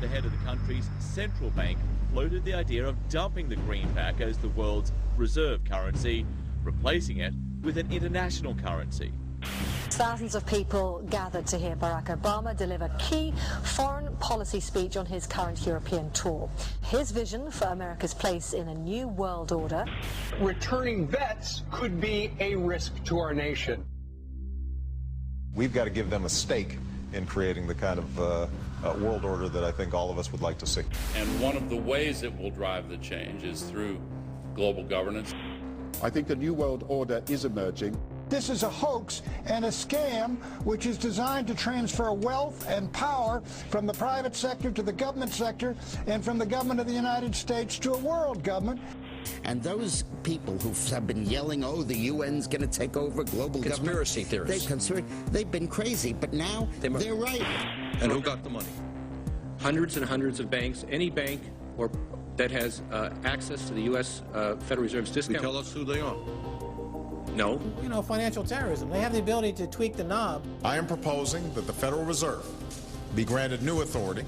the head of the country's central bank floated the idea of dumping the greenback as the world's reserve currency, replacing it with an international currency. Thousands of people gathered to hear Barack Obama deliver key foreign policy speech on his current European tour. His vision for America's place in a new world order. Returning vets could be a risk to our nation. We've got to give them a stake in creating the kind of world order that I think all of us would like to see. And one of the ways it will drive the change is through global governance. I think the new world order is emerging. This is a hoax and a scam which is designed to transfer wealth and power from the private sector to the government sector and from the government of the United States to a world government. And those people who have been yelling, oh, the UN's going to take over global conspiracy government. Theorists. They've been crazy, but now they're right. And who got the money? Hundreds and hundreds of banks. Any bank that has access to the U.S. Federal Reserve's discount. Tell us who they are. No. You know, financial terrorism. They have the ability to tweak the knob. I am proposing that the Federal Reserve be granted new authority.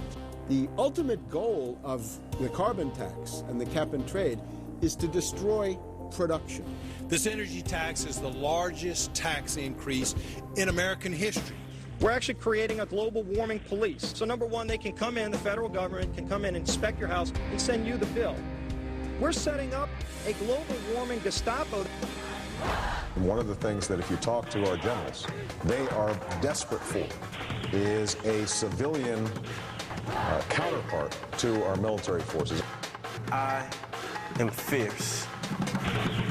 The ultimate goal of the carbon tax and the cap and trade is to destroy production. This energy tax is the largest tax increase in American history. We're actually creating a global warming police. So number one, they can come in, the federal government can come in, inspect your house, and send you the bill. We're setting up a global warming Gestapo. And one of the things that if you talk to our generals, they are desperate for is a civilian counterpart to our military forces. I am fierce.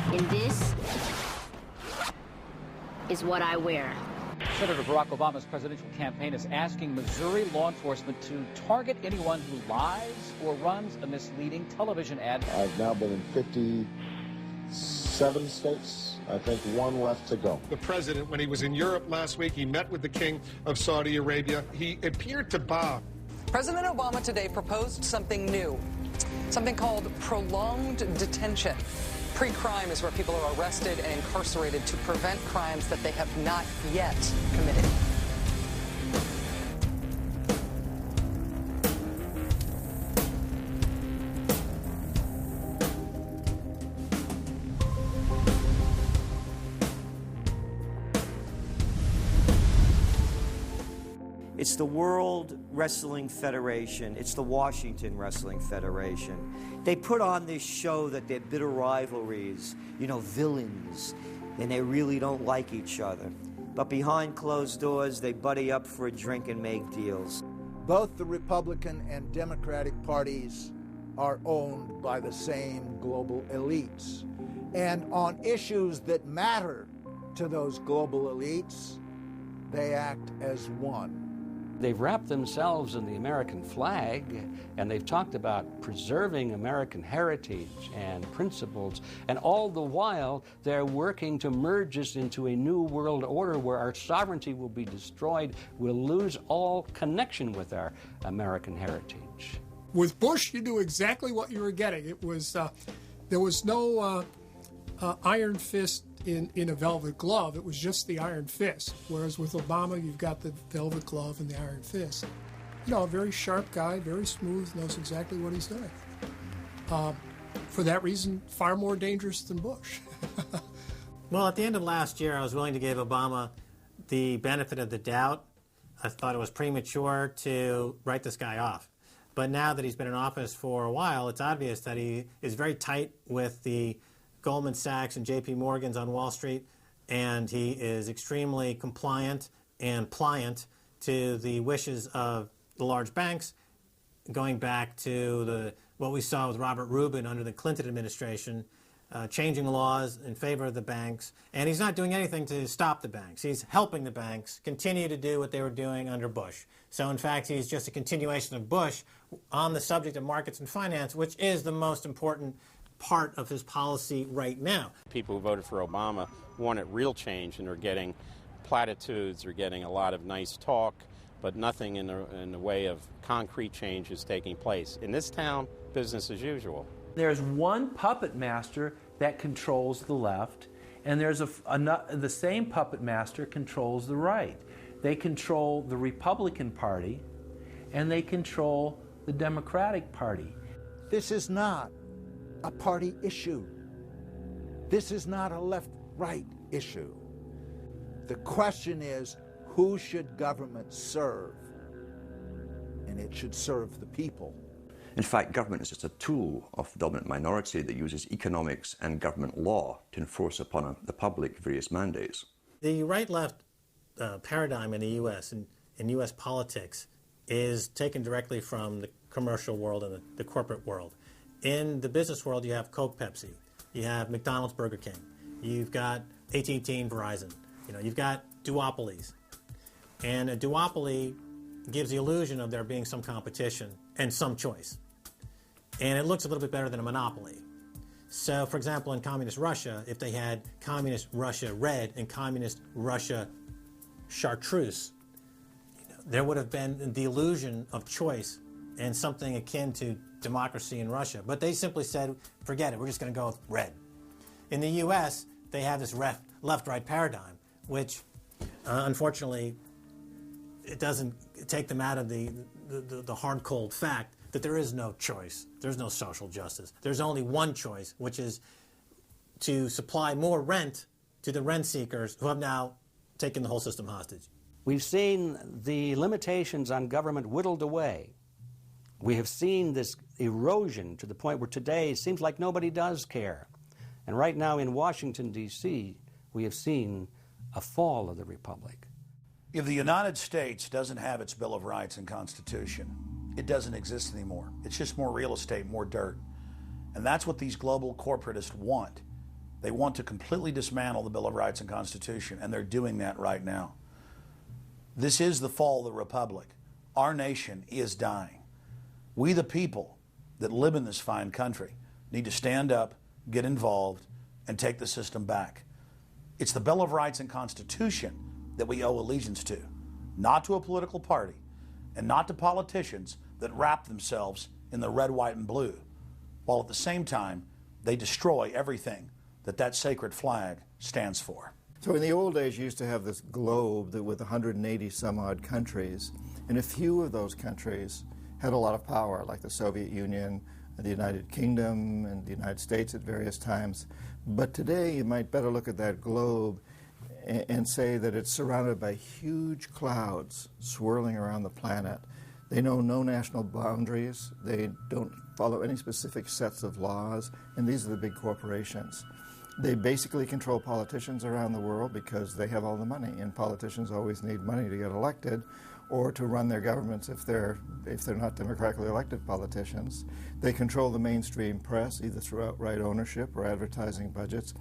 And this is what I wear. Senator Barack Obama's presidential campaign is asking Missouri law enforcement to target anyone who lies or runs a misleading television ad. I've now been in 57 states. I think one left to go. The president, when he was in Europe last week, he met with the King of Saudi Arabia. He appeared to bow. President Obama today proposed something new, something called prolonged detention. Pre-crime is where people are arrested and incarcerated to prevent crimes that they have not yet committed. It's the World Wrestling Federation. It's the Washington Wrestling Federation. They put on this show that they're bitter rivalries, you know, villains, and they really don't like each other. But behind closed doors, they buddy up for a drink and make deals. Both the Republican and Democratic parties are owned by the same global elites. And on issues that matter to those global elites, they act as one. They've wrapped themselves in the American flag, and they've talked about preserving American heritage and principles, and all the while they're working to merge us into a new world order where our sovereignty will be destroyed. We'll lose all connection with our American heritage. With Bush, you knew exactly what you were getting. It was there was no iron fist in a velvet glove. It was just the iron fist. Whereas with Obama, you've got the velvet glove and the iron fist. You know, a very sharp guy, very smooth, knows exactly what he's doing. For that reason, far more dangerous than Bush. Well, at the end of last year, I was willing to give Obama the benefit of the doubt. I thought it was premature to write this guy off. But now that he's been in office for a while, it's obvious that he is very tight with the Goldman Sachs and J.P. Morgan's on Wall Street, and he is extremely compliant and pliant to the wishes of the large banks, going back to what we saw with Robert Rubin under the Clinton administration, changing laws in favor of the banks. And he's not doing anything to stop the banks. He's helping the banks continue to do what they were doing under Bush. So, in fact, he's just a continuation of Bush on the subject of markets and finance, which is the most important part of his policy right now. People who voted for Obama wanted real change, and are getting platitudes, are getting a lot of nice talk, but nothing in the way of concrete change is taking place. In this town, business as usual. There's one puppet master that controls the left, and there's the same puppet master controls the right. They control the Republican Party, and they control the Democratic Party. This is not a party issue. This is not a left-right issue. The question is, who should government serve? And it should serve the people. In fact, government is just a tool of the dominant minority that uses economics and government law to enforce upon the public various mandates. The right-left paradigm in the U.S. and in U.S. politics is taken directly from the commercial world and the corporate world. In the business world, you have Coke, Pepsi. You have McDonald's, Burger King. You've got AT&T and Verizon. You've got duopolies. And a duopoly gives the illusion of there being some competition and some choice. And it looks a little bit better than a monopoly. So, for example, in communist Russia, if they had communist Russia red and communist Russia chartreuse, there would have been the illusion of choice and something akin to democracy in Russia. But they simply said, forget it, we're just going to go with red. In the U.S., they have this left-right paradigm, which, unfortunately, it doesn't take them out of the hard, cold fact that there is no choice. There's no social justice. There's only one choice, which is to supply more rent to the rent seekers who have now taken the whole system hostage. We've seen the limitations on government whittled away. We have seen this erosion to the point where today it seems like nobody does care. And right now in Washington, D.C., we have seen a fall of the republic. If the United States doesn't have its Bill of Rights and Constitution, it doesn't exist anymore. It's just more real estate, more dirt. And that's what these global corporatists want. They want to completely dismantle the Bill of Rights and Constitution, and they're doing that right now. This is the fall of the republic. Our nation is dying. We, the people that live in this fine country, need to stand up, get involved, and take the system back. It's the Bill of Rights and Constitution that we owe allegiance to, not to a political party, and not to politicians that wrap themselves in the red, white, and blue, while at the same time they destroy everything that sacred flag stands for. So in the old days, you used to have this globe that with 180 some odd countries, and a few of those countries had a lot of power, like the Soviet Union, the United Kingdom, and the United States at various times. But today, you might better look at that globe and say that it's surrounded by huge clouds swirling around the planet. They know no national boundaries. They don't follow any specific sets of laws, and these are the big corporations. They basically control politicians around the world because they have all the money, and politicians always need money to get elected or to run their governments if they're not democratically elected politicians. They control the mainstream press, either through outright ownership or advertising budgets.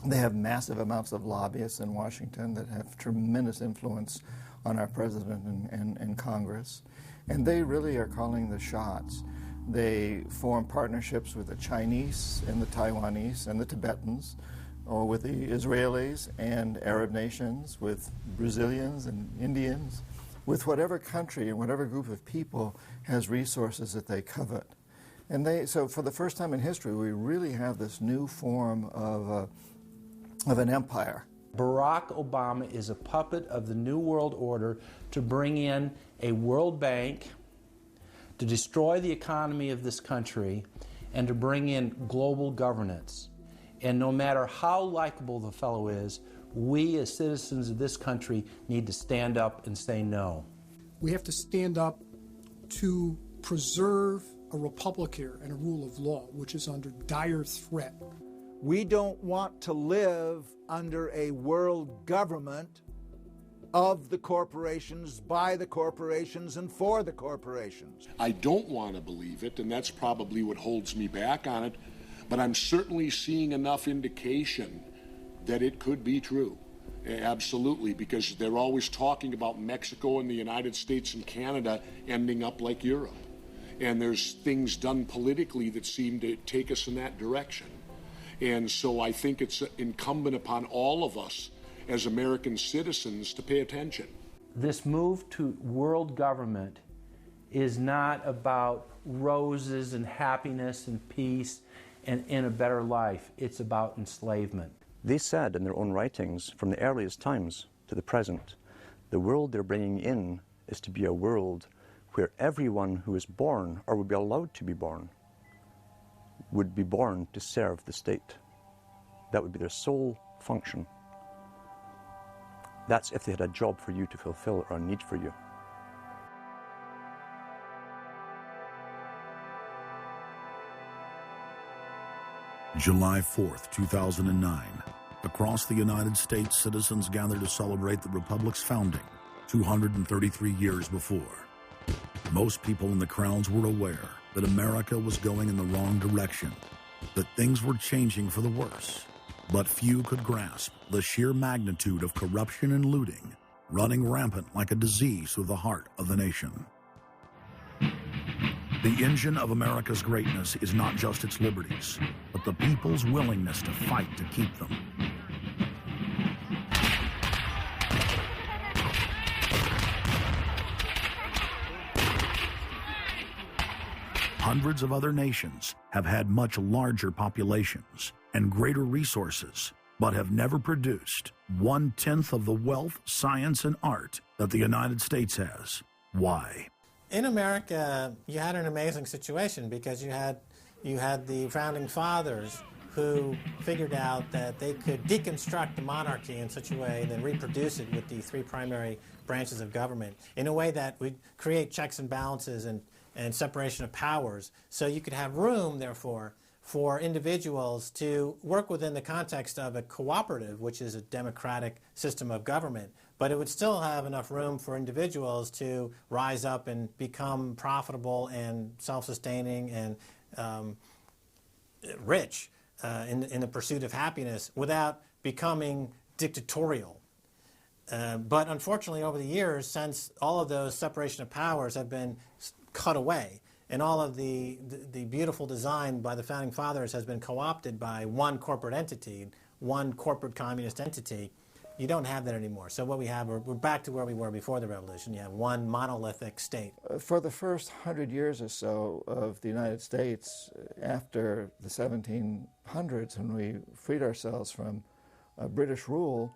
They have massive amounts of lobbyists in Washington that have tremendous influence on our president and Congress. And they really are calling the shots. They form partnerships with the Chinese and the Taiwanese and the Tibetans, or with the Israelis and Arab nations, with Brazilians and Indians, with whatever country and whatever group of people has resources that they covet. And so for the first time in history, we really have this new form of an empire. Barack Obama is a puppet of the New World Order to bring in a World Bank, to destroy the economy of this country, and to bring in global governance. And no matter how likable the fellow is, we as citizens of this country need to stand up and say no. We have to stand up to preserve a republic here and a rule of law, which is under dire threat. We don't want to live under a world government of the corporations, by the corporations, and for the corporations. I don't want to believe it, and that's probably what holds me back on it, but I'm certainly seeing enough indication that it could be true. Absolutely, because they're always talking about Mexico and the United States and Canada ending up like Europe. And there's things done politically that seem to take us in that direction. And so I think it's incumbent upon all of us as American citizens to pay attention. This move to world government is not about roses and happiness and peace and a better life. It's about enslavement. They said in their own writings, from the earliest times to the present, the world they're bringing in is to be a world where everyone who is born, or would be allowed to be born, would be born to serve the state. That would be their sole function. That's if they had a job for you to fulfill or a need for you. July 4th, 2009. Across the United States, citizens gathered to celebrate the Republic's founding 233 years before. Most people in the crowds were aware that America was going in the wrong direction, that things were changing for the worse. But few could grasp the sheer magnitude of corruption and looting running rampant like a disease through the heart of the nation. The engine of America's greatness is not just its liberties, but the people's willingness to fight to keep them. Hundreds of other nations have had much larger populations and greater resources, but have never produced 1/10 of the wealth, science, and art that the United States has. Why? In America, you had an amazing situation because you had the founding fathers who figured out that they could deconstruct the monarchy in such a way and then reproduce it with the three primary branches of government in a way that would create checks and balances and separation of powers. So you could have room, therefore, for individuals to work within the context of a cooperative, which is a democratic system of government, but it would still have enough room for individuals to rise up and become profitable and self-sustaining and rich in the pursuit of happiness without becoming dictatorial. But unfortunately, over the years, since all of those separation of powers have been cut away, and all of the beautiful design by the founding fathers has been co-opted by one corporate entity, one corporate communist entity, you don't have that anymore. So what we have, we're back to where we were before the revolution. You have one monolithic state. For the first 100 years or so of the United States, after the 1700s, when we freed ourselves from British rule,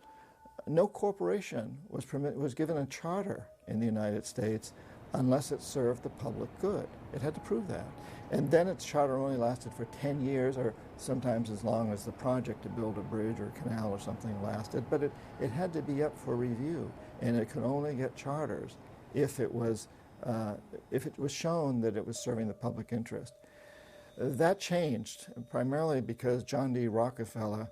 no corporation was given a charter in the United States unless it served the public good. It had to prove that. And then its charter only lasted for 10 years, or sometimes as long as the project to build a bridge or a canal or something lasted. But it had to be up for review, and it could only get charters if it was shown that it was serving the public interest. That changed, primarily because John D. Rockefeller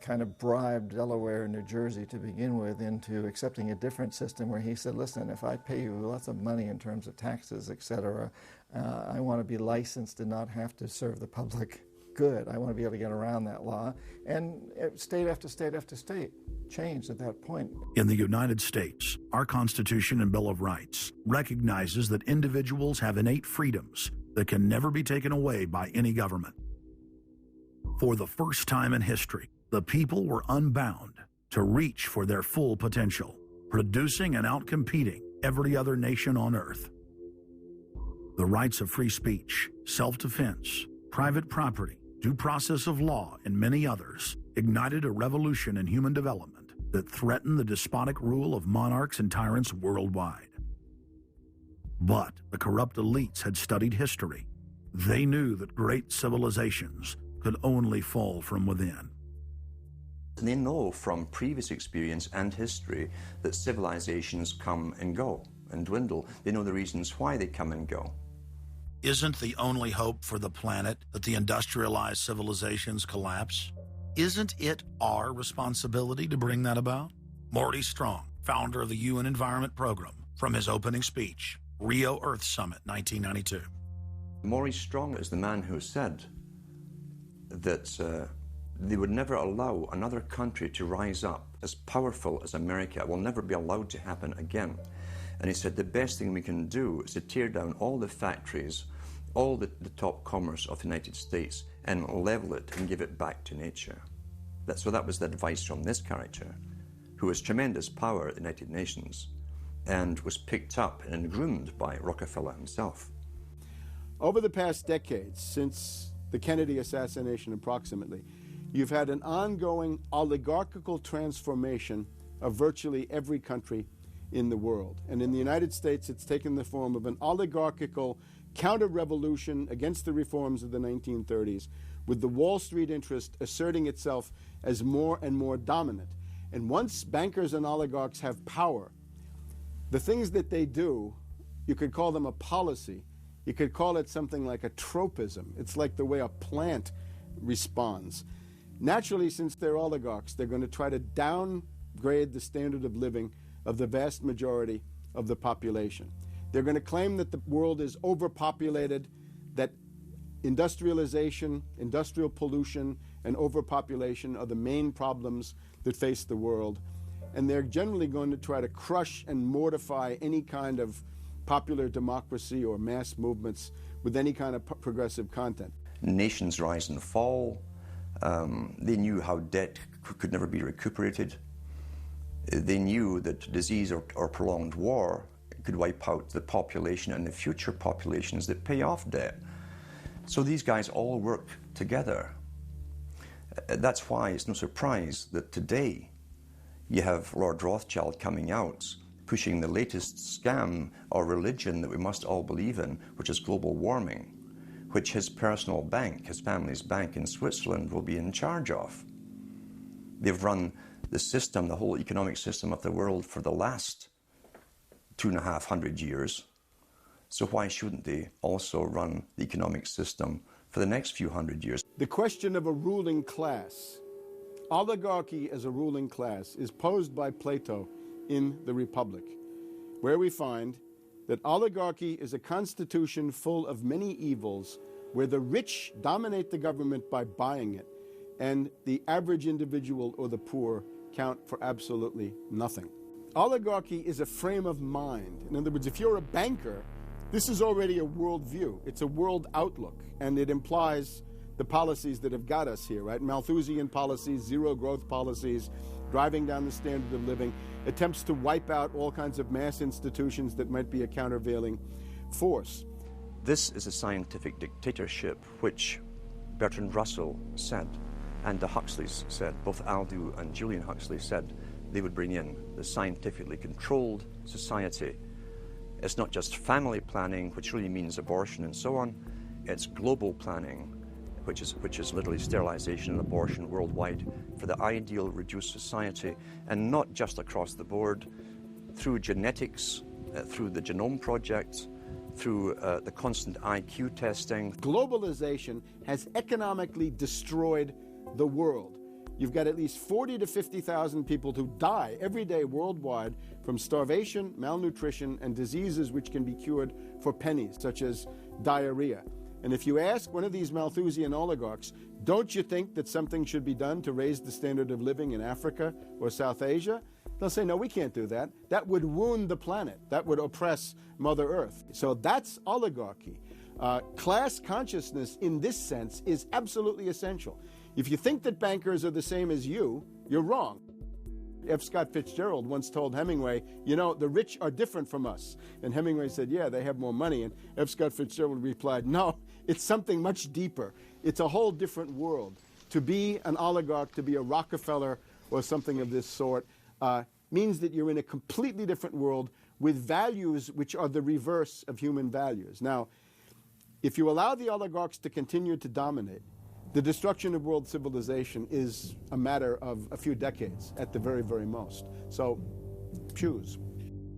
kind of bribed Delaware and New Jersey to begin with into accepting a different system where he said, listen, if I pay you lots of money in terms of taxes, etc., I want to be licensed and not have to serve the public good. I want to be able to get around that law. And state after state after state changed at that point. In the United States, our Constitution and Bill of Rights recognizes that individuals have innate freedoms that can never be taken away by any government. For the first time in history, the people were unbound to reach for their full potential, producing and outcompeting every other nation on earth. The rights of free speech, self-defense, private property, due process of law, and many others ignited a revolution in human development that threatened the despotic rule of monarchs and tyrants worldwide. But the corrupt elites had studied history. They knew that great civilizations could only fall from within. They know from previous experience and history that civilizations come and go and dwindle. They know the reasons why they come and go. Isn't the only hope for the planet that the industrialized civilizations collapse? Isn't it our responsibility to bring that about? Morty Strong, founder of the UN Environment Program, from his opening speech, Rio Earth Summit, 1992. Maurice Strong is the man who said that they would never allow another country to rise up as powerful as America. It will never be allowed to happen again. And he said the best thing we can do is to tear down all the factories, all the top commerce of the United States, and level it and give it back to nature. So that was the advice from this character, who has tremendous power at the United Nations and was picked up and groomed by Rockefeller himself. Over the past decades, since the Kennedy assassination approximately, you've had an ongoing oligarchical transformation of virtually every country in the world. And in the United States, it's taken the form of an oligarchical counter-revolution against the reforms of the 1930s, with the Wall Street interest asserting itself as more and more dominant. And once bankers and oligarchs have power, the things that they do, you could call them a policy. You could call it something like a tropism. It's like the way a plant responds. Naturally, since they're oligarchs, they're going to try to downgrade the standard of living of the vast majority of the population. They're going to claim that the world is overpopulated, that industrialization, industrial pollution, and overpopulation are the main problems that face the world. And they're generally going to try to crush and mortify any kind of popular democracy or mass movements with any kind of progressive content. Nations rise and fall. They knew how debt could never be recuperated. They knew that disease or prolonged war could wipe out the population and the future populations that pay off debt. So these guys all work together. That's why it's no surprise that today you have Lord Rothschild coming out, pushing the latest scam or religion that we must all believe in, which is global warming, which his personal bank, his family's bank in Switzerland, will be in charge of. They've run the system, the whole economic system of the world for the last 250 years. So why shouldn't they also run the economic system for the next few hundred years? The question of a ruling class, oligarchy as a ruling class, is posed by Plato in the Republic, where we find that oligarchy is a constitution full of many evils, where the rich dominate the government by buying it, and the average individual or the poor count for absolutely nothing. Oligarchy is a frame of mind. In other words, if you're a banker, this is already a world view. It's a world outlook, and it implies the policies that have got us here, right? Malthusian policies, zero growth policies, driving down the standard of living, attempts to wipe out all kinds of mass institutions that might be a countervailing force. This is a scientific dictatorship, which Bertrand Russell said, and the Huxleys said, both Aldous and Julian Huxley said they would bring in the scientifically controlled society. It's not just family planning, which really means abortion and so on. It's global planning, which is literally sterilization and abortion worldwide for the ideal reduced society, and not just across the board, through genetics, through the Genome Project, through the constant IQ testing. Globalization has economically destroyed the world. You've got at least 40 to 50,000 people who die every day worldwide from starvation, malnutrition, and diseases which can be cured for pennies, such as diarrhea. And if you ask one of these Malthusian oligarchs, don't you think that something should be done to raise the standard of living in Africa or South Asia? They'll say, no, we can't do that. That would wound the planet. That would oppress Mother Earth. So that's oligarchy. Class consciousness in this sense is absolutely essential. If you think that bankers are the same as you, you're wrong. F. Scott Fitzgerald once told Hemingway, you know, the rich are different from us. And Hemingway said, yeah, they have more money. And F. Scott Fitzgerald replied, no, it's something much deeper. It's a whole different world. To be an oligarch, to be a Rockefeller or something of this sort, means that you're in a completely different world with values which are the reverse of human values. Now, if you allow the oligarchs to continue to dominate, the destruction of world civilization is a matter of a few decades at the very, very most. So, choose.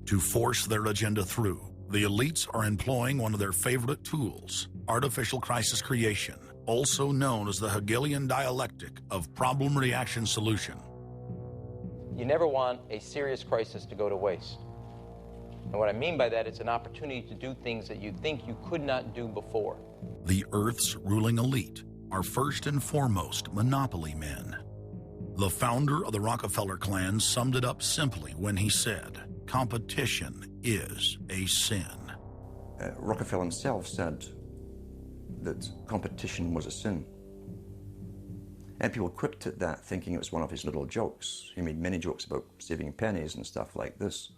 To force their agenda through, the elites are employing one of their favorite tools, artificial crisis creation, also known as the Hegelian dialectic of problem-reaction-solution. You never want a serious crisis to go to waste. And what I mean by that, it's an opportunity to do things that you think you could not do before. The Earth's ruling elite are first and foremost monopoly men. The founder of the Rockefeller clan summed it up simply when he said, competition is a sin. Rockefeller himself said that competition was a sin. And people quipped at that, thinking it was one of his little jokes. He made many jokes about saving pennies and stuff like this.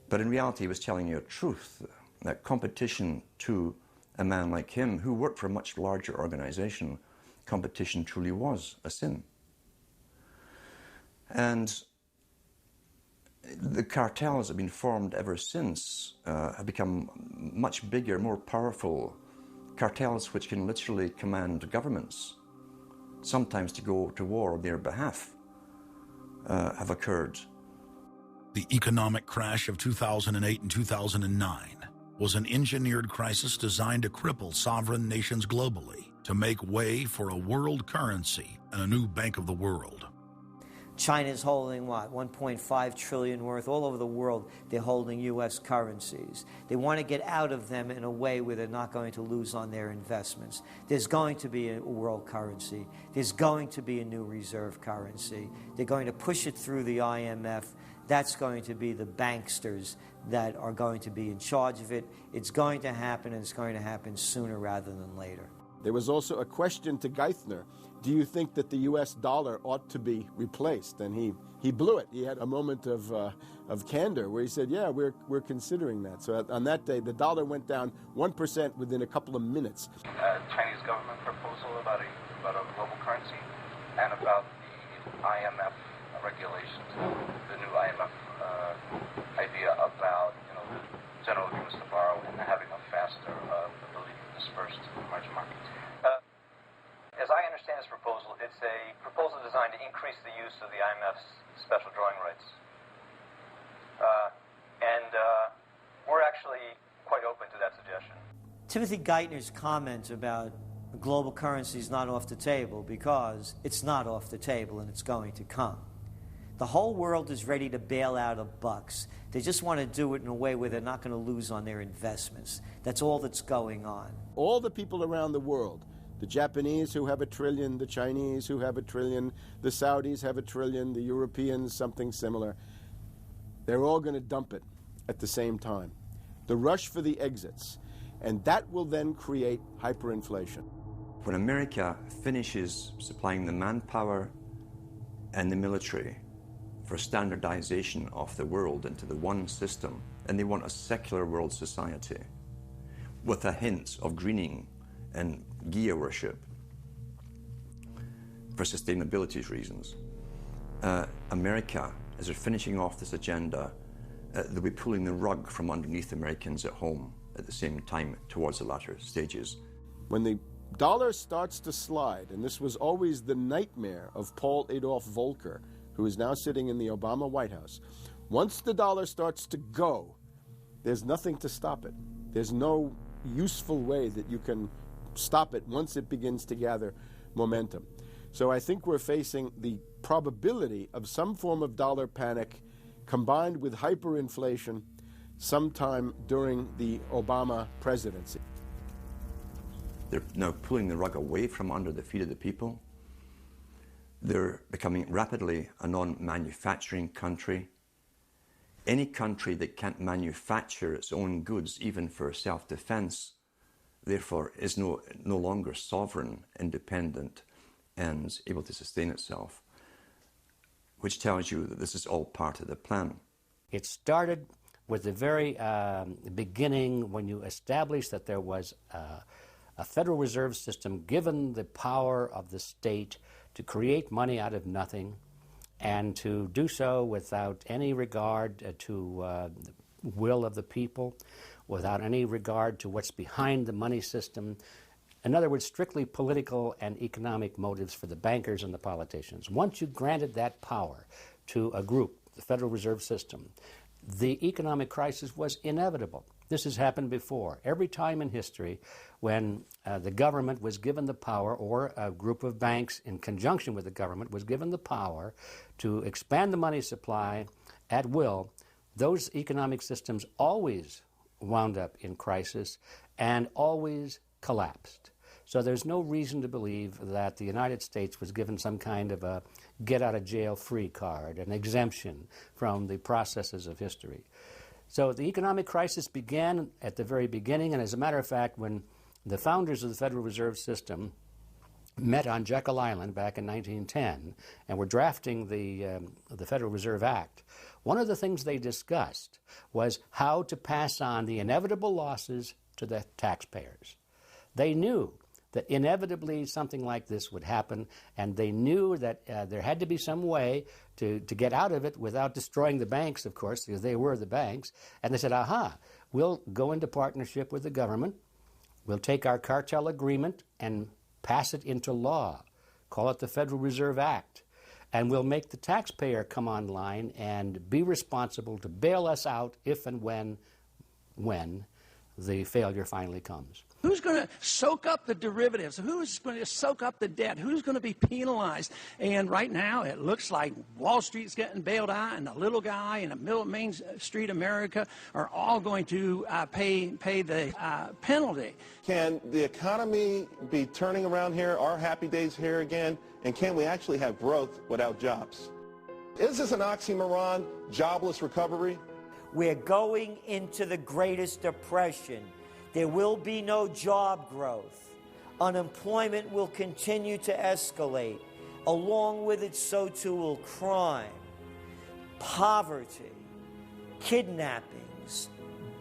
But in reality, he was telling you a truth, that competition to a man like him, who worked for a much larger organization, competition truly was a sin. And The cartels have been formed ever since, have become much bigger, more powerful cartels which can literally command governments, sometimes to go to war on their behalf, have occurred. The economic crash of 2008 and 2009 was an engineered crisis designed to cripple sovereign nations globally to make way for a world currency and a new bank of the world. China's holding, what, 1.5 trillion worth. All over the world, they're holding U.S. currencies. They want to get out of them in a way where they're not going to lose on their investments. There's going to be a world currency. There's going to be a new reserve currency. They're going to push it through the IMF. That's going to be the banksters that are going to be in charge of it. It's going to happen, and it's going to happen sooner rather than later. There was also a question to Geithner. Do you think that the U.S. dollar ought to be replaced? And he blew it. He had a moment of candor where he said, yeah, we're considering that. So on that day, the dollar went down 1% within a couple of minutes. Chinese government proposal about a global currency and about the IMF regulations, the new IMF idea about general agreements to borrow and having a faster ability to disperse to the emerging markets. As I understand this proposal, it's a proposal designed to increase the use of the IMF's special drawing rights. And we're actually quite open to that suggestion. Timothy Geithner's comment about global currency is not off the table because it's not off the table and it's going to come. The whole world is ready to bail out of bucks. They just want to do it in a way where they're not going to lose on their investments. That's all that's going on. All the people around the world, the Japanese who have $1 trillion, the Chinese who have $1 trillion, the Saudis have $1 trillion, the Europeans something similar, they're all going to dump it at the same time. The rush for the exits. And that will then create hyperinflation. When America finishes supplying the manpower and the military for standardization of the world into the one system, and they want a secular world society with a hint of greening and Gia worship for sustainability reasons. America, as they're finishing off this agenda, they'll be pulling the rug from underneath Americans at home at the same time towards the latter stages. When the dollar starts to slide, and this was always the nightmare of Paul Adolph Volcker, who is now sitting in the Obama White House, once the dollar starts to go, there's nothing to stop it. There's no useful way that you can stop it once it begins to gather momentum. So I think we're facing the probability of some form of dollar panic combined with hyperinflation sometime during the Obama presidency. They're now pulling the rug away from under the feet of the people. They're becoming rapidly a non-manufacturing country. Any country that can't manufacture its own goods, even for self-defense, therefore is no longer sovereign, independent, and able to sustain itself, which tells you that this is all part of the plan. It started with the very beginning when you established that there was a Federal Reserve System given the power of the state to create money out of nothing and to do so without any regard to the will of the people, without any regard to what's behind the money system. In other words, strictly political and economic motives for the bankers and the politicians. Once you granted that power to a group, the Federal Reserve System, the economic crisis was inevitable. This has happened before. Every time in history when the government was given the power, or a group of banks in conjunction with the government was given the power to expand the money supply at will, those economic systems always wound up in crisis and always collapsed. So there's no reason to believe that the United States was given some kind of a get-out-of-jail-free card, an exemption from the processes of history. So the economic crisis began at the very beginning, and as a matter of fact, when the founders of the Federal Reserve System met on Jekyll Island back in 1910 and were drafting the Federal Reserve Act, one of the things they discussed was how to pass on the inevitable losses to the taxpayers. They knew that inevitably something like this would happen, and they knew that there had to be some way to get out of it without destroying the banks, of course, because they were the banks. And they said, aha, we'll go into partnership with the government, we'll take our cartel agreement and pass it into law, call it the Federal Reserve Act, and we'll make the taxpayer come online and be responsible to bail us out if and when the failure finally comes. Who's going to soak up the derivatives? Who's going to soak up the debt? Who's going to be penalized? And right now, it looks like Wall Street's getting bailed out, and the little guy in the middle of Main Street America are all going to pay the penalty. Can the economy be turning around here? Are happy days here again? And can we actually have growth without jobs? Is this an oxymoron, jobless recovery? We're going into the greatest depression. There will be no job growth. Unemployment will continue to escalate. Along with it, so too will crime, poverty, kidnappings,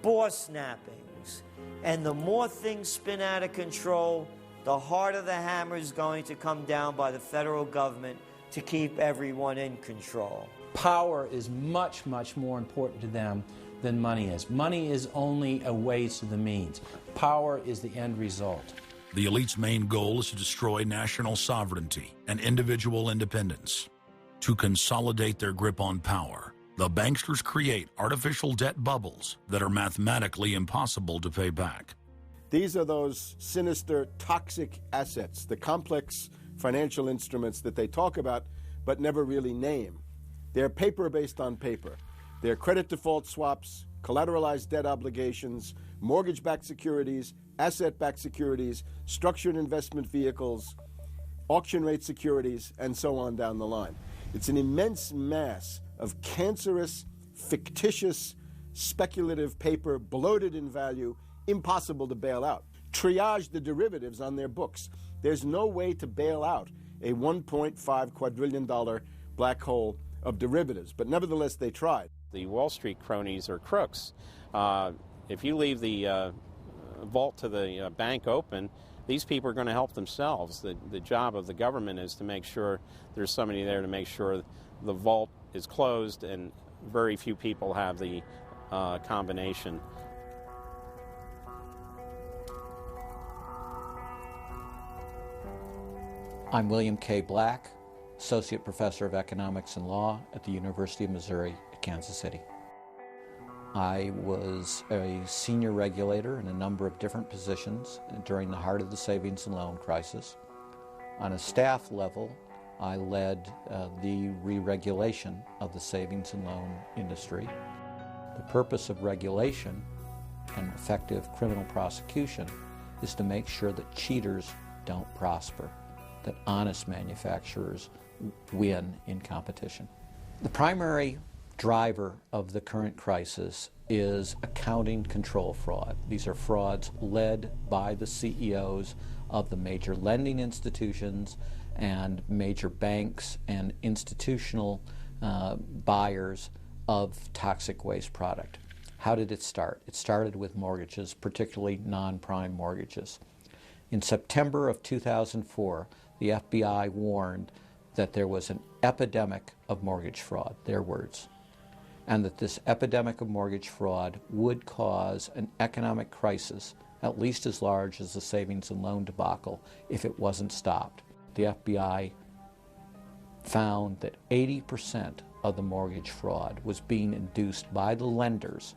boss snappings. And the more things spin out of control, the harder the hammer is going to come down by the federal government to keep everyone in control. Power is much, much more important to them than money is. Money is only a way to the means. Power is the end result. The elite's main goal is to destroy national sovereignty and individual independence. To consolidate their grip on power, the banksters create artificial debt bubbles that are mathematically impossible to pay back. These are those sinister, toxic assets, the complex financial instruments that they talk about but never really name. They're paper based on paper. They're credit default swaps, collateralized debt obligations, mortgage-backed securities, asset-backed securities, structured investment vehicles, auction rate securities, and so on down the line. It's an immense mass of cancerous, fictitious, speculative paper, bloated in value, impossible to bail out. Triage the derivatives on their books. There's no way to bail out a $1.5 quadrillion black hole of derivatives, but nevertheless they tried. The Wall Street cronies are crooks. If you leave the vault to the bank open, these people are going to help themselves. The job of the government is to make sure there's somebody there to make sure the vault is closed, and very few people have the combination. I'm William K. Black, Associate Professor of Economics and Law at the University of Missouri at Kansas City. I was a senior regulator in a number of different positions during the heart of the savings and loan crisis. On a staff level, I led the re-regulation of the savings and loan industry. The purpose of regulation and effective criminal prosecution is to make sure that cheaters don't prosper, that honest manufacturers win in competition. The primary driver of the current crisis is accounting control fraud. These are frauds led by the CEOs of the major lending institutions and major banks and institutional buyers of toxic waste product. How did it start? It started with mortgages, particularly non-prime mortgages. In September of 2004, the FBI warned that there was an epidemic of mortgage fraud, their words, and that this epidemic of mortgage fraud would cause an economic crisis at least as large as the savings and loan debacle if it wasn't stopped. The FBI found that 80% of the mortgage fraud was being induced by the lenders,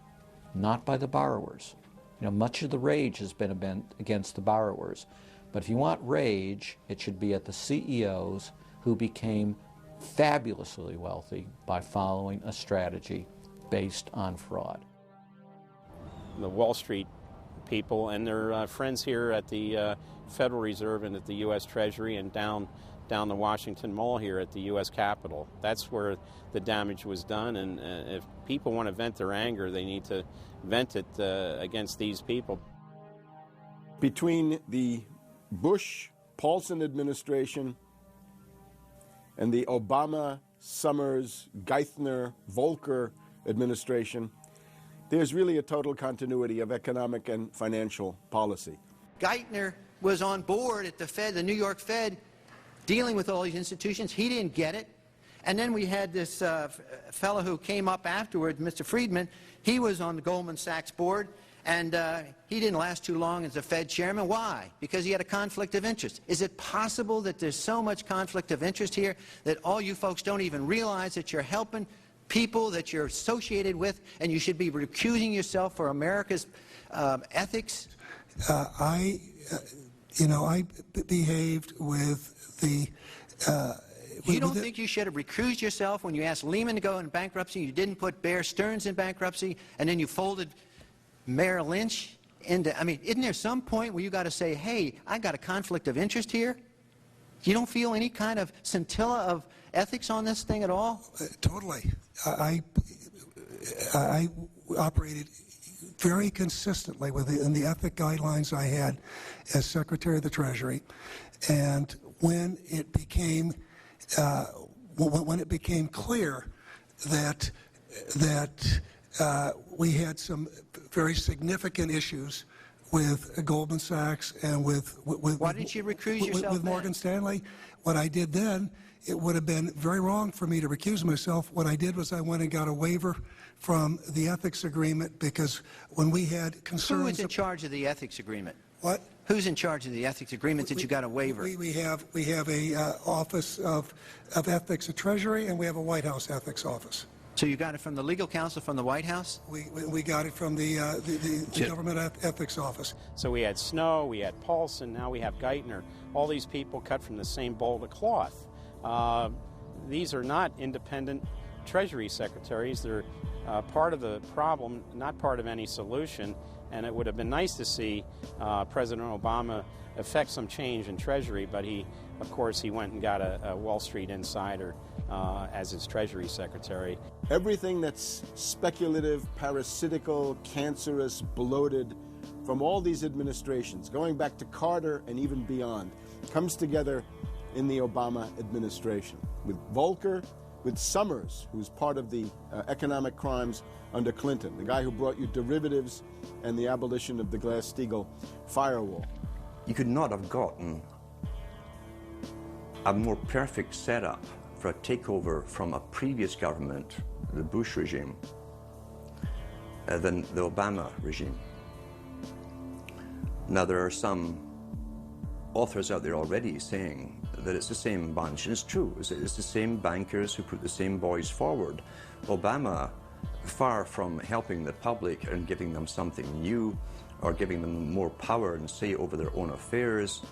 not by the borrowers. You know, much of the rage has been against the borrowers, but if you want rage, it should be at the CEOs who became fabulously wealthy by following a strategy based on fraud. The Wall Street people and their friends here at the Federal Reserve and at the U.S. Treasury and down the Washington Mall here at the U.S. Capitol. That's where the damage was done, and if people want to vent their anger, they need to vent it against these people. Between the Bush-Paulson administration and the Obama, Summers, Geithner, Volcker administration, there's really a total continuity of economic and financial policy. Geithner was on board at the Fed, the New York Fed, dealing with all these institutions. He didn't get it. And then we had this fellow who came up afterward, Mr. Friedman. He was on the Goldman Sachs board, and he didn't last too long as the Fed chairman. Why? Because he had a conflict of interest. Is it possible that there's so much conflict of interest here that all you folks don't even realize that you're helping people that you're associated with, and you should be recusing yourself for America's ethics? I behaved with the... You don't think you should have recused yourself when you asked Lehman to go in bankruptcy, you didn't put Bear Stearns in bankruptcy, and then you folded Merrill Lynch into... I mean, isn't there some point where you got to say, hey, I got a conflict of interest here? You don't feel any kind of scintilla of ethics on this thing at all? Totally. I operated very consistently within the ethic guidelines I had as Secretary of the Treasury, and when it became clear that we had some very significant issues with Goldman Sachs and with why didn't you recuse yourself with Morgan Stanley, what I did then, it would have been very wrong for me to recuse myself. What I did was I went and got a waiver from the ethics agreement, because when we had concerns... Who was in charge of the ethics agreement? What? Who's in charge of the ethics agreement that you got a waiver? We have a Office of Ethics at Treasury, and we have a White House ethics office. So you got it from the legal counsel from the White House? We got it from the government ethics office. So we had Snow, we had Paulson, now we have Geithner. All these people cut from the same bowl of cloth. These are not independent Treasury secretaries. They're part of the problem, not part of any solution. And it would have been nice to see President Obama effect some change in Treasury, but of course, he went and got a Wall Street insider as his Treasury Secretary. Everything that's speculative, parasitical, cancerous, bloated from all these administrations, going back to Carter and even beyond, comes together in the Obama administration. With Volcker, with Summers, who's part of the economic crimes under Clinton, the guy who brought you derivatives and the abolition of the Glass-Steagall firewall. You could not have gotten a more perfect setup for a takeover from a previous government, the Bush regime, than the Obama regime. Now, there are some authors out there already saying that it's the same bunch, and it's true. It's the same bankers who put the same boys forward. Obama, far from helping the public and giving them something new or giving them more power and say over their own affairs,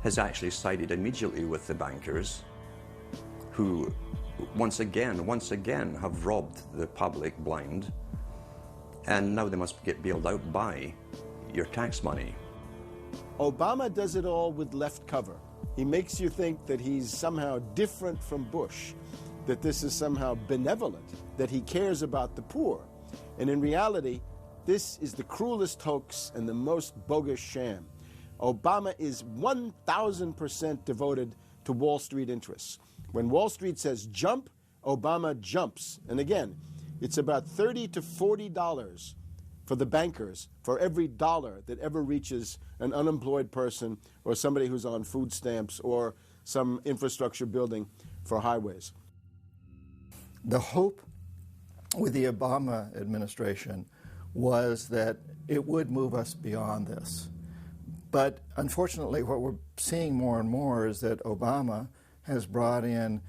has actually sided immediately with the bankers who once again have robbed the public blind, and now they must get bailed out by your tax money. Obama does it all with left cover. He makes you think that he's somehow different from Bush, that this is somehow benevolent, that he cares about the poor. And in reality, this is the cruelest hoax and the most bogus sham. Obama is 1,000% devoted to Wall Street interests. When Wall Street says jump, Obama jumps. And again, it's about $30 to $40 for the bankers for every dollar that ever reaches an unemployed person or somebody who's on food stamps or some infrastructure building for highways. The hope with the Obama administration was that it would move us beyond this. But unfortunately, what we're seeing more and more is that Obama has brought in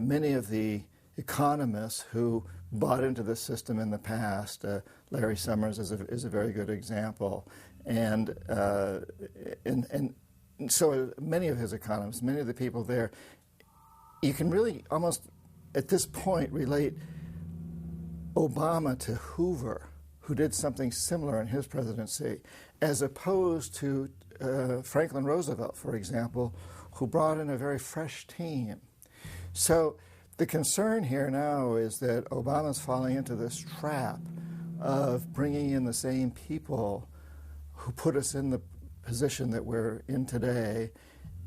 many of the economists who bought into the system in the past. Larry Summers is a very good example. And so many of his economists, many of the people there, you can really almost at this point relate Obama to Hoover, who did something similar in his presidency, as opposed to Franklin Roosevelt, for example, who brought in a very fresh team. So the concern here now is that Obama's falling into this trap of bringing in the same people who put us in the position that we're in today,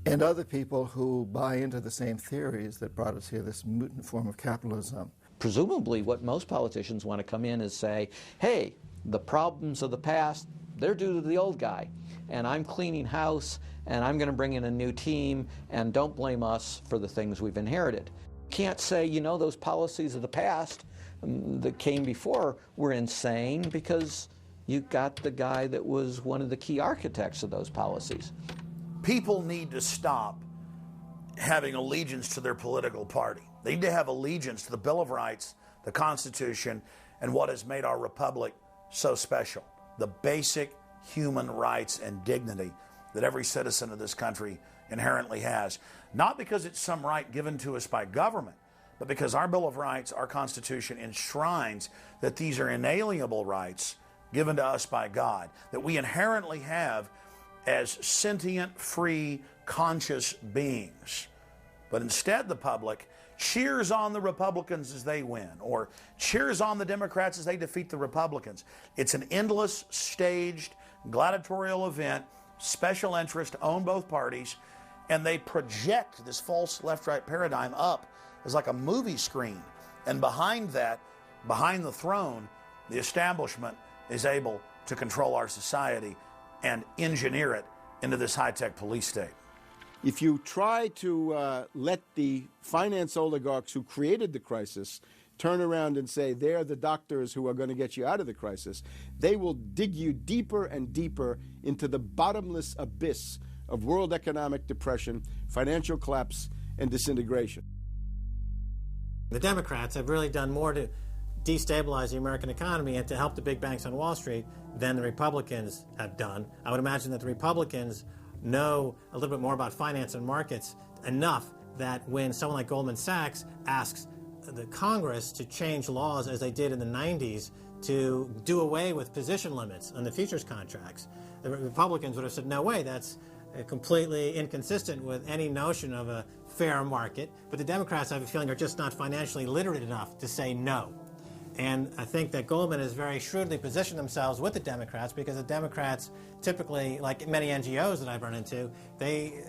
and other people who buy into the same theories that brought us here, this mutant form of capitalism. Presumably what most politicians want to come in is say, hey, the problems of the past, they're due to the old guy. and I'm cleaning house, and I'm going to bring in a new team, and don't blame us for the things we've inherited. Can't say, you know, those policies of the past that came before were insane, because you got the guy that was one of the key architects of those policies. People need to stop having allegiance to their political party. They need to have allegiance to the Bill of Rights, the Constitution, and what has made our republic so special. The basic human rights and dignity that every citizen of this country inherently has. Not because it's some right given to us by government, but because our Bill of Rights, our Constitution, enshrines that these are inalienable rights given to us by God, that we inherently have as sentient, free, conscious beings. But instead, the public cheers on the Republicans as they win, or cheers on the Democrats as they defeat the Republicans. It's an endless, staged, gladiatorial event, special interest own both parties, and they project this false left-right paradigm up as like a movie screen. And behind that, behind the throne, the establishment is able to control our society and engineer it into this high-tech police state. If you try to let the finance oligarchs who created the crisis turn around and say they're the doctors who are going to get you out of the crisis, they will dig you deeper and deeper into the bottomless abyss of world economic depression, financial collapse, and disintegration. The Democrats have really done more to destabilize the American economy and to help the big banks on Wall Street than the Republicans have done. I would imagine that the Republicans know a little bit more about finance and markets enough that when someone like Goldman Sachs asks the Congress to change laws as they did in the 90s to do away with position limits on the futures contracts, the Republicans would have said, no way, that's completely inconsistent with any notion of a fair market. But the Democrats, I have a feeling, are just not financially literate enough to say no. And I think that Goldman has very shrewdly positioned themselves with the Democrats, because the Democrats typically, like many NGOs that I've run into, they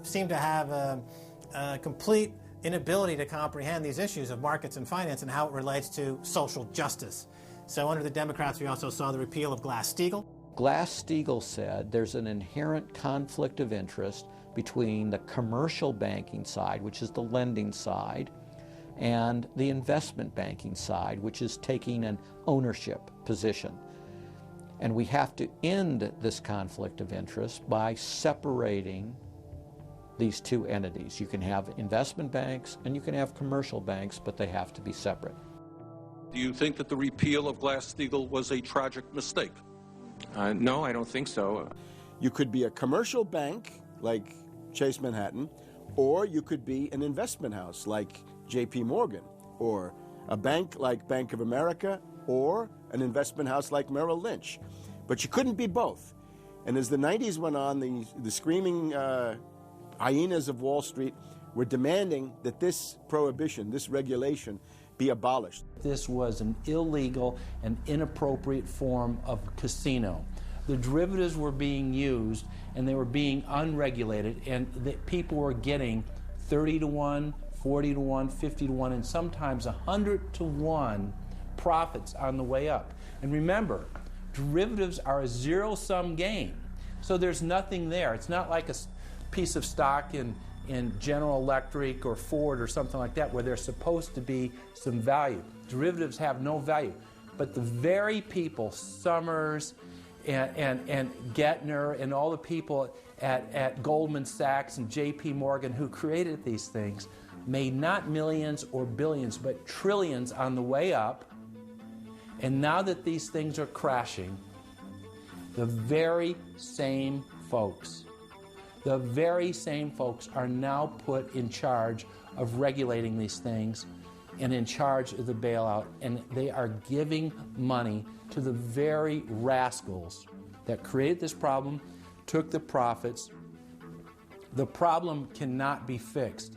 seem to have a complete inability to comprehend these issues of markets and finance and how it relates to social justice. So under the Democrats, we also saw the repeal of Glass-Steagall. Glass-Steagall said there's an inherent conflict of interest between the commercial banking side, which is the lending side, and the investment banking side, which is taking an ownership position. And we have to end this conflict of interest by separating these two entities. You can have investment banks and you can have commercial banks, but they have to be separate. Do you think that the repeal of Glass-Steagall was a tragic mistake? No, I don't think so. You could be a commercial bank like Chase Manhattan, or you could be an investment house like J.P. Morgan, or a bank like Bank of America, or an investment house like Merrill Lynch. But you couldn't be both. And as the 90s went on, the screaming hyenas of Wall Street were demanding that this prohibition, this regulation, be abolished. This was an illegal and inappropriate form of casino. The derivatives were being used, and they were being unregulated, and people were getting 30 to 1, 40 to 1, 50 to 1, and sometimes 100 to 1 profits on the way up. And remember, derivatives are a zero-sum game, so there's nothing there. It's not like a piece of stock in General Electric or Ford or something like that where there's supposed to be some value. Derivatives have no value. But the very people, Summers and Gettner and all the people at Goldman Sachs and J.P. Morgan who created these things made not millions or billions, but trillions on the way up. And now that these things are crashing, the very same folks are now put in charge of regulating these things and in charge of the bailout, and they are giving money to the very rascals that created this problem, took the profits. The problem cannot be fixed.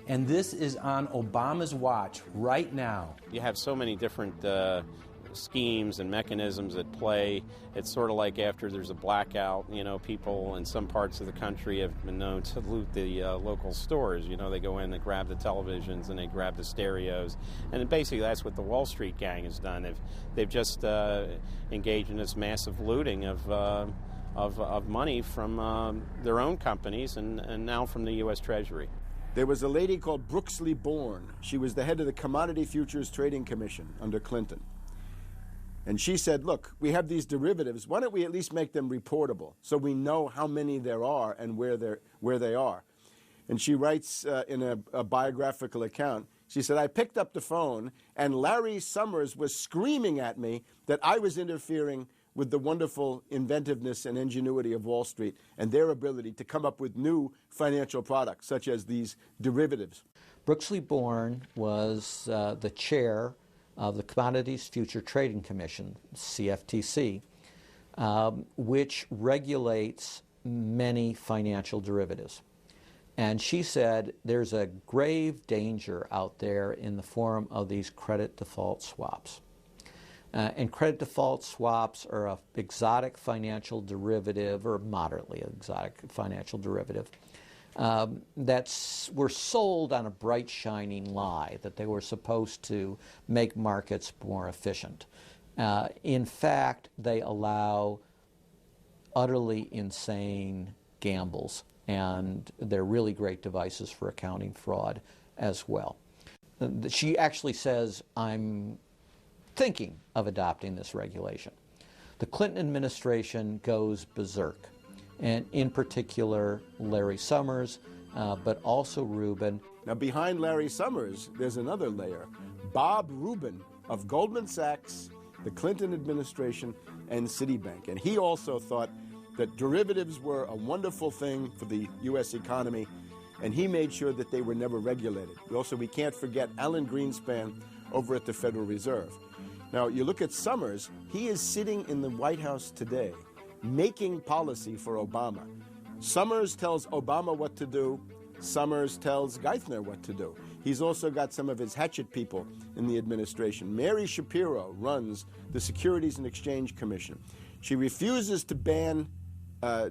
And this is on Obama's watch right now. You have so many different schemes and mechanisms at play. It's sort of like after there's a blackout, people in some parts of the country have been known to loot the local stores. They go in, they grab the televisions, and they grab the stereos. And basically that's what the Wall Street gang has done. They've just engaged in this massive looting of of money from their own companies and now from the U.S. Treasury. There was a lady called Brooksley Born. She was the head of the Commodity Futures Trading Commission under Clinton. And she said, look, we have these derivatives. Why don't we at least make them reportable so we know how many there are and where they are? And she writes in a biographical account, she said, I picked up the phone and Larry Summers was screaming at me that I was interfering with the wonderful inventiveness and ingenuity of Wall Street and their ability to come up with new financial products, such as these derivatives. Brooksley Born was the chair of the Commodities Future Trading Commission, CFTC, which regulates many financial derivatives. And she said there's a grave danger out there in the form of these credit default swaps. And credit default swaps are an exotic financial derivative, or moderately exotic financial derivative, were sold on a bright, shining lie that they were supposed to make markets more efficient. In fact, they allow utterly insane gambles, and they're really great devices for accounting fraud as well. She actually says, I'm thinking of adopting this regulation. The Clinton administration goes berserk, and in particular Larry Summers, but also Rubin. Now behind Larry Summers, there's another layer. Bob Rubin of Goldman Sachs, the Clinton administration, and Citibank. And he also thought that derivatives were a wonderful thing for the U.S. economy, and he made sure that they were never regulated. We can't forget Alan Greenspan over at the Federal Reserve. Now, you look at Summers, he is sitting in the White House today making policy for Obama. Summers tells Obama what to do. Summers tells Geithner what to do. He's also got some of his hatchet people in the administration. Mary Shapiro runs the Securities and Exchange Commission. She refuses to ban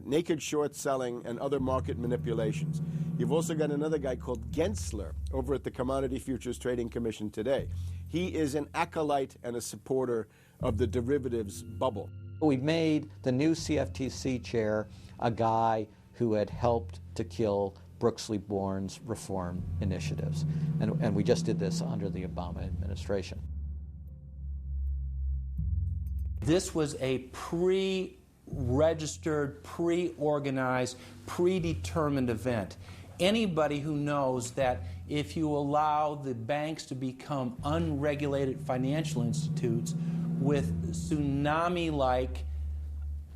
naked short selling and other market manipulations. You've also got another guy called Gensler over at the Commodity Futures Trading Commission today. He is an acolyte and a supporter of the derivatives bubble. We made the new CFTC chair a guy who had helped to kill Brooksley Born's reform initiatives. And we just did this under the Obama administration. This was a pre-registered, pre-organized, predetermined event. Anybody who knows that if you allow the banks to become unregulated financial institutes with tsunami-like,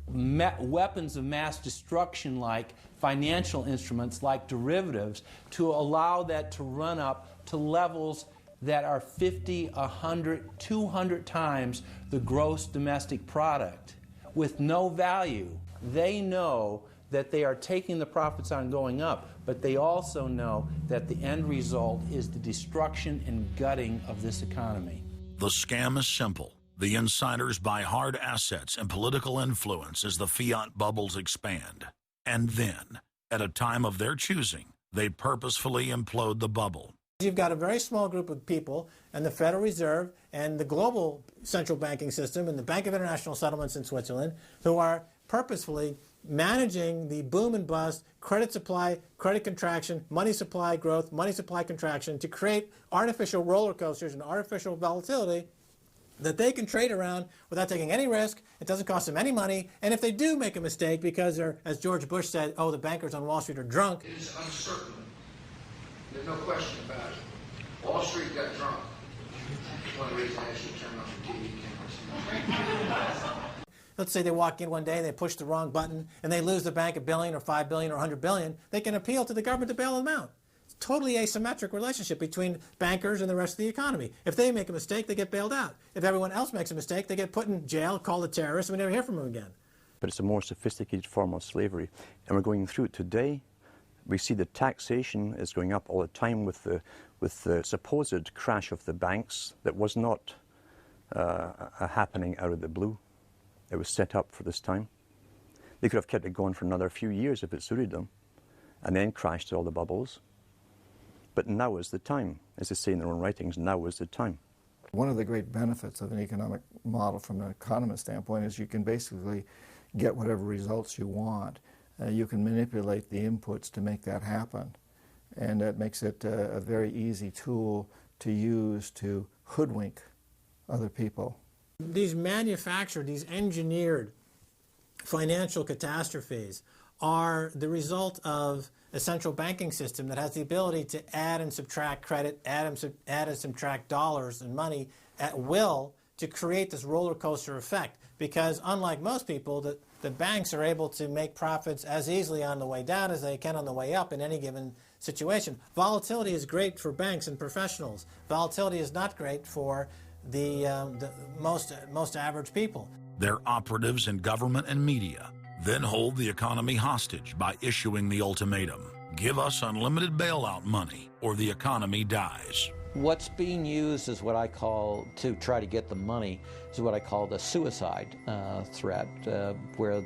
weapons of mass destruction-like financial instruments like derivatives, to allow that to run up to levels that are 50, 100, 200 times the gross domestic product with no value. They know that they are taking the profits on going up, but they also know that the end result is the destruction and gutting of this economy. The scam is simple. The insiders buy hard assets and political influence as the fiat bubbles expand. And then, at a time of their choosing, they purposefully implode the bubble. You've got a very small group of people, and the Federal Reserve and the global central banking system and the Bank of International Settlements in Switzerland, who are purposefully managing the boom and bust, credit supply, credit contraction, money supply growth, money supply contraction, to create artificial roller coasters and artificial volatility that they can trade around without taking any risk. It doesn't cost them any money. And if they do make a mistake because they're, as George Bush said, oh, the bankers on Wall Street are drunk. It is uncertain. There's no question about it. Wall Street got drunk. That's one of the reasons I actually turned off the TV cameras. Let's say they walk in one day and they push the wrong button and they lose the bank $1 billion or $5 billion or $100 billion. They can appeal to the government to bail them out. It's a totally asymmetric relationship between bankers and the rest of the economy. If they make a mistake, they get bailed out. If everyone else makes a mistake, they get put in jail, called a terrorist, and we never hear from them again. But it's a more sophisticated form of slavery. And we're going through it today. We see the taxation is going up all the time with the supposed crash of the banks that was not a happening out of the blue. It was set up for this time. They could have kept it going for another few years if it suited them, and then crashed all the bubbles. But now is the time. As they say in their own writings, now is the time. One of the great benefits of an economic model from an economist standpoint is you can basically get whatever results you want. You can manipulate the inputs to make that happen. And that makes it a very easy tool to use to hoodwink other people. These manufactured, these engineered financial catastrophes are the result of a central banking system that has the ability to add and subtract credit, add and subtract dollars and money at will to create this roller coaster effect. Because unlike most people, the banks are able to make profits as easily on the way down as they can on the way up in any given situation. Volatility is great for banks and professionals. Volatility is not great for the most average people. Their operatives in government and media then hold the economy hostage by issuing the ultimatum: give us unlimited bailout money or the economy dies. What's being used is what I call, to try to get the money, is what I call the suicide threat, where,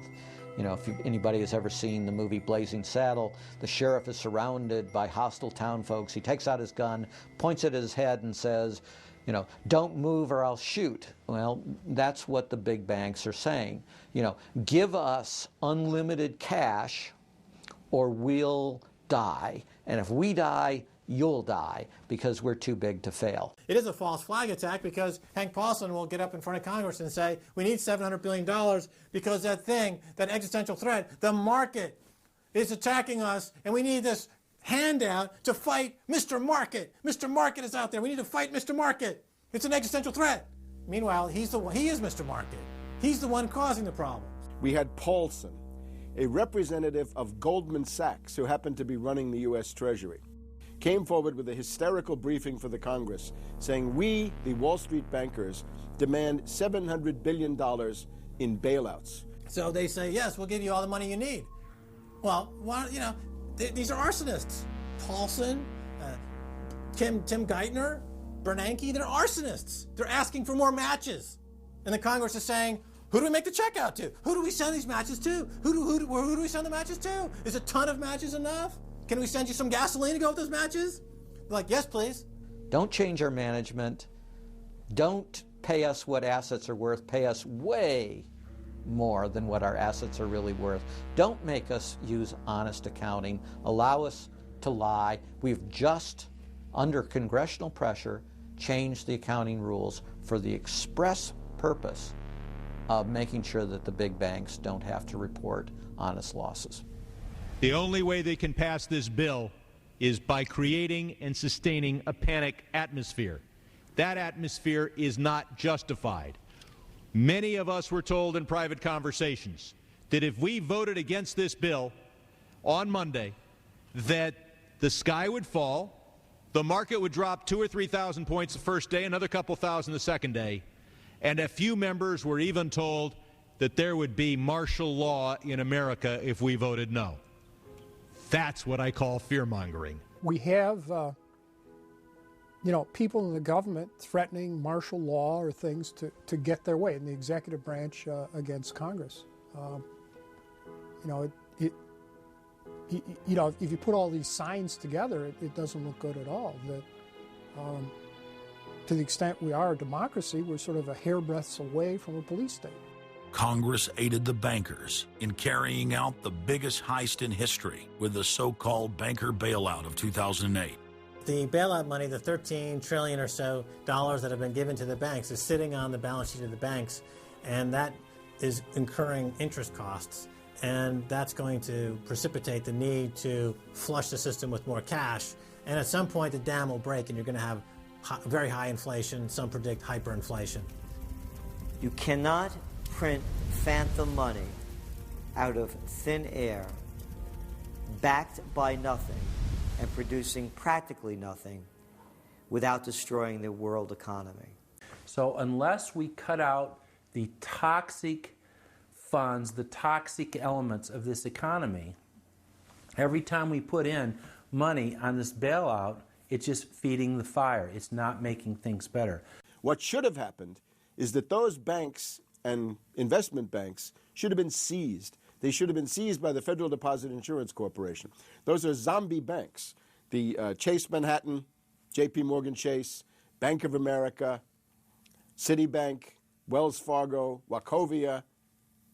you know, if anybody has ever seen the movie Blazing Saddle, the sheriff is surrounded by hostile town folks. He takes out his gun, points it at his head and says, you know, don't move or I'll shoot. Well, that's what the big banks are saying. You know, give us unlimited cash or we'll die. And if we die, you'll die, because we're too big to fail. It is a false flag attack because Hank Paulson will get up in front of Congress and say, we need $700 billion because that thing, that existential threat, the market is attacking us, and we need this handout to fight Mr. Market. Mr. Market is out there. We need to fight Mr. Market. It's an existential threat. Meanwhile, he is Mr. Market. He's the one causing the problem. We had Paulson, a representative of Goldman Sachs who happened to be running the U.S. Treasury, came forward with a hysterical briefing for the Congress saying, we, the Wall Street bankers, demand $700 billion in bailouts. So they say, yes, we'll give you all the money you need. Well, you know, these are arsonists. Paulson, Tim Geithner, Bernanke, they're arsonists. They're asking for more matches. And the Congress is saying, who do we make the check out to? Who do we send these matches to? Who do we send the matches to? Is a ton of matches enough? Can we send you some gasoline to go with those matches? They're like, yes, please. Don't change our management. Don't pay us what assets are worth. Pay us way more than what our assets are really worth. Don't make us use honest accounting. Allow us to lie. We've just, under congressional pressure, changed the accounting rules for the express purpose of making sure that the big banks don't have to report honest losses. The only way they can pass this bill is by creating and sustaining a panic atmosphere. That atmosphere is not justified. Many of us were told in private conversations that if we voted against this bill on Monday, that the sky would fall, the market would drop 2,000 or 3,000 points the first day, another couple thousand the second day, and a few members were even told that there would be martial law in America if we voted no. That's what I call fear-mongering. We have, you know, people in the government threatening martial law or things to get their way in the executive branch against Congress. You know, if you put all these signs together, it doesn't look good at all. That, to the extent we are a democracy, we're sort of a hairbreadth away from a police state. Congress aided the bankers in carrying out the biggest heist in history with the so-called banker bailout of 2008. The bailout money, the $13 trillion or so dollars that have been given to the banks, is sitting on the balance sheet of the banks, and that is incurring interest costs. And that's going to precipitate the need to flush the system with more cash. And at some point, the dam will break, and you're going to have very high inflation. Some predict hyperinflation. You cannot print phantom money out of thin air, backed by nothing, and producing practically nothing without destroying the world economy. So unless we cut out the toxic funds, the toxic elements of this economy, every time we put in money on this bailout, it's just feeding the fire. It's not making things better. What should have happened is that those banks and investment banks should have been seized. They should have been seized by the Federal Deposit Insurance Corporation. Those are zombie banks. The Chase Manhattan, JP Morgan Chase, Bank of America, Citibank, Wells Fargo, Wachovia,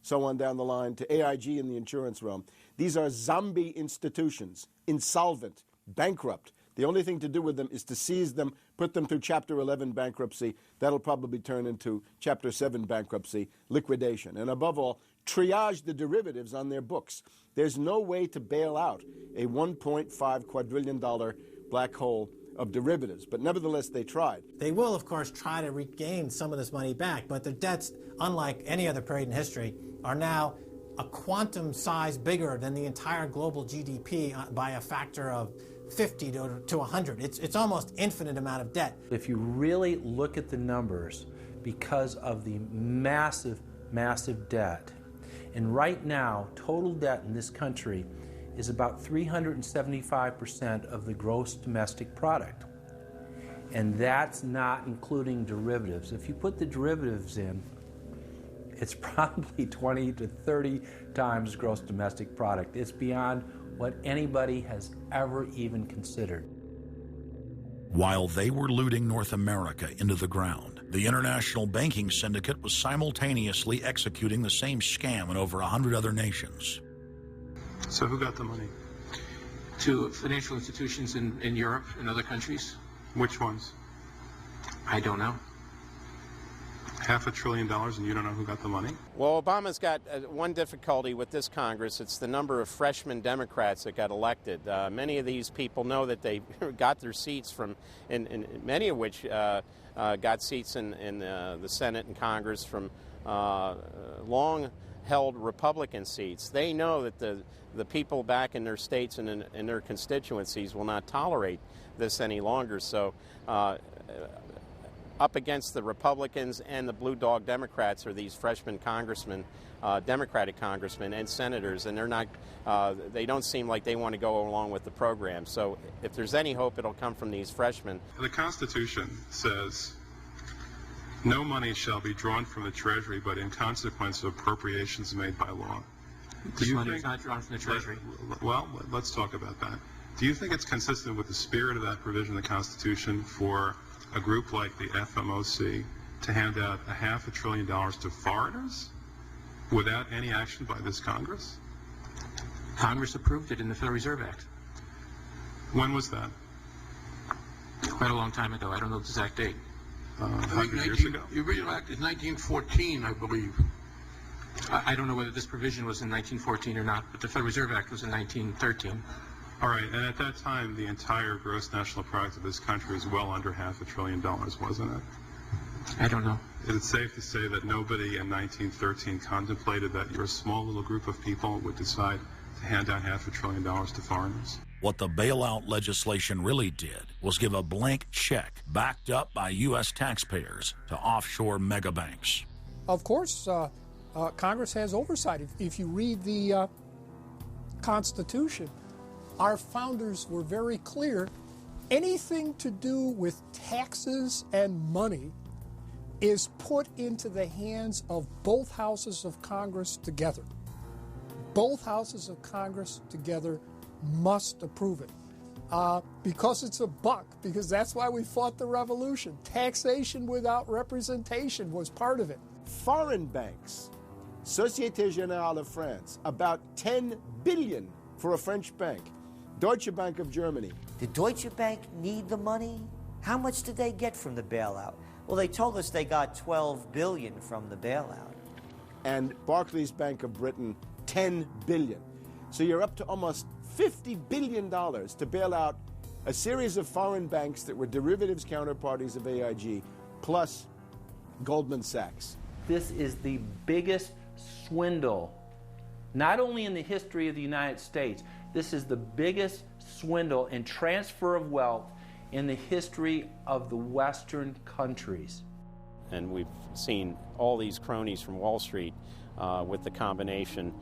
so on down the line, to AIG in the insurance realm. These are zombie institutions, insolvent, bankrupt. The only thing to do with them is to seize them, put them through Chapter 11 bankruptcy. That'll probably turn into Chapter 7 bankruptcy, liquidation. And above all, triage the derivatives on their books. There's no way to bail out a $1.5 quadrillion black hole of derivatives, but nevertheless they tried. They will, of course, try to regain some of this money back, but their debts, unlike any other period in history, are now a quantum size bigger than the entire global GDP by a factor of 50 to 100. It's almost infinite amount of debt. If you really look at the numbers, because of the massive, massive debt, and right now, total debt in this country is about 375% of the gross domestic product. And that's not including derivatives. If you put the derivatives in, it's probably 20 to 30 times gross domestic product. It's beyond what anybody has ever even considered. While they were looting North America into the ground, the international banking syndicate was simultaneously executing the same scam in over 100 other nations. So who got the money? To financial institutions in Europe and other countries. Which ones? I don't know. $500 billion and you don't know who got the money? Well, Obama's got one difficulty with this Congress. It's the number of freshman Democrats that got elected. Many of these people know that they got their seats from, and many of which got seats in the Senate and Congress from long-held Republican seats. They know that the people back in their states and in their constituencies will not tolerate this any longer. So up against the Republicans and the blue dog Democrats are these freshman congressmen, Democratic congressmen and senators, and they're not. They don't seem like they want to go along with the program. So if there's any hope, it'll come from these freshmen. The Constitution says no money shall be drawn from the Treasury, but in consequence of appropriations made by law. This money is not drawn from the Treasury. Well, let's talk about that. Do you think it's consistent with the spirit of that provision of the Constitution for a group like the FMOC to hand out $500 billion to foreigners without any action by this Congress? Congress approved it in the Federal Reserve Act. When was that? Quite a long time ago. I don't know the exact date. 100 years ago? The original act is 1914, I believe. I don't know whether this provision was in 1914 or not, but the Federal Reserve Act was in 1913. All right, and at that time, the entire gross national product of this country was well under $500 billion, wasn't it? I don't know. Is it safe to say that nobody in 1913 contemplated that your small little group of people would decide to hand out $500 billion to foreigners? What the bailout legislation really did was give a blank check backed up by U.S. taxpayers to offshore megabanks. Of course, Congress has oversight. If you read the Constitution, our founders were very clear. Anything to do with taxes and money is put into the hands of both houses of Congress together. Both houses of Congress together must approve it. Because it's a buck, because that's why we fought the revolution. Taxation without representation was part of it. Foreign banks, Société Générale of France, about 10 billion for a French bank. Deutsche Bank of Germany. Did Deutsche Bank need the money? How much did they get from the bailout? Well, they told us they got $12 billion from the bailout. And Barclays Bank of Britain, $10 billion. So you're up to almost $50 billion to bail out a series of foreign banks that were derivatives counterparties of AIG, plus Goldman Sachs. This is the biggest swindle, not only in the history of the United States, this is the biggest swindle and transfer of wealth in the history of the Western countries. And we've seen all these cronies from Wall Street with the combination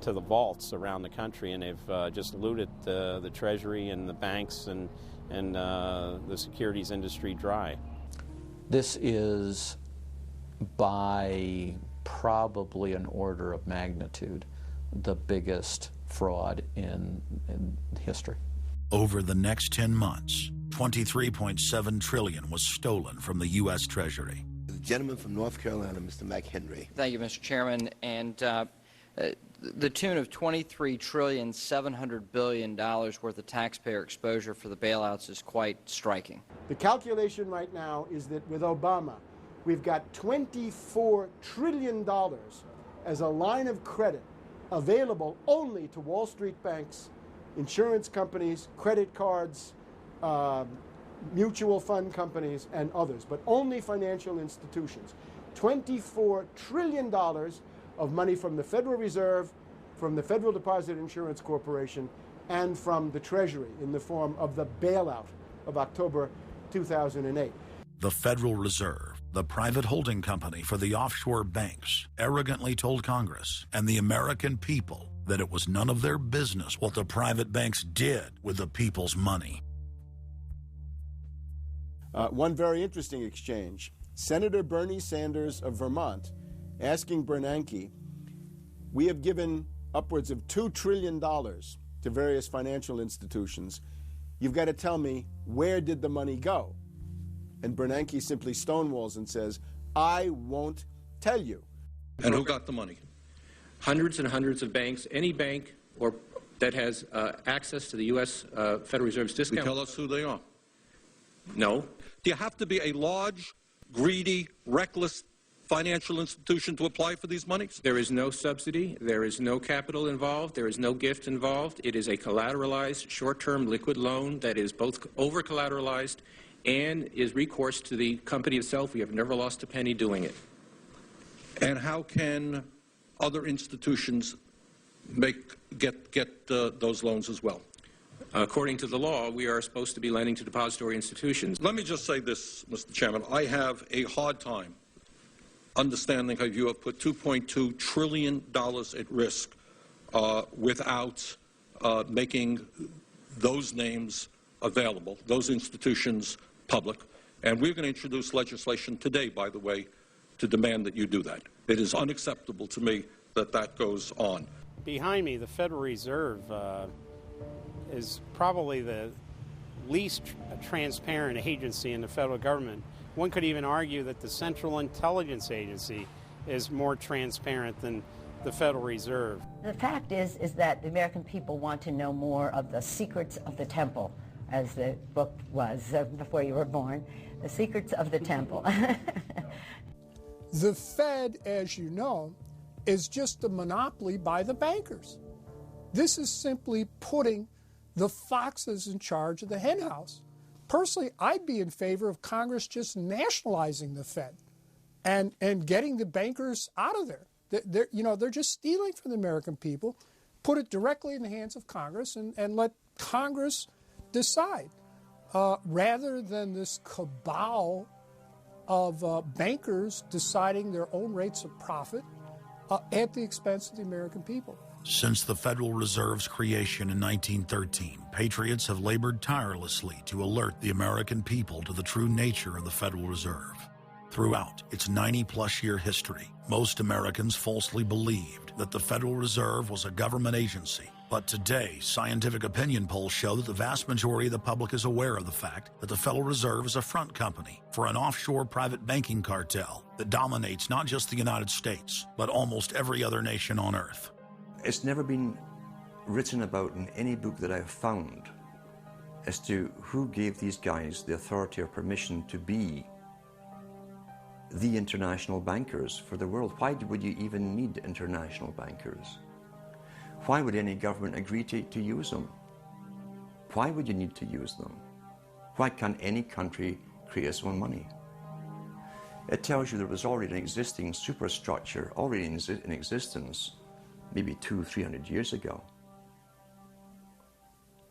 to the vaults around the country, and they've just looted the Treasury and the banks and the securities industry dry. This is by probably an order of magnitude the biggest fraud in history. Over the next 10 months, $23.7 trillion was stolen from the U.S. Treasury. The gentleman from North Carolina, Mr. McHenry. Thank you, Mr. Chairman. And the tune of $23.7 trillion worth of taxpayer exposure for the bailouts is quite striking. The calculation right now is that with Obama, we've got $24 trillion as a line of credit available only to Wall Street banks, insurance companies, credit cards, mutual fund companies, and others, but only financial institutions. $24 trillion of money from the Federal Reserve, from the Federal Deposit Insurance Corporation, and from the Treasury in the form of the bailout of October 2008. The Federal Reserve, the private holding company for the offshore banks, arrogantly told Congress and the American people that it was none of their business what the private banks did with the people's money. One very interesting exchange. Senator Bernie Sanders of Vermont asking Bernanke, we have given upwards of $2 trillion to various financial institutions. You've got to tell me, where did the money go? And Bernanke simply stonewalls and says, I won't tell you. And who got the money? Hundreds and hundreds of banks. Any bank or that has access to the U.S. Federal Reserve's discount. You tell us who they are. No. Do you have to be a large, greedy, reckless financial institution to apply for these monies? There is no subsidy. There is no capital involved. There is no gift involved. It is a collateralized, short-term liquid loan that is both over-collateralized and is recourse to the company itself. We have never lost a penny doing it. And how can other institutions get those loans as well? According to the law, we are supposed to be lending to depository institutions. Let me just say this, Mr. Chairman. I have a hard time understanding how you have put $2.2 trillion at risk without making those names available, those institutions public. And we're going to introduce legislation today, by the way, to demand that you do that. It is unacceptable to me that that goes on. Behind me, the Federal Reserve is probably the least transparent agency in the federal government. One could even argue that the Central Intelligence Agency is more transparent than the Federal Reserve. The fact is that the American people want to know more of the secrets of the temple, as the book was before you were born, The Secrets of the Temple. The Fed, as you know, is just a monopoly by the bankers. This is simply putting the foxes in charge of the hen house. Personally, I'd be in favor of Congress just nationalizing the Fed and getting the bankers out of there. They're just stealing from the American people. Put it directly in the hands of Congress and let Congress decide, rather than this cabal of bankers deciding their own rates of profit at the expense of the American people. Since the Federal Reserve's creation in 1913, patriots have labored tirelessly to alert the American people to the true nature of the Federal Reserve. Throughout its 90-plus year history, most Americans falsely believed that the Federal Reserve was a government agency. But today, scientific opinion polls show that the vast majority of the public is aware of the fact that the Federal Reserve is a front company for an offshore private banking cartel that dominates not just the United States, but almost every other nation on Earth. It's never been written about in any book that I've found as to who gave these guys the authority or permission to be the international bankers for the world. Why would you even need international bankers? Why would any government agree to use them? Why would you need to use them? Why can't any country create its own money? It tells you there was already an existing superstructure, already in existence, maybe 200-300 years ago,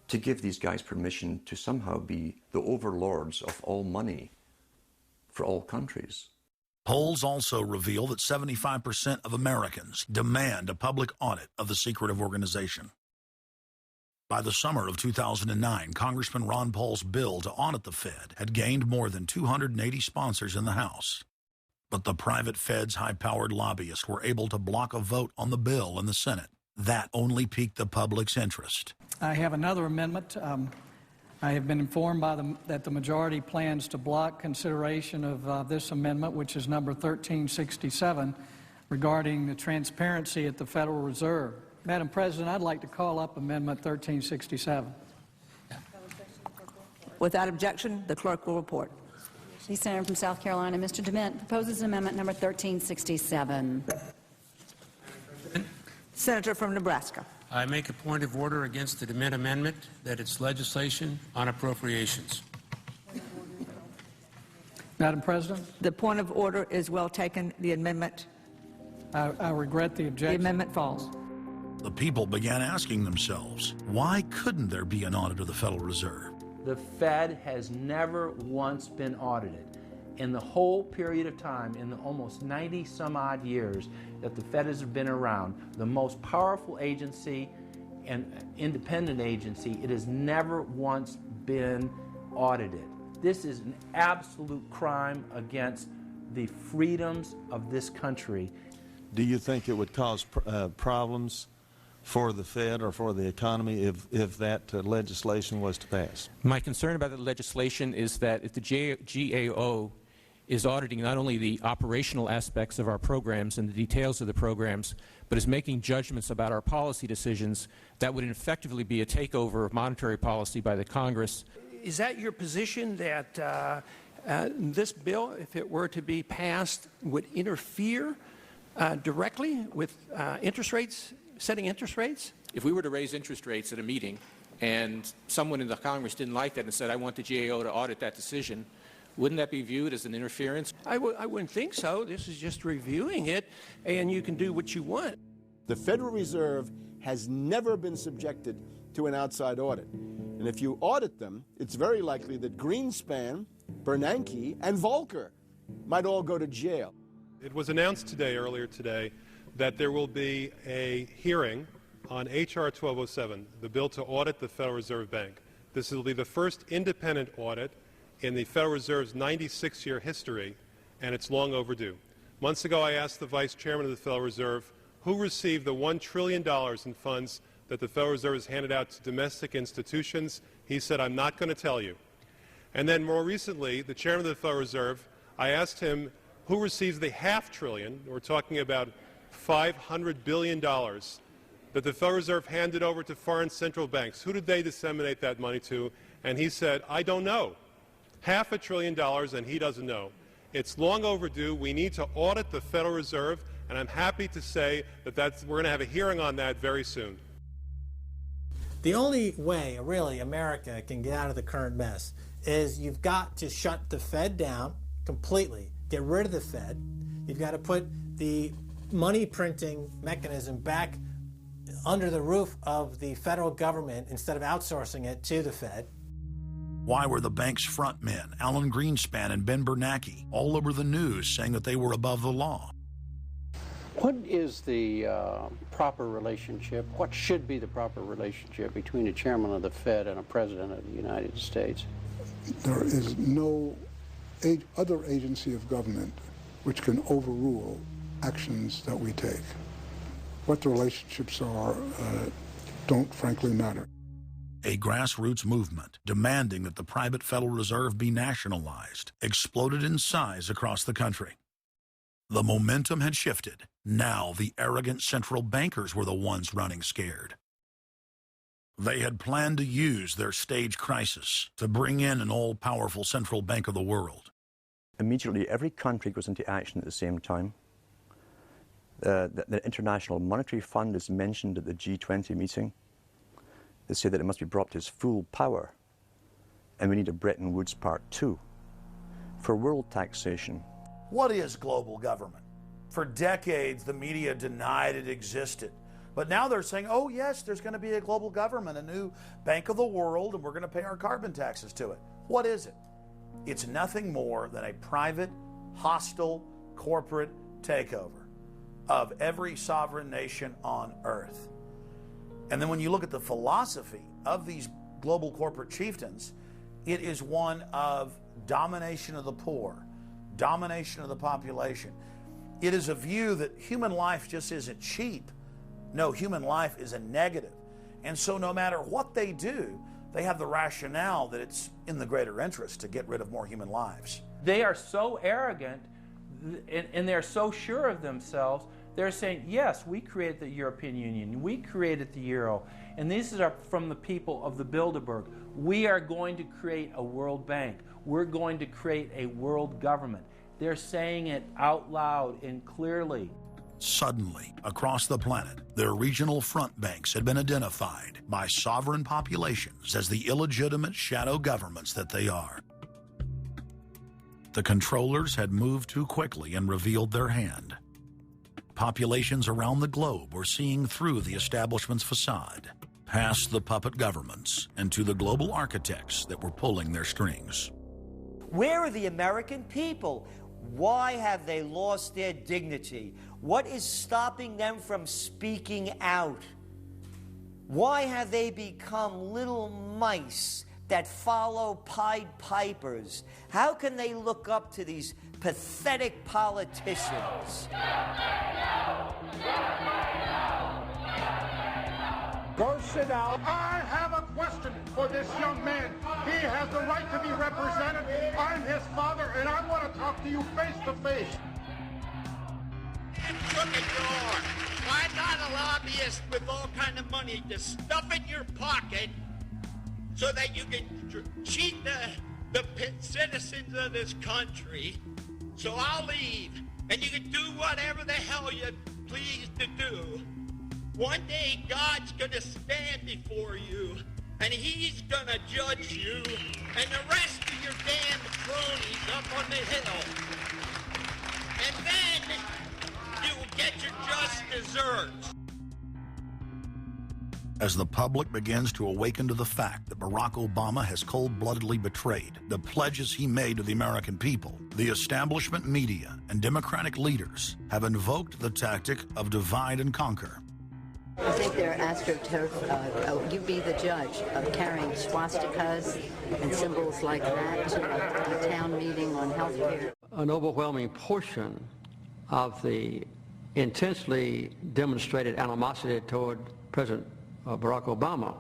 to give these guys permission to somehow be the overlords of all money for all countries. Polls also reveal that 75% of Americans demand a public audit of the secretive organization. By the summer of 2009, Congressman Ron Paul's bill to audit the Fed had gained more than 280 sponsors in the House. But the private Fed's high-powered lobbyists were able to block a vote on the bill in the Senate. That only piqued the public's interest. I have another amendment I have been informed that the majority plans to block consideration of this amendment, which is number 1367, regarding the transparency at the Federal Reserve. Madam President, I'd like to call up Amendment 1367. Without objection, the clerk will report. The Senator from South Carolina, Mr. DeMint, proposes an amendment number 1367. Senator from Nebraska. I make a point of order against the DeMint amendment that it's legislation on appropriations. Madam President? The point of order is well taken. The amendment. I regret the objection. The amendment falls. The people began asking themselves, why couldn't there be an audit of the Federal Reserve? The Fed has never once been audited. In the whole period of time, in the almost 90 some odd years that the Fed has been around, the most powerful agency and independent agency, it has never once been audited. This is an absolute crime against the freedoms of this country. Do you think it would cause problems for the Fed or for the economy if that legislation was to pass? My concern about the legislation is that if the GAO is auditing not only the operational aspects of our programs and the details of the programs, but is making judgments about our policy decisions, that would effectively be a takeover of monetary policy by the Congress. Is that your position, that this bill, if it were to be passed, would interfere directly with interest rates, setting interest rates? If we were to raise interest rates at a meeting and someone in the Congress didn't like that and said, I want the GAO to audit that decision, wouldn't that be viewed as an interference? I wouldn't think so. This is just reviewing it, and you can do what you want. The Federal Reserve has never been subjected to an outside audit. And if you audit them, it's very likely that Greenspan, Bernanke, and Volcker might all go to jail. It was announced earlier today, that there will be a hearing on H.R. 1207, the bill to audit the Federal Reserve Bank. This will be the first independent audit in the Federal Reserve's 96-year history, and it's long overdue. Months ago, I asked the Vice Chairman of the Federal Reserve who received the $1 trillion in funds that the Federal Reserve has handed out to domestic institutions. He said, I'm not going to tell you. And then more recently, the Chairman of the Federal Reserve, I asked him who receives the $500 billion, we're talking about $500 billion, that the Federal Reserve handed over to foreign central banks. Who did they disseminate that money to? And he said, I don't know. $500 billion, and he doesn't know. It's long overdue. We need to audit the Federal Reserve, and I'm happy to say that we're going to have a hearing on that very soon. The only way, really, America can get out of the current mess is you've got to shut the Fed down completely, get rid of the Fed. You've got to put the money printing mechanism back under the roof of the federal government instead of outsourcing it to the Fed. Why were the bank's front men, Alan Greenspan and Ben Bernanke, all over the news saying that they were above the law? What is the proper relationship, what should be the proper relationship between a chairman of the Fed and a president of the United States? There is no other agency of government which can overrule actions that we take. What the relationships are don't frankly matter. A grassroots movement demanding that the private Federal Reserve be nationalized exploded in size across the country. The momentum had shifted. Now the arrogant central bankers were the ones running scared. They had planned to use their stage crisis to bring in an all-powerful central bank of the world. Immediately, every country goes into action at the same time. The International Monetary Fund is mentioned at the G20 meeting. They say that it must be brought to its full power, and we need a Bretton Woods Part 2 for world taxation. What is global government? For decades, the media denied it existed. But now they're saying, oh yes, there's going to be a global government, a new bank of the world, and we're going to pay our carbon taxes to it. What is it? It's nothing more than a private, hostile, corporate takeover of every sovereign nation on earth. And then when you look at the philosophy of these global corporate chieftains, it is one of domination of the poor, domination of the population. It is a view that human life just isn't cheap. No, human life is a negative. And so no matter what they do, they have the rationale that it's in the greater interest to get rid of more human lives. They are so arrogant and they're so sure of themselves, they're saying, yes, we created the European Union, we created the Euro, and these are from the people of the Bilderberg. We are going to create a world bank. We're going to create a world government. They're saying it out loud and clearly. Suddenly, across the planet, their regional front banks had been identified by sovereign populations as the illegitimate shadow governments that they are. The controllers had moved too quickly and revealed their hand. Populations around the globe were seeing through the establishment's facade, past the puppet governments, and to the global architects that were pulling their strings. Where are the American people? Why have they lost their dignity? What is stopping them from speaking out? Why have they become little mice that follow Pied Pipers? How can they look up to these pathetic politicians? Go sit down. I have a question for this young man. He has the right to be represented. I'm his father, and I want to talk to you face to face. Crooked drawer. Why not a lobbyist with all kind of money to stuff in your pocket so that you can cheat the citizens of this country? So I'll leave, and you can do whatever the hell you please to do. One day God's gonna stand before you, and he's gonna judge you and the rest of your damn cronies up on the hill. And then you will get your just desserts. As the public begins to awaken to the fact that Barack Obama has cold-bloodedly betrayed the pledges he made to the American people, the establishment media and Democratic leaders have invoked the tactic of divide and conquer. I think they're astroturf. You be the judge of carrying swastikas and symbols like that to a town meeting on health care. An overwhelming portion of the intensely demonstrated animosity toward President Barack Obama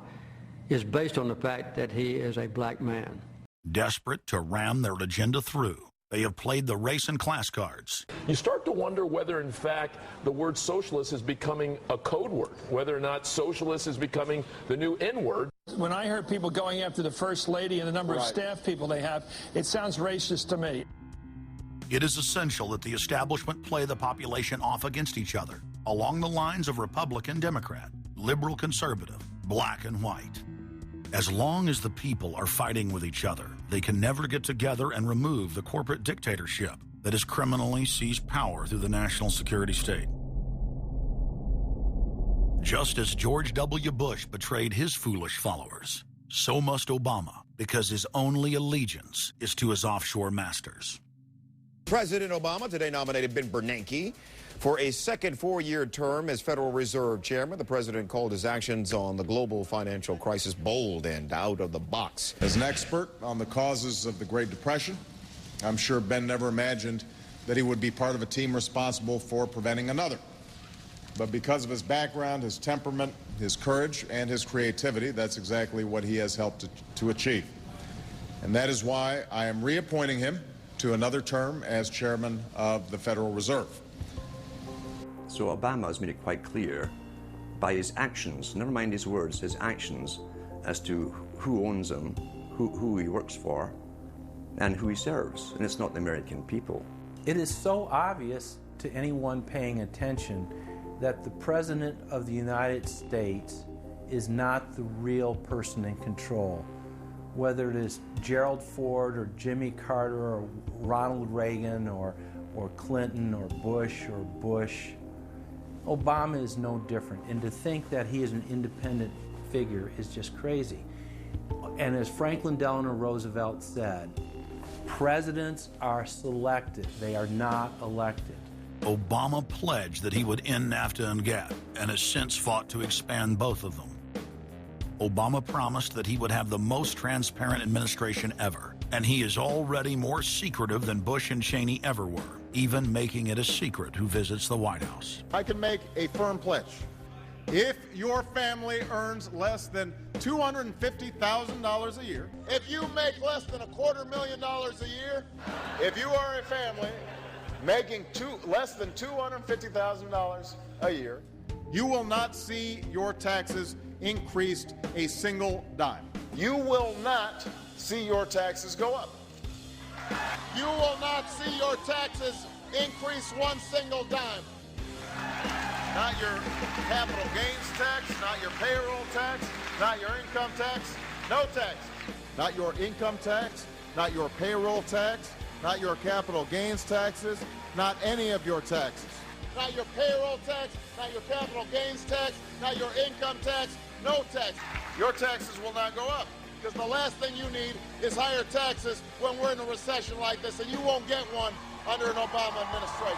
is based on the fact that he is a black man. Desperate to ram their agenda through, they have played the race and class cards. You start to wonder whether, in fact, the word socialist is becoming a code word, whether or not socialist is becoming the new N-word. When I heard people going after the First Lady and the number of staff people they have, it sounds racist to me. It is essential that the establishment play the population off against each other, along the lines of Republican, Democrat, liberal, conservative, black and white. As long as the people are fighting with each other, they can never get together and remove the corporate dictatorship that has criminally seized power through the national security state. Just as George W. Bush betrayed his foolish followers, so must Obama, because his only allegiance is to his offshore masters. President Obama today nominated Ben Bernanke for a second four-year term as Federal Reserve Chairman. The president called his actions on the global financial crisis bold and out of the box. As an expert on the causes of the Great Depression, I'm sure Ben never imagined that he would be part of a team responsible for preventing another. But because of his background, his temperament, his courage, and his creativity, that's exactly what he has helped to achieve. And that is why I am reappointing him to another term as chairman of the Federal Reserve. So Obama has made it quite clear by his actions, never mind his words, his actions, as to who owns him, who he works for, and who he serves. And it's not the American people. It is so obvious to anyone paying attention that the President of the United States is not the real person in control. Whether it is Gerald Ford or Jimmy Carter or Ronald Reagan or Clinton or Bush or Bush, Obama is no different. And to think that he is an independent figure is just crazy. And as Franklin Delano Roosevelt said, presidents are selected, they are not elected. Obama pledged that he would end NAFTA and GATT, and has since fought to expand both of them. Obama promised that he would have the most transparent administration ever, and he is already more secretive than Bush and Cheney ever were, even making it a secret who visits the White House. I can make a firm pledge If your family earns less than $250,000 a year, if you make less than $250,000 a year, if you are a family making less than $250,000 a year, you will not see your taxes increased a single dime. You will not see your taxes go up. You will not see your taxes increase one single dime. Not your capital gains tax, not your payroll tax, not your income tax, no tax. Not your income tax, not your payroll tax, not your capital gains taxes, not any of your taxes. Not your payroll tax, not your capital gains tax, not your income tax, no tax. Your taxes will not go up, because the last thing you need is higher taxes when we're in a recession like this, and you won't get one under an Obama administration.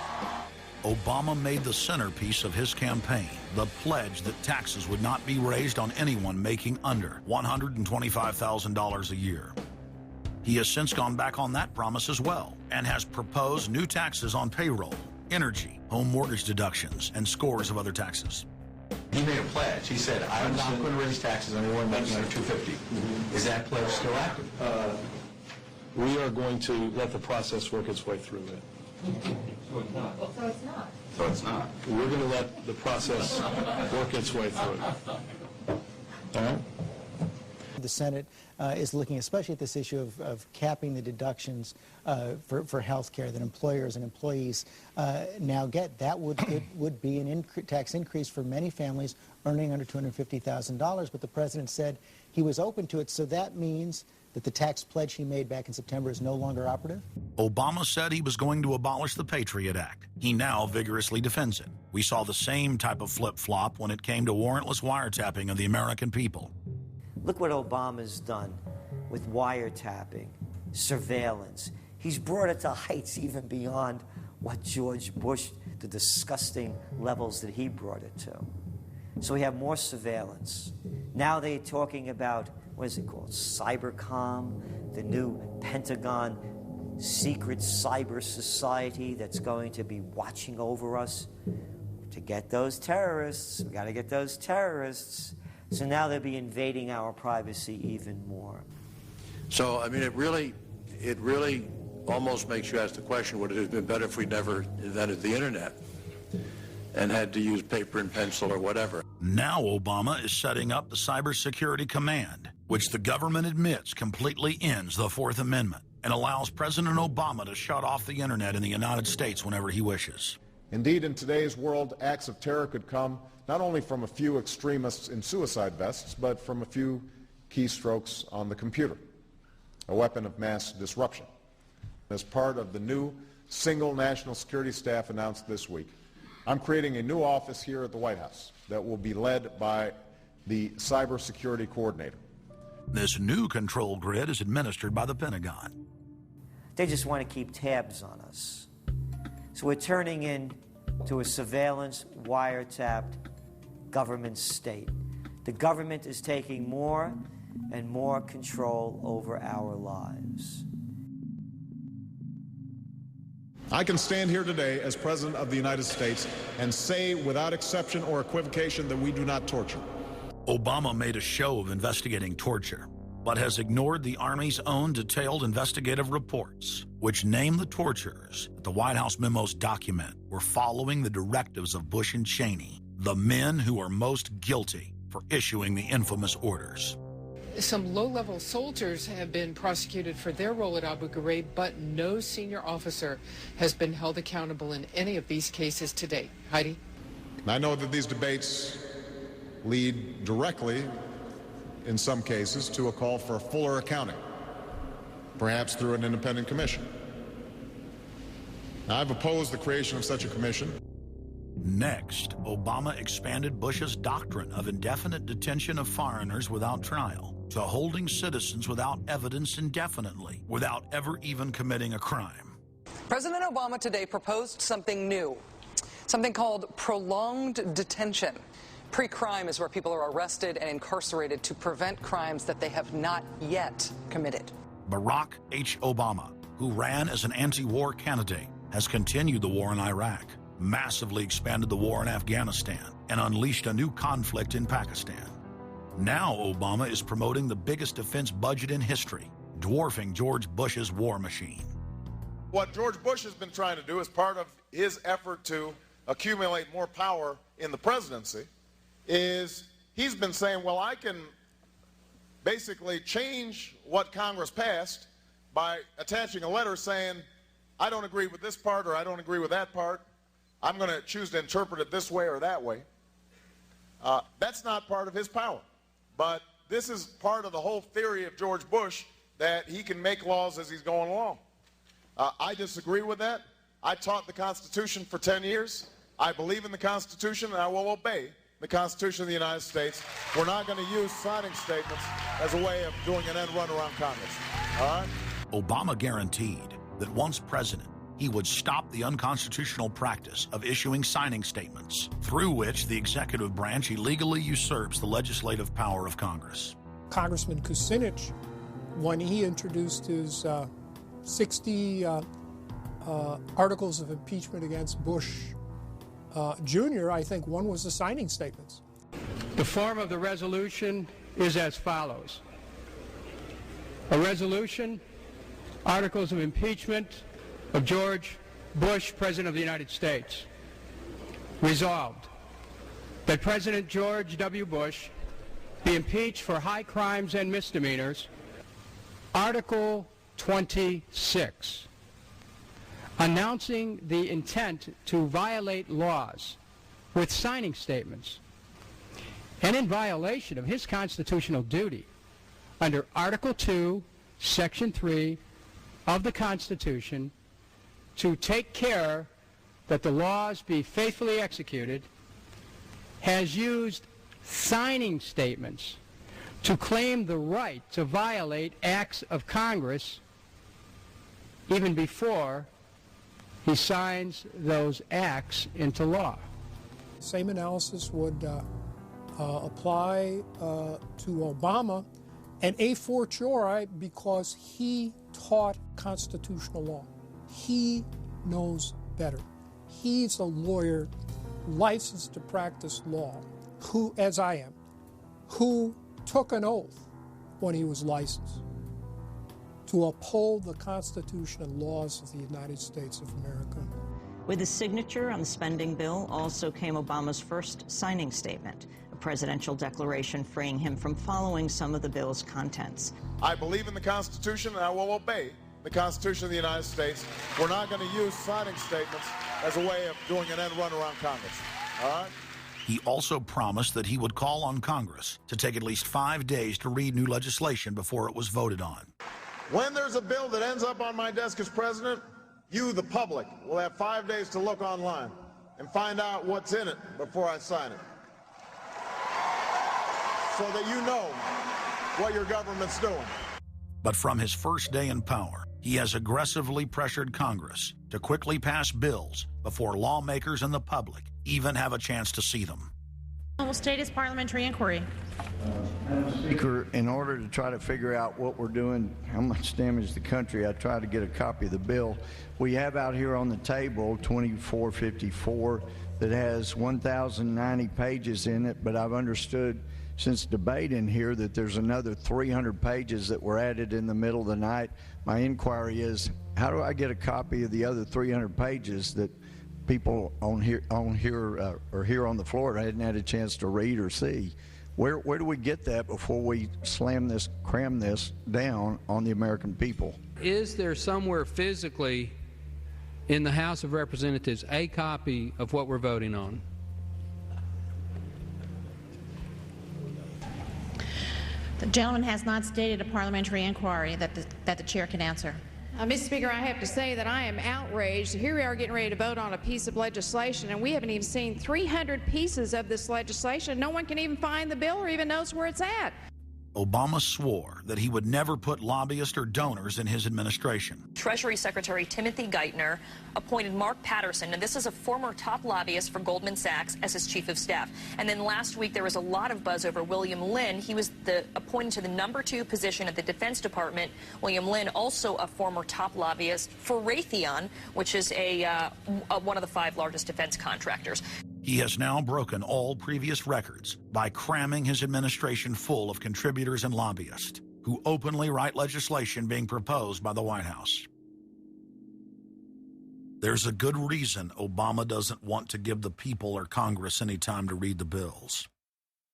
Obama made the centerpiece of his campaign the pledge that taxes would not be raised on anyone making under $125,000 a year. He has since gone back on that promise as well and has proposed new taxes on payroll, energy, home mortgage deductions, and scores of other taxes. He made a pledge. He said, I'm not going to raise taxes on anyone making under $250,000. Is that pledge still active? We are going to let the process work its way through it. So it's not. So it's not. So it's not. We're going to let the process work its way through it. All right? The Senate is looking especially at this issue of capping the deductions for health care that employers and employees now get. That would be an tax increase for many families earning under $250,000, but the president said he was open to it, so that means that the tax pledge he made back in September is no longer operative? Obama said he was going to abolish the Patriot Act. He now vigorously defends it. We saw the same type of flip-flop when it came to warrantless wiretapping of the American people. Look what Obama's done with wiretapping, surveillance. He's brought it to heights even beyond what George Bush, the disgusting levels that he brought it to. So we have more surveillance. Now they're talking about, what is it called, Cybercom, the new Pentagon secret cyber society that's going to be watching over us. To get those terrorists, we got to get those terrorists. So now they'll be invading our privacy even more. So, I mean, it really almost makes you ask the question, would it have been better if we never invented the internet and had to use paper and pencil or whatever? Now Obama is setting up the Cybersecurity Command, which the government admits completely ends the Fourth Amendment and allows President Obama to shut off the internet in the United States whenever he wishes. Indeed, in today's world, acts of terror could come not only from a few extremists in suicide vests, but from a few keystrokes on the computer, a weapon of mass disruption. As part of the new single national security staff announced this week, I'm creating a new office here at the White House that will be led by the cybersecurity coordinator. This new control grid is administered by the Pentagon. They just want to keep tabs on us. So we're turning into a surveillance, wiretapped government state. The government is taking more and more control over our lives. I can stand here today as President of the United States and say without exception or equivocation that we do not torture. Obama made a show of investigating torture, but has ignored the Army's own detailed investigative reports, which name the torturers that the White House memos document were following the directives of Bush and Cheney, the men who are most guilty for issuing the infamous orders. Some low-level soldiers have been prosecuted for their role at Abu Ghraib, but no senior officer has been held accountable in any of these cases to date. Heidi? I know that these debates lead directly, in some cases, to a call for fuller accounting, perhaps through an independent commission. Now, I've opposed the creation of such a commission. Next, Obama expanded Bush's doctrine of indefinite detention of foreigners without trial to holding citizens without evidence indefinitely, without ever even committing a crime. President Obama today proposed something new, something called prolonged detention. Pre-crime is where people are arrested and incarcerated to prevent crimes that they have not yet committed. Barack H. Obama, who ran as an anti-war candidate, has continued the war in Iraq. massively expanded the war in Afghanistan, and unleashed a new conflict in Pakistan. Now Obama is promoting the biggest defense budget in history, dwarfing George Bush's war machine. What George Bush has been trying to do as part of his effort to accumulate more power in the presidency is he's been saying, well, I can basically change what Congress passed by attaching a letter saying, I don't agree with this part or I don't agree with that part. I'm going to choose to interpret it this way or that way. That's not part of his power. But this is part of the whole theory of George Bush, that he can make laws as he's going along. I disagree with that. I taught the Constitution for 10 years. I believe in the Constitution, and I will obey the Constitution of the United States. We're not going to use signing statements as a way of doing an end run around Congress. All right? Obama guaranteed that once president, he would stop the unconstitutional practice of issuing signing statements, through which the executive branch illegally usurps the legislative power of Congress. Congressman Kucinich, when he introduced his 60 articles of impeachment against Bush Jr., I think one was the signing statements. The form of the resolution is as follows. A resolution, articles of impeachment of George Bush, President of the United States. Resolved, that President George W. Bush be impeached for high crimes and misdemeanors. Article 26, announcing the intent to violate laws with signing statements, and in violation of his constitutional duty under Article 2, Section 3 of the Constitution, to take care that the laws be faithfully executed, has used signing statements to claim the right to violate acts of Congress even before he signs those acts into law. Same analysis would apply to Obama, and a fortiori because he taught constitutional law. He knows better. He's a lawyer licensed to practice law, who, as I am, who took an oath when he was licensed to uphold the Constitution and laws of the United States of America. With his signature on the spending bill also came Obama's first signing statement, a presidential declaration freeing him from following some of the bill's contents. I believe in the Constitution, and I will obey the Constitution of the United States. We're not going to use signing statements as a way of doing an end run around Congress. All right? He also promised that he would call on Congress to take at least 5 days to read new legislation before it was voted on. When there's a bill that ends up on my desk as president, you, the public, will have 5 days to look online and find out what's in it before I sign it, so that you know what your government's doing. But from his first day in power, he has aggressively pressured Congress to quickly pass bills before lawmakers and the public even have a chance to see them. Will state his parliamentary inquiry. Madam Speaker, in order to try to figure out what we're doing, how much damage the country, I tried to get a copy of the bill. We have out here on the table 2454 that has 1,090 pages in it, but I've understood since debate in here that there's another 300 pages that were added in the middle of the night. My inquiry is, how do I get a copy of the other 300 pages that people on here on the floor hadn't had a chance to read or see? Where do we get that before we cram this down on the American people? Is there somewhere physically in the House of Representatives a copy of what we're voting on? The gentleman has not stated a parliamentary inquiry that the chair can answer. Mr. Speaker, I have to say that I am outraged. Here we are getting ready to vote on a piece of legislation, and we haven't even seen 300 pieces of this legislation. No one can even find the bill or even knows where it's at. Obama swore that he would never put lobbyists or donors in his administration. Treasury Secretary Timothy Geithner appointed Mark Patterson, and this is a former top lobbyist for Goldman Sachs, as his chief of staff. And then last week there was a lot of buzz over William Lynn. He was appointed to the #2 position at the Defense Department. William Lynn, also a former top lobbyist for Raytheon, which is one of the 5 largest defense contractors. He has now broken all previous records by cramming his administration full of contributors and lobbyists who openly write legislation being proposed by the White House. There's a good reason Obama doesn't want to give the people or Congress any time to read the bills.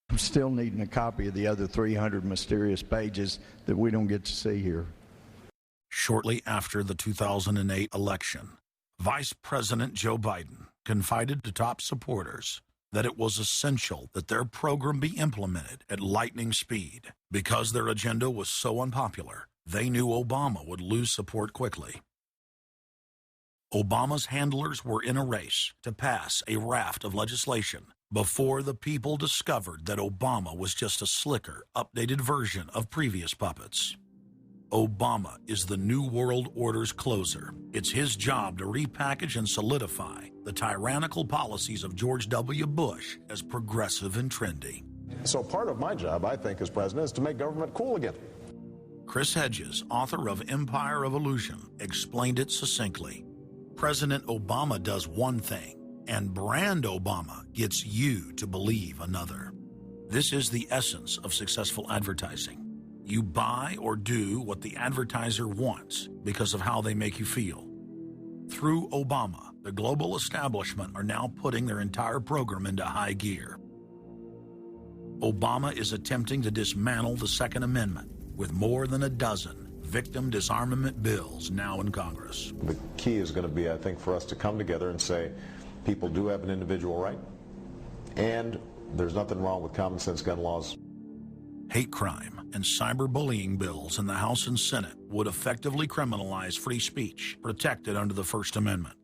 I'm still needing a copy of the other 300 mysterious pages that we don't get to see here. Shortly after the 2008 election, Vice President Joe Biden confided to top supporters that it was essential that their program be implemented at lightning speed. Because their agenda was so unpopular, they knew Obama would lose support quickly. Obama's handlers were in a race to pass a raft of legislation before the people discovered that Obama was just a slicker, updated version of previous puppets. Obama is the New World Order's closer. It's his job to repackage and solidify the tyrannical policies of George W. Bush as progressive and trendy. So part of my job, I think, as president, is to make government cool again. Chris Hedges, author of Empire of Illusion, explained it succinctly. President Obama does one thing, and brand Obama gets you to believe another. This is the essence of successful advertising. You buy or do what the advertiser wants because of how they make you feel. Through Obama, the global establishment are now putting their entire program into high gear. Obama is attempting to dismantle the Second Amendment with more than a dozen victim disarmament bills now in Congress. The key is going to be, I think, for us to come together and say people do have an individual right, and there's nothing wrong with common sense gun laws. Hate crime and cyberbullying bills in the House and Senate would effectively criminalize free speech protected under the First Amendment.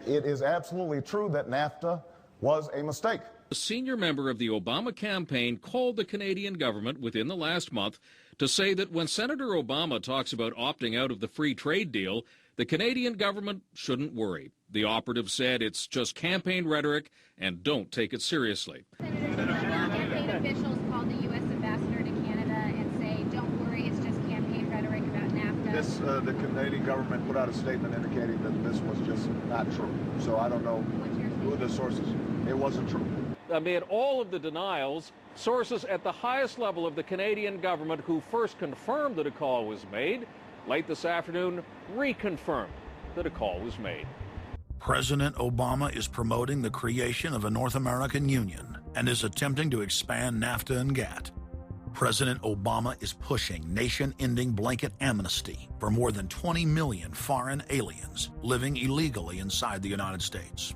It is absolutely true that NAFTA was a mistake. A senior member of the Obama campaign called the Canadian government within the last month to say that when Senator Obama talks about opting out of the free trade deal, the Canadian government shouldn't worry. The operative said it's just campaign rhetoric and don't take it seriously. Campaign officials called the U.S. ambassador to Canada and say, don't worry, it's just campaign rhetoric about NAFTA. The Canadian government put out a statement indicating that this was just not true. So I don't know who the sources. It wasn't true. Amid all of the denials, sources at the highest level of the Canadian government who first confirmed that a call was made, late this afternoon reconfirmed that a call was made. President Obama is promoting the creation of a North American Union and is attempting to expand NAFTA and GATT. President Obama is pushing nation-ending blanket amnesty for more than 20 million foreign aliens living illegally inside the United States.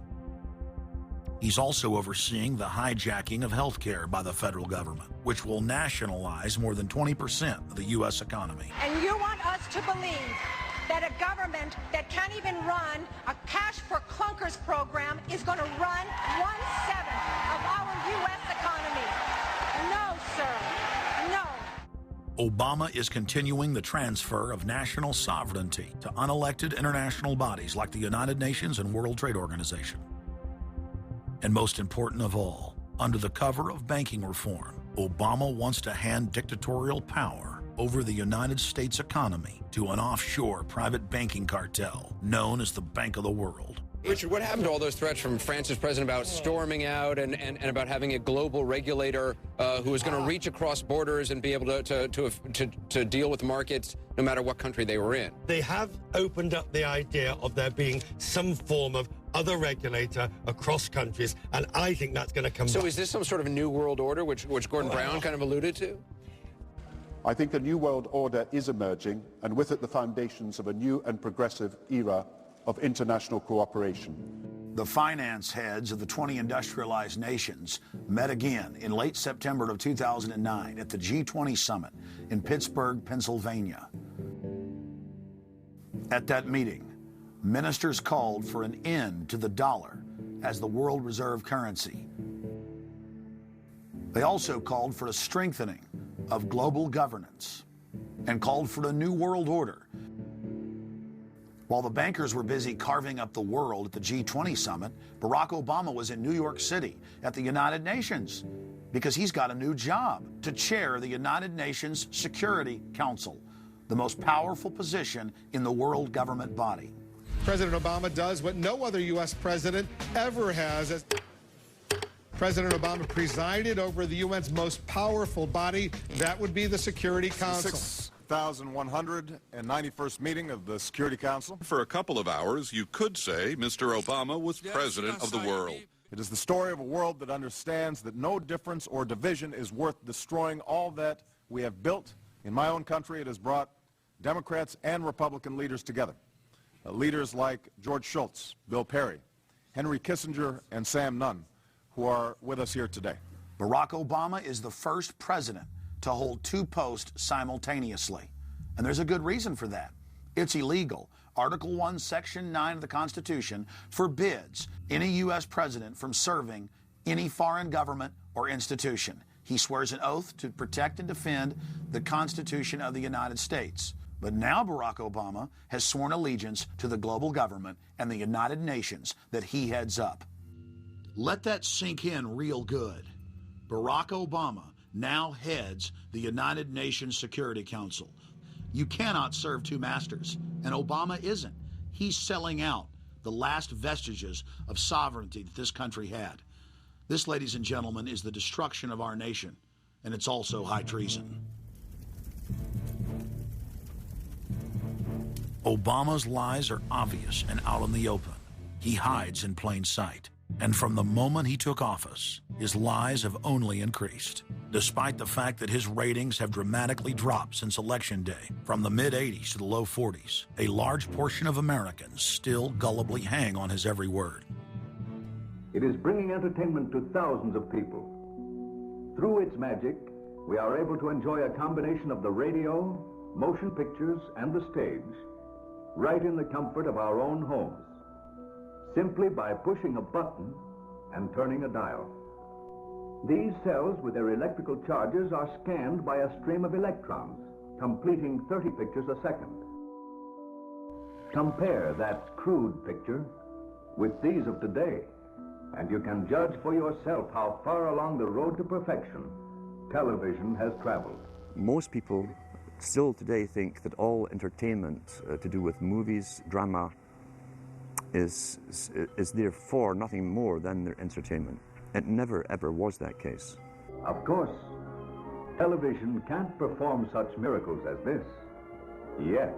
He's also overseeing the hijacking of health care by the federal government, which will nationalize more than 20% of the U.S. economy. And you want us to believe that a government that can't even run a cash for clunkers program is going to run 1/7 of our U.S. economy. No, sir. No. Obama is continuing the transfer of national sovereignty to unelected international bodies like the United Nations and World Trade Organization. And most important of all, under the cover of banking reform, Obama wants to hand dictatorial power over the United States economy to an offshore private banking cartel known as the Bank of the World. Richard, what happened to all those threats from France's president about storming out and about having a global regulator who is going to reach across borders and be able to deal with markets no matter what country they were in? They have opened up the idea of there being some form of other regulator across countries, and I think that's going to come back. So is this some sort of new world order, which Gordon Brown kind of alluded to? I think a new world order is emerging, and with it the foundations of a new and progressive era of international cooperation. The finance heads of the 20 industrialized nations met again in late September of 2009 at the G20 summit in Pittsburgh, Pennsylvania. At that meeting, ministers called for an end to the dollar as the world reserve currency. They also called for a strengthening of global governance and called for a new world order. While the bankers were busy carving up the world at the G20 summit, Barack Obama was in New York City at the United Nations because he's got a new job to chair the United Nations Security Council, the most powerful position in the world government body. President Obama does what no other U.S. president ever has. As President Obama presided over the UN's most powerful body, that would be the Security Council. 6,191st meeting of the Security Council. For a couple of hours, you could say Mr. Obama was president of the world. It is the story of a world that understands that no difference or division is worth destroying all that we have built. In my own country, it has brought Democrats and Republican leaders together. Leaders like George Shultz, Bill Perry, Henry Kissinger, and Sam Nunn, who are with us here today. Barack Obama is the first president to hold two posts simultaneously. And there's a good reason for that. It's illegal. Article 1, Section 9 of the Constitution forbids any U.S. president from serving any foreign government or institution. He swears an oath to protect and defend the Constitution of the United States. But now Barack Obama has sworn allegiance to the global government and the United Nations that he heads up. Let that sink in real good. Barack Obama now heads the United Nations Security Council. You cannot serve two masters, and Obama isn't. He's selling out the last vestiges of sovereignty that this country had. This, ladies and gentlemen, is the destruction of our nation, and it's also high treason. Obama's lies are obvious and out in the open. He hides in plain sight. And from the moment he took office, his lies have only increased. Despite the fact that his ratings have dramatically dropped since Election Day, from the mid-80s to the low 40s, a large portion of Americans still gullibly hang on his every word. It is bringing entertainment to thousands of people. Through its magic, we are able to enjoy a combination of the radio, motion pictures, and the stage, right in the comfort of our own homes, simply by pushing a button and turning a dial. These cells with their electrical charges are scanned by a stream of electrons, completing 30 pictures a second. Compare that crude picture with these of today, and you can judge for yourself how far along the road to perfection television has traveled. Most people still today think that all entertainment to do with movies, drama, is therefore nothing more than their entertainment. It never ever was that case. Of course, television can't perform such miracles as this, yet.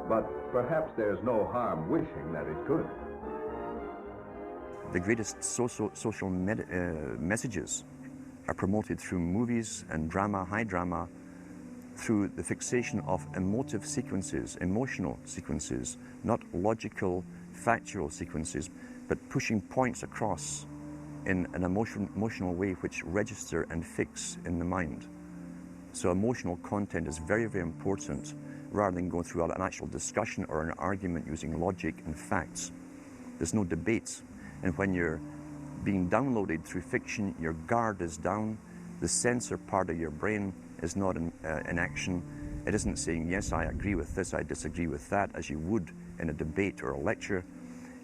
But perhaps there's no harm wishing that it could. The greatest social messages are promoted through movies and drama, high drama, through the fixation of emotive sequences, emotional sequences, not logical, factual sequences, but pushing points across in an emotional way which register and fix in the mind. So emotional content is very, very important, rather than going through an actual discussion or an argument using logic and facts. There's no debate. And when you're being downloaded through fiction, your guard is down, the censor part of your brain is not in action. It isn't saying, yes, I agree with this, I disagree with that, as you would in a debate or a lecture.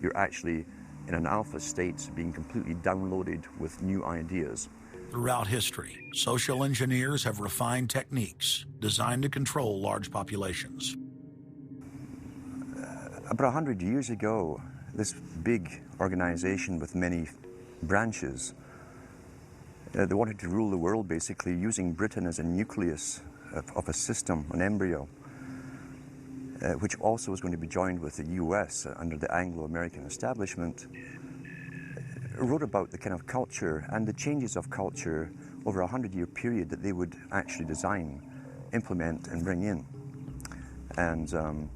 You're actually in an alpha state, being completely downloaded with new ideas. Throughout history, social engineers have refined techniques designed to control large populations. About 100 years ago, this big organization with many branches, they wanted to rule the world basically using Britain as a nucleus of a system, an embryo, which also was going to be joined with the US under the Anglo-American establishment, wrote about the kind of culture and the changes of culture over a 100-year period that they would actually design, implement, and bring in. And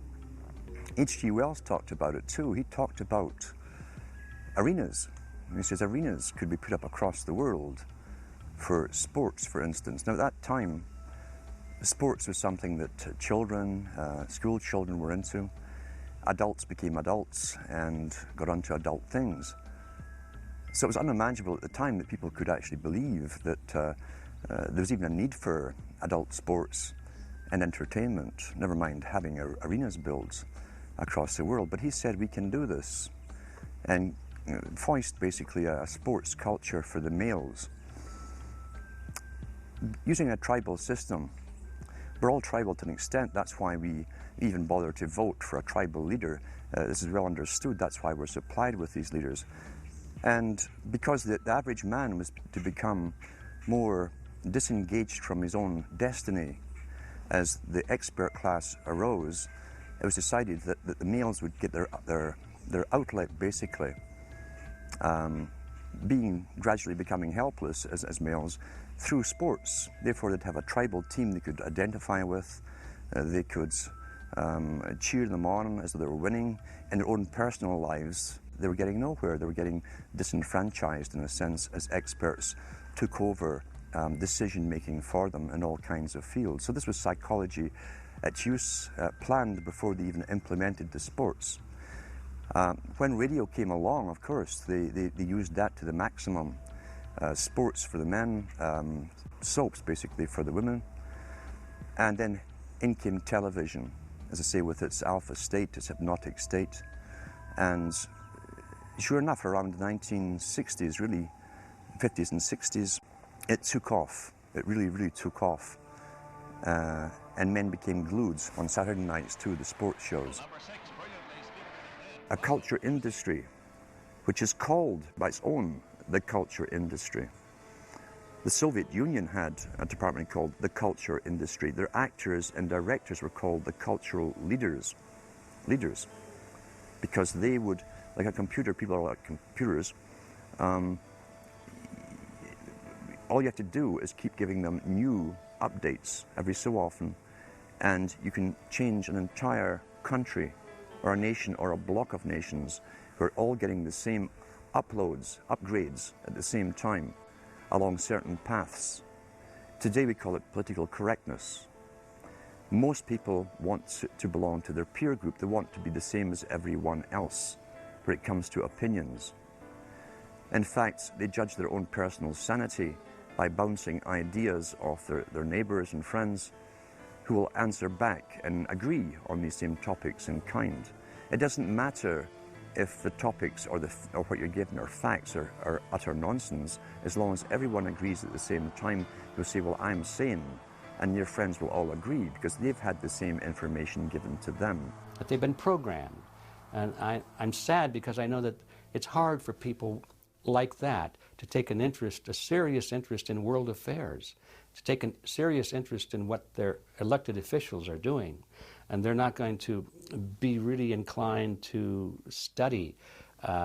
H.G. Wells talked about it too. He talked about arenas. He says arenas could be put up across the world for sports, for instance. Now, at that time, sports was something that children, school children were into. Adults became adults and got onto adult things. So it was unimaginable at the time that people could actually believe that There was even a need for adult sports and entertainment, never mind having arenas built across the world. But he said we can do this and foist basically a sports culture for the males. Using a tribal system, we're all tribal to an extent. That's why we even bother to vote for a tribal leader. This is well understood. That's why we're supplied with these leaders. And because the average man was to become more disengaged from his own destiny as the expert class arose, it was decided that the males would get their outlet, basically, gradually becoming helpless as males through sports. Therefore, they'd have a tribal team they could identify with. They could cheer them on as they were winning. In their own personal lives, they were getting nowhere. They were getting disenfranchised, in a sense, as experts took over decision-making for them in all kinds of fields. So this was psychology at use, planned before they even implemented the sports. When radio came along, of course, they used that to the maximum. Sports for the men, soaps basically for the women, and then in came television, as I say, with its alpha state, its hypnotic state. And sure enough, around the 1960s, really, 50s and 60s, it took off. It really, really took off. And men became glued on Saturday nights to the sports shows. A culture industry, which is called by its own the culture industry. The Soviet Union had a department called the culture industry. Their actors and directors were called the cultural leaders, because they would, like a computer, people are like computers, all you have to do is keep giving them new updates every so often, and you can change an entire country or a nation or a block of nations who are all getting the same upgrades at the same time along certain paths. Today we call it political correctness. Most people want to belong to their peer group. They want to be the same as everyone else when it comes to opinions. In fact, they judge their own personal sanity by bouncing ideas off their neighbors and friends who will answer back and agree on these same topics in kind. It doesn't matter if the topics or what you're given are facts or utter nonsense, as long as everyone agrees at the same time. You'll say, well, I'm sane, and your friends will all agree because they've had the same information given to them. But they've been programmed, and I'm sad because I know that it's hard for people like that to take an interest, a serious interest in world affairs, to take a serious interest in what their elected officials are doing. And they're not going to be really inclined to study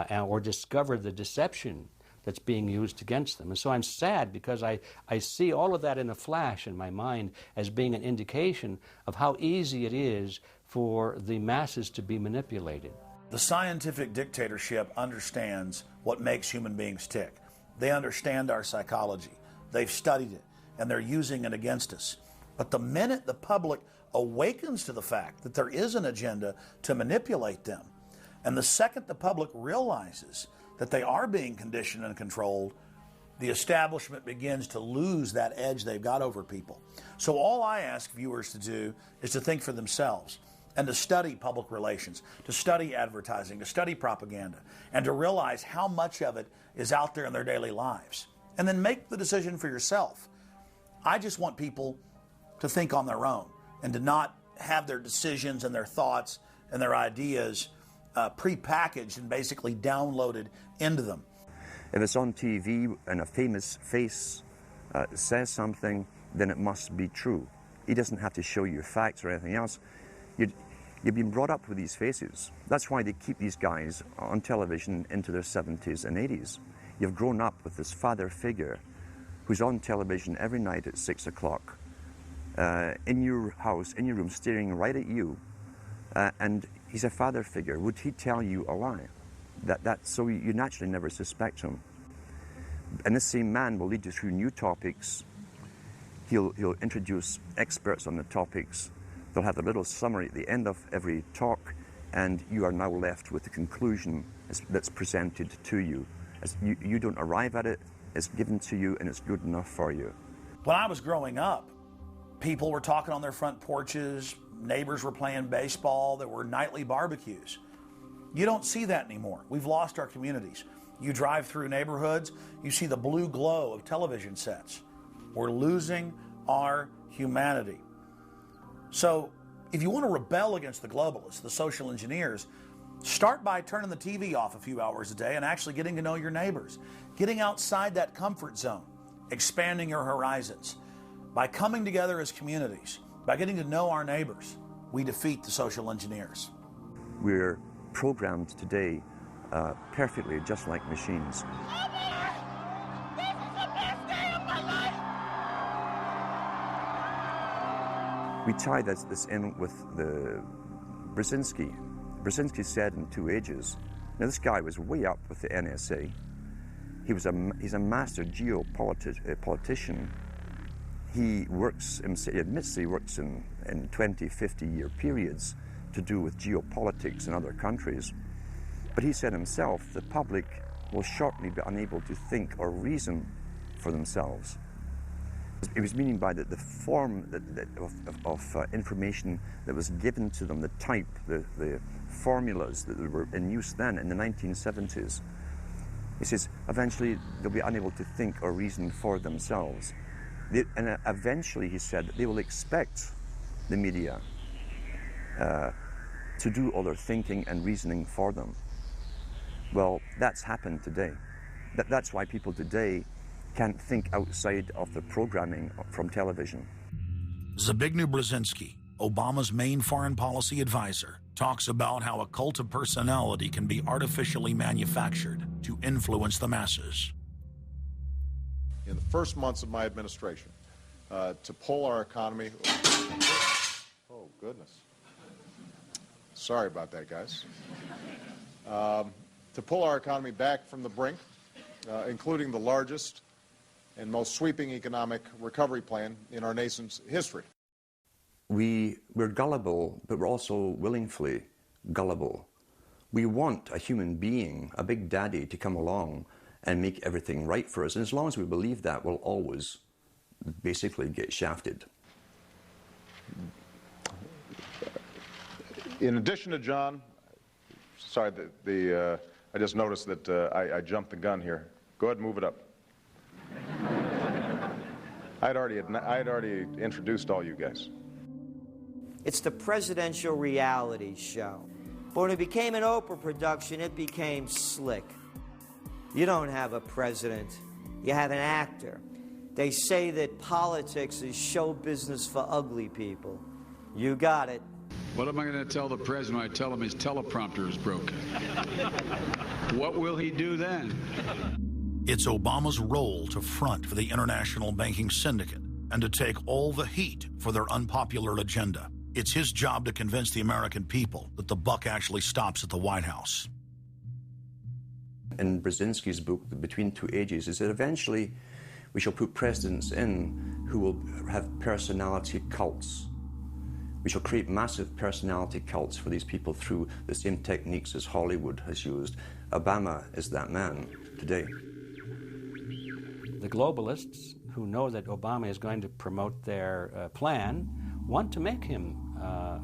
or discover the deception that's being used against them. And so I'm sad because I see all of that in a flash in my mind as being an indication of how easy it is for the masses to be manipulated. The scientific dictatorship understands what makes human beings tick. They understand our psychology. They've studied it, and they're using it against us. But the minute the public awakens to the fact that there is an agenda to manipulate them, and the second the public realizes that they are being conditioned and controlled, the establishment begins to lose that edge they've got over people. So all I ask viewers to do is to think for themselves and to study public relations, to study advertising, to study propaganda, and to realize how much of it is out there in their daily lives. And then make the decision for yourself. I just want people to think on their own and to not have their decisions and their thoughts and their ideas pre-packaged and basically downloaded into them. If it's on TV and a famous face says something, then it must be true. He doesn't have to show you facts or anything else. You've been brought up with these faces. That's why they keep these guys on television into their 70s and 80s. You've grown up with this father figure who's on television every night at 6 o'clock, in your house, in your room, staring right at you, and he's a father figure. Would he tell you a lie? So you naturally never suspect him. And this same man will lead you through new topics. He'll introduce experts on the topics. They'll have a little summary at the end of every talk, and you are now left with the conclusion that's presented to you. You don't arrive at it, it's given to you, and it's good enough for you. When I was growing up, people were talking on their front porches, neighbors were playing baseball, there were nightly barbecues. You don't see that anymore. We've lost our communities. You drive through neighborhoods, you see the blue glow of television sets. We're losing our humanity. So if you want to rebel against the globalists, the social engineers, start by turning the TV off a few hours a day and actually getting to know your neighbors, getting outside that comfort zone, expanding your horizons. By coming together as communities, by getting to know our neighbors, we defeat the social engineers. We're programmed today perfectly, just like machines. We tie this in with the Brzezinski. Brzezinski said in 2 Ages, now this guy was way up with the NSA. He's a master geopolitician. He admits he works in 20, 50-year periods to do with geopolitics in other countries. But he said himself, the public will shortly be unable to think or reason for themselves. It was meaning by the form of information that was given to them, the type, the formulas that were in use then in the 1970s. He says, eventually they'll be unable to think or reason for themselves. And eventually, he said, they will expect the media to do all their thinking and reasoning for them. Well, that's happened today. That's why people today can't think outside of the programming from television. Zbigniew Brzezinski, Obama's main foreign policy advisor, talks about how a cult of personality can be artificially manufactured to influence the masses. In the first months of my administration, to pull our economy... Oh, goodness. Sorry about that, guys. To pull our economy back from the brink, including the largest and most sweeping economic recovery plan in our nation's history. We're gullible, but we're also willingly gullible. We want a human being, a big daddy, to come along and make everything right for us. And as long as we believe that, we'll always basically get shafted. In addition to John, sorry, I just noticed that I jumped the gun here. Go ahead and move it up. I'd already introduced all you guys. It's the presidential reality show. But when it became an Oprah production, it became slick. You don't have a president, you have an actor. They say that politics is show business for ugly people. You got it. What am I going to tell the president when I tell him his teleprompter is broken? What will he do then? It's Obama's role to front for the international banking syndicate and to take all the heat for their unpopular agenda. It's his job to convince the American people that the buck actually stops at the White House. In Brzezinski's book, Between Two Ages, is that eventually we shall put presidents in who will have personality cults. We shall create massive personality cults for these people through the same techniques as Hollywood has used. Obama is that man today. The globalists, who know that Obama is going to promote their plan, want to make him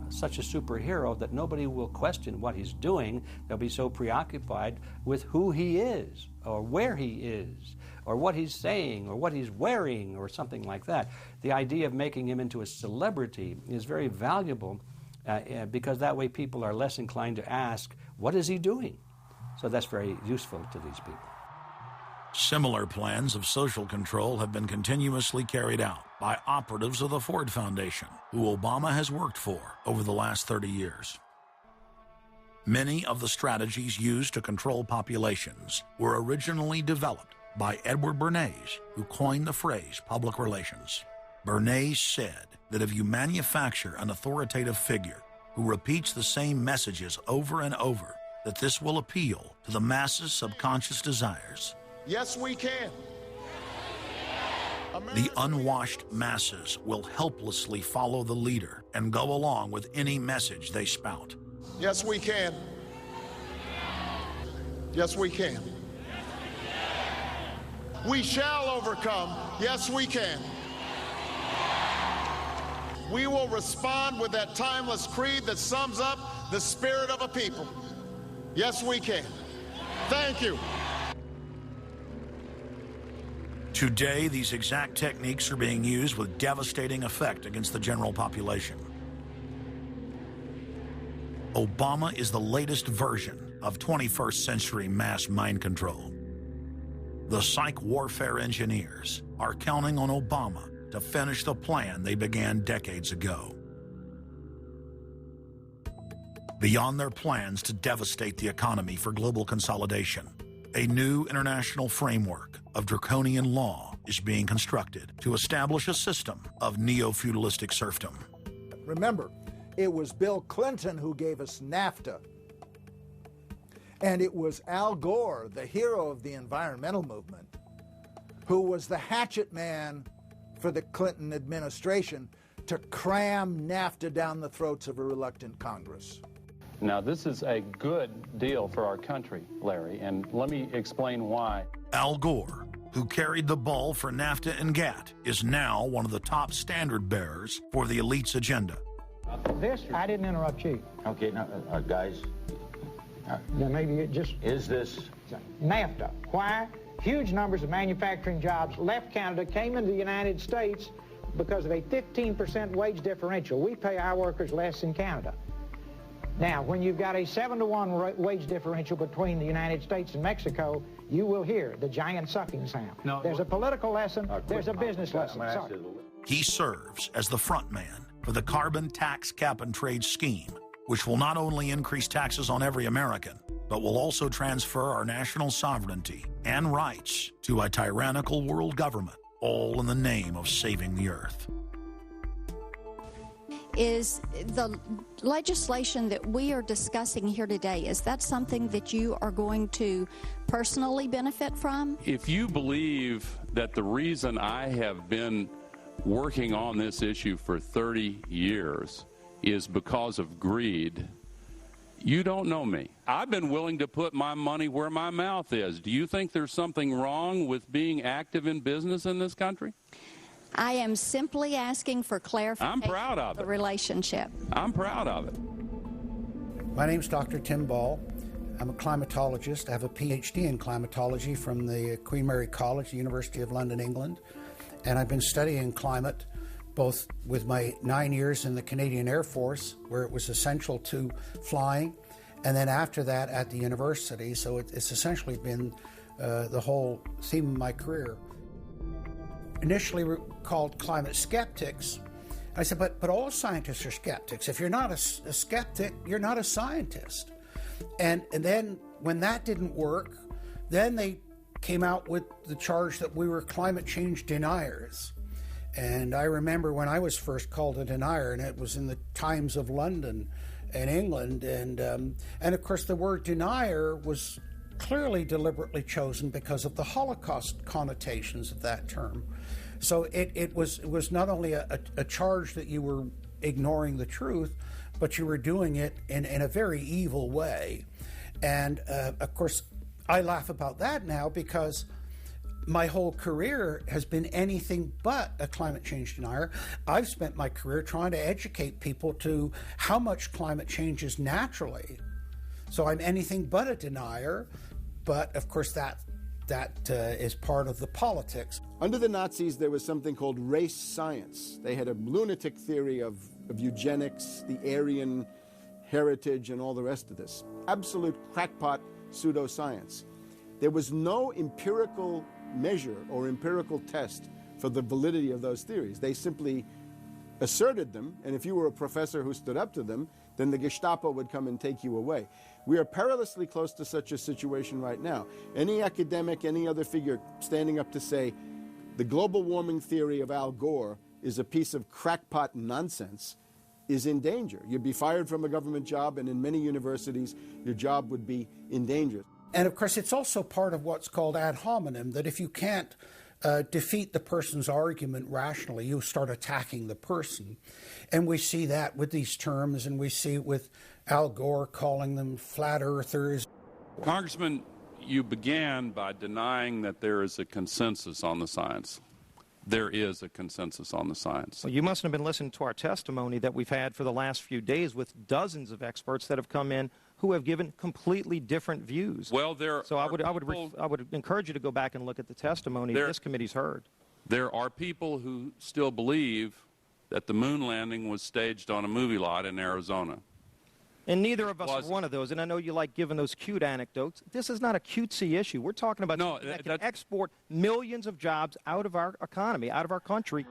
such a superhero that nobody will question what he's doing. They'll be so preoccupied with who he is, or where he is, or what he's saying, or what he's wearing, or something like that. The idea of making him into a celebrity is very valuable because that way people are less inclined to ask, what is he doing? So that's very useful to these people. Similar plans of social control have been continuously carried out by operatives of the Ford Foundation, who Obama has worked for over the last 30 years. Many of the strategies used to control populations were originally developed by Edward Bernays, who coined the phrase public relations. Bernays said that if you manufacture an authoritative figure who repeats the same messages over and over, that this will appeal to the masses' subconscious desires. Yes, we can. The unwashed masses will helplessly follow the leader and go along with any message they spout. Yes, we can. Yes, we can. We shall overcome. Yes, we can. We will respond with that timeless creed that sums up the spirit of a people. Yes, we can. Thank you. Today, these exact techniques are being used with devastating effect against the general population. Obama is the latest version of 21st century mass mind control. The psych warfare engineers are counting on Obama to finish the plan they began decades ago. Beyond their plans to devastate the economy for global consolidation, a new international framework of draconian law is being constructed to establish a system of neo-feudalistic serfdom. Remember, it was Bill Clinton who gave us NAFTA. And it was Al Gore, the hero of the environmental movement, who was the hatchet man for the Clinton administration to cram NAFTA down the throats of a reluctant Congress. Now, this is a good deal for our country, Larry, and let me explain why. Al Gore, who carried the ball for NAFTA and GATT, is now one of the top standard bearers for the elite's agenda. I didn't interrupt you. Okay, now, guys. Then maybe it just... Is this... NAFTA. Why? Huge numbers of manufacturing jobs left Canada, came into the United States because of a 15% wage differential. We pay our workers less in Canada. Now, when you've got a 7-to-1 wage differential between the United States and Mexico, you will hear the giant sucking sound. No, there's a political lesson, there's a business lesson. Sorry. He serves as the front man for the carbon tax cap and trade scheme, which will not only increase taxes on every American, but will also transfer our national sovereignty and rights to a tyrannical world government, all in the name of saving the earth. Is the legislation that we are discussing here today, is that something that you are going to personally benefit from? If you believe that the reason I have been working on this issue for 30 years is because of greed, you don't know me. I've been willing to put my money where my mouth is. Do you think there's something wrong with being active in business in this country? I am simply asking for clarification. I'm proud of it. The relationship. I'm proud of it. My name's Dr. Tim Ball. I'm a climatologist. I have a PhD in climatology from the Queen Mary College, the University of London, England. And I've been studying climate both with my 9 years in the Canadian Air Force, where it was essential to flying, and then after that at the university. So it's essentially been the whole theme of my career. Initially called climate skeptics. I said, but all scientists are skeptics. If you're not a skeptic, you're not a scientist. And then when that didn't work, then they came out with the charge that we were climate change deniers. And I remember when I was first called a denier, and it was in the Times of London and England. And of course, the word denier was clearly deliberately chosen because of the Holocaust connotations of that term. So it was not only a charge that you were ignoring the truth, but you were doing it in a very evil way. And of course, I laugh about that now because my whole career has been anything but a climate change denier. I've spent my career trying to educate people to how much climate changes naturally. So I'm anything but a denier, but of course that is part of the politics. Under the Nazis, there was something called race science. They had a lunatic theory of eugenics, the Aryan heritage, and all the rest of this. Absolute crackpot pseudoscience. There was no empirical measure or empirical test for the validity of those theories. They simply asserted them, and if you were a professor who stood up to them, then the Gestapo would come and take you away. We are perilously close to such a situation right now. Any academic, any other figure standing up to say the global warming theory of Al Gore is a piece of crackpot nonsense is in danger. You'd be fired from a government job, and in many universities, your job would be in danger. And of course, it's also part of what's called ad hominem, that if you can't defeat the person's argument rationally, you start attacking the person. And we see that with these terms, and we see it with Al Gore calling them flat earthers. Congressman, you began by denying that there is a consensus on the science. there is a consensus on the science. Well, you mustn't have been listening to our testimony that we've had for the last few days with dozens of experts that have come in who have given completely different views. Well, I would encourage you to go back and look at the testimony this committee's heard. There are people who still believe that the moon landing was staged on a movie lot in Arizona. And neither of us are one of those, and I know you like giving those cute anecdotes. This is not a cutesy issue. We're talking about something that can export millions of jobs out of our economy, out of our country.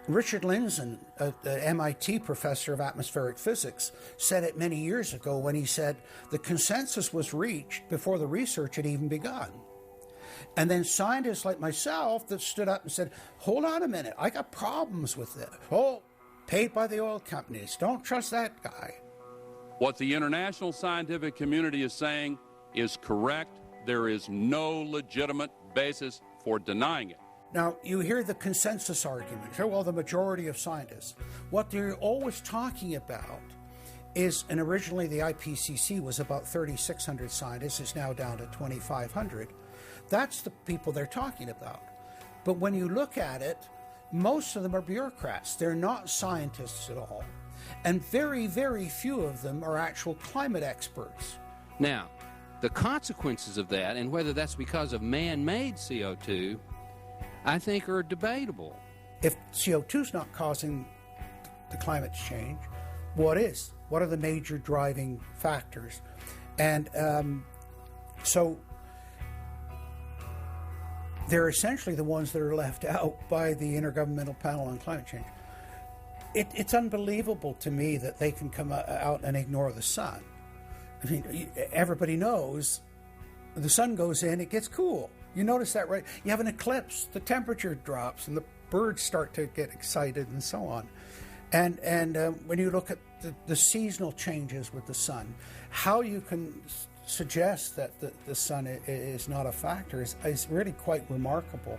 Richard Lindzen, the MIT professor of atmospheric physics, said it many years ago when he said the consensus was reached before the research had even begun. And then scientists like myself that stood up and said, hold on a minute, I got problems with it. Oh, paid by the oil companies. Don't trust that guy. What the international scientific community is saying is correct. There is no legitimate basis for denying it. Now, you hear the consensus argument. Well, the majority of scientists. What they're always talking about is, and originally the IPCC was about 3,600 scientists, it's now down to 2,500. That's the people they're talking about. But when you look at it, most of them are bureaucrats. They're not scientists at all. And very, very few of them are actual climate experts. Now, the consequences of that, and whether that's because of man-made CO2, I think are debatable. If CO2 is not causing the climate change, what is? What are the major driving factors? And so they're essentially the ones that are left out by the Intergovernmental Panel on Climate Change. It's unbelievable to me that they can come out and ignore the sun. I mean, everybody knows the sun goes in, it gets cool. You notice that, right? You have an eclipse, the temperature drops, and the birds start to get excited and so on. And when you look at the seasonal changes with the sun, how you can suggest that the sun is not a factor is really quite remarkable.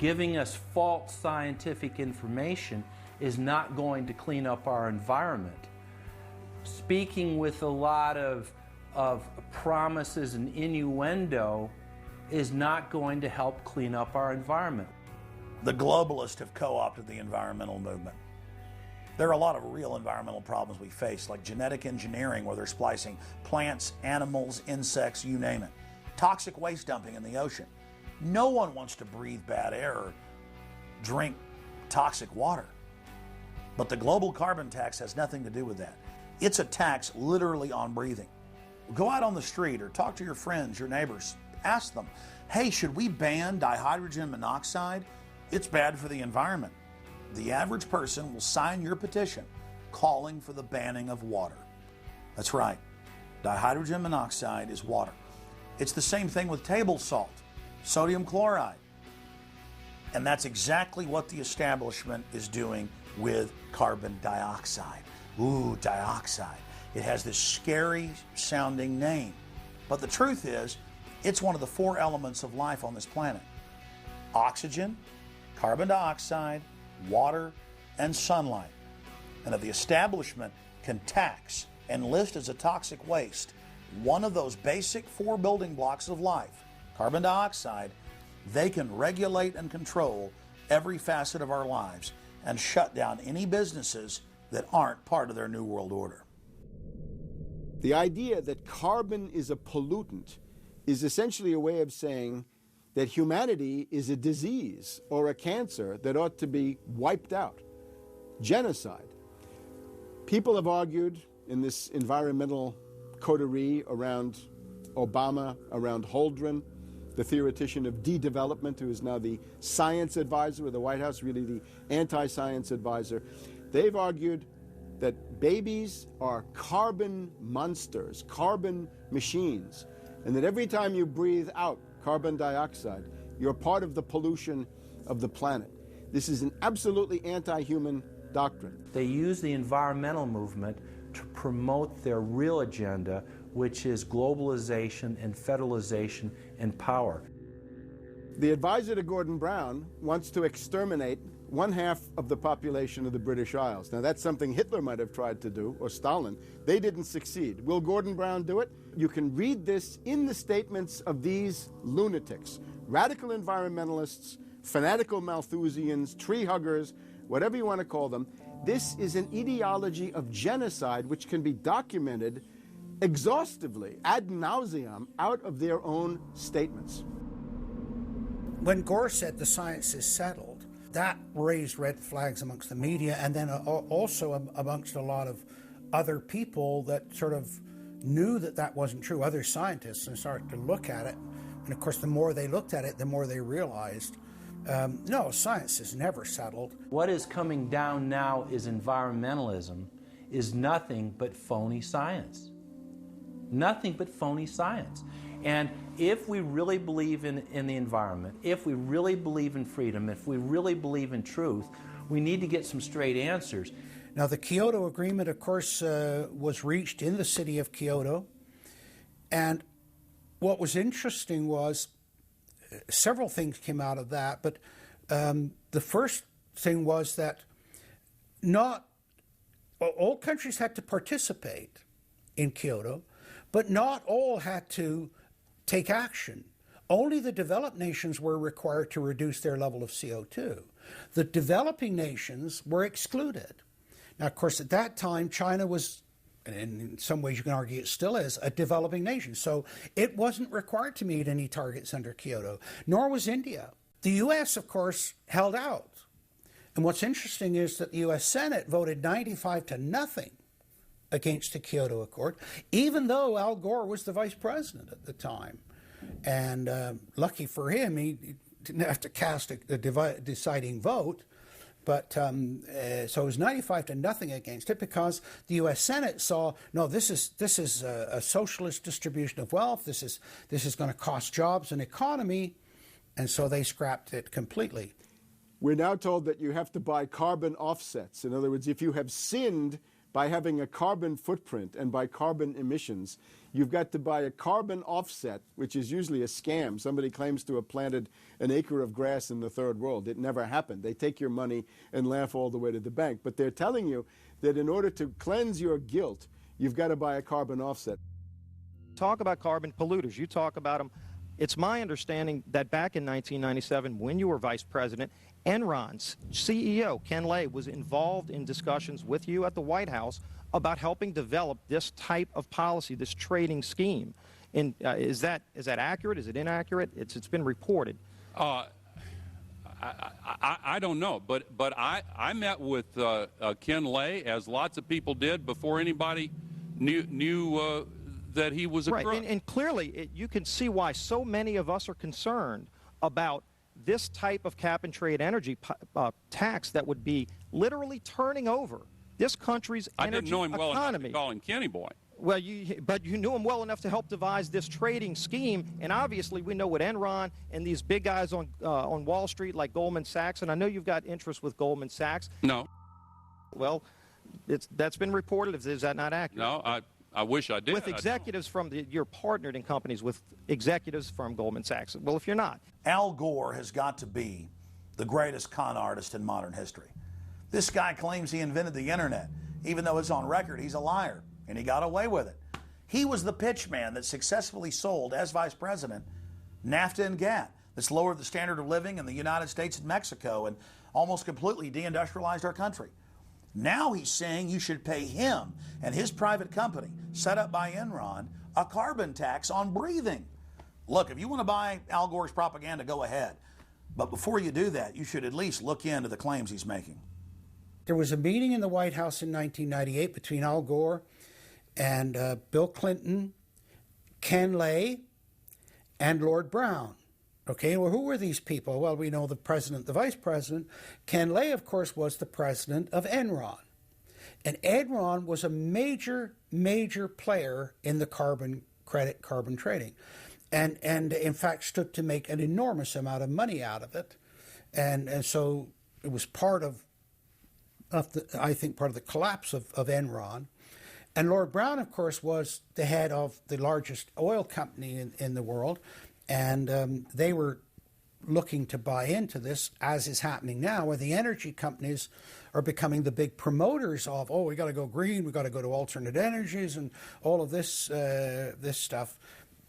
Giving us false scientific information is not going to clean up our environment. Speaking with a lot of promises and innuendo is not going to help clean up our environment. The globalists have co-opted the environmental movement. There are a lot of real environmental problems we face, like genetic engineering, where they're splicing plants, animals, insects, you name it. Toxic waste dumping in the ocean. No one wants to breathe bad air or drink toxic water. But the global carbon tax has nothing to do with that. It's a tax literally on breathing. Go out on the street or talk to your friends, your neighbors. Ask them, hey, should we ban dihydrogen monoxide? It's bad for the environment. The average person will sign your petition calling for the banning of water. That's right. Dihydrogen monoxide is water. It's the same thing with table salt, sodium chloride. And that's exactly what the establishment is doing with carbon dioxide. Ooh, dioxide. It has this scary sounding name. But the truth is, it's one of the 4 elements of life on this planet. Oxygen, carbon dioxide, water, and sunlight. And if the establishment can tax and list as a toxic waste one of those basic 4 building blocks of life, carbon dioxide, they can regulate and control every facet of our lives and shut down any businesses that aren't part of their New World Order. The idea that carbon is a pollutant is essentially a way of saying that humanity is a disease or a cancer that ought to be wiped out. Genocide. People have argued in this environmental coterie around Obama, around Holdren, the theoretician of de-development, who is now the science advisor of the White House, really the anti-science advisor. They've argued that babies are carbon monsters, carbon machines, and that every time you breathe out carbon dioxide, you're part of the pollution of the planet. This is an absolutely anti-human doctrine. They use the environmental movement to promote their real agenda, which is globalization and federalization and power. The advisor to Gordon Brown wants to exterminate 1/2 of the population of the British Isles. Now, that's something Hitler might have tried to do, or Stalin. They didn't succeed. Will Gordon Brown do it? You can read this in the statements of these lunatics, radical environmentalists, fanatical Malthusians, tree huggers, whatever you want to call them. This is an ideology of genocide which can be documented exhaustively, ad nauseum, out of their own statements. When Gore said the science is settled, that raised red flags amongst the media and then also amongst a lot of other people that sort of knew that that wasn't true, other scientists, and started to look at it. And of course, the more they looked at it, the more they realized, no, science is never settled. What is coming down now is environmentalism is nothing but phony science. Nothing but phony science. And if we really believe in the environment, if we really believe in freedom, if we really believe in truth, we need to get some straight answers. Now, the Kyoto Agreement, of course, was reached in the city of Kyoto. And what was interesting was several things came out of that. But the first thing was that not all countries had to participate in Kyoto, but not all had to take action. Only the developed nations were required to reduce their level of CO2. The developing nations were excluded. Now, of course, at that time, China was, and in some ways you can argue it still is, a developing nation. So it wasn't required to meet any targets under Kyoto, nor was India. The U.S., of course, held out. And what's interesting is that the U.S. Senate voted 95-0 against the Kyoto Accord, even though Al Gore was the vice president at the time. And lucky for him, he didn't have to cast a deciding vote. But so it was 95-0 against it because the U.S. Senate saw, no, this is a socialist distribution of wealth. This is going to cost jobs and economy, and so they scrapped it completely. We're now told that you have to buy carbon offsets. In other words, if you have sinned by having a carbon footprint and by carbon emissions, you've got to buy a carbon offset, which is usually a scam. Somebody claims to have planted an acre of grass in the third world. It never happened. They take your money and laugh all the way to the bank. But they're telling you that in order to cleanse your guilt, you've got to buy a carbon offset. Talk about carbon polluters. You talk about them. It's my understanding that back in 1997, when you were vice president, Enron's CEO, Ken Lay, was involved in discussions with you at the White House about helping develop this type of policy, this trading scheme. And is that accurate? Is it inaccurate? It's been reported. I don't know, but I met with Ken Lay, as lots of people did, before anybody knew that he was a crook. Right, and clearly you can see why so many of us are concerned about this type of cap-and-trade energy tax that would be literally turning over this country's energy economy. I didn't know him well enough to call him Kenny Boy. Well, but you knew him well enough to help devise this trading scheme, and obviously we know what Enron and these big guys on Wall Street like Goldman Sachs, and I know you've got interest with Goldman Sachs. No. Well, that's been reported. Is that not accurate? No, I wish I did. With executives you're partnered in companies with executives from Goldman Sachs. Well, if you're not. Al Gore has got to be the greatest con artist in modern history. This guy claims he invented the internet. Even though it's on record, he's a liar, and he got away with it. He was the pitch man that successfully sold, as vice president, NAFTA and GATT. That's lowered the standard of living in the United States and Mexico and almost completely deindustrialized our country. Now he's saying you should pay him and his private company, set up by Enron, a carbon tax on breathing. Look, if you want to buy Al Gore's propaganda, go ahead. But before you do that, you should at least look into the claims he's making. There was a meeting in the White House in 1998 between Al Gore and Bill Clinton, Ken Lay, and Lord Brown. Okay, well, who were these people? Well, we know the president, the vice president. Ken Lay, of course, was the president of Enron. And Enron was a major, major player in the carbon credit, carbon trading. And in fact, stood to make an enormous amount of money out of it. And so it was part of the collapse of Enron. And Lord Brown, of course, was the head of the largest oil company in the world. And they were looking to buy into this, as is happening now, where the energy companies are becoming the big promoters of, oh, we got to go green, we got to go to alternate energies, and all of this stuff.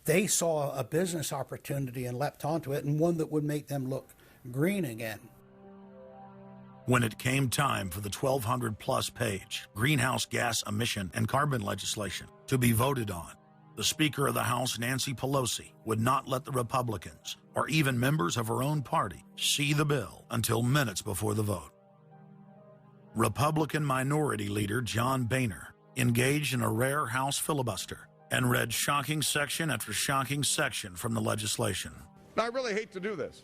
They saw a business opportunity and leapt onto it, and one that would make them look green again. When it came time for the 1,200-plus page greenhouse gas emission and carbon legislation to be voted on, the Speaker of the House, Nancy Pelosi, would not let the Republicans, or even members of her own party, see the bill until minutes before the vote. Republican Minority Leader John Boehner engaged in a rare House filibuster and read shocking section after shocking section from the legislation. Now, I really hate to do this,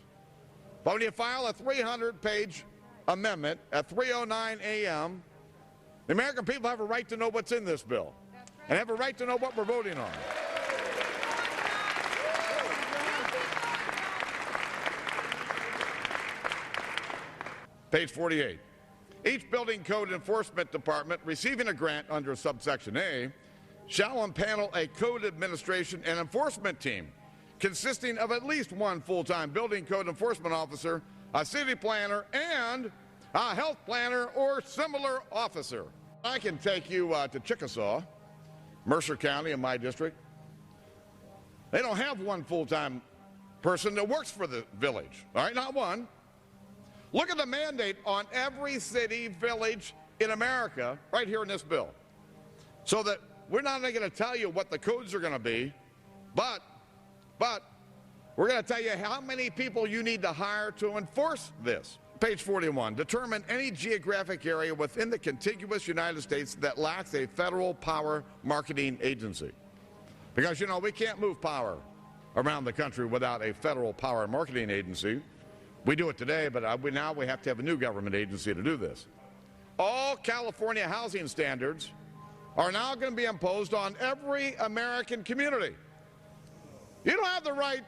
but when you file a 300-page amendment at 3:09 a.m., the American people have a right to know what's in this bill and have a right to know what we're voting on. Page 48. Each building code enforcement department receiving a grant under subsection A shall impanel a code administration and enforcement team consisting of at least one full-time building code enforcement officer, a city planner, and a health planner or similar officer. I can take you to Chickasaw, Mercer County in my district. They don't have one full-time person that works for the village, all right, not one. Look at the mandate on every city, village in America right here in this bill. So that we're not only going to tell you what the codes are going to be, but we're going to tell you how many people you need to hire to enforce this. Page 41, determine any geographic area within the contiguous United States that lacks a federal power marketing agency. Because, you know, we can't move power around the country without a federal power marketing agency. We do it today, but now we have to have a new government agency to do this. All California housing standards are now going to be imposed on every American community. You don't have the right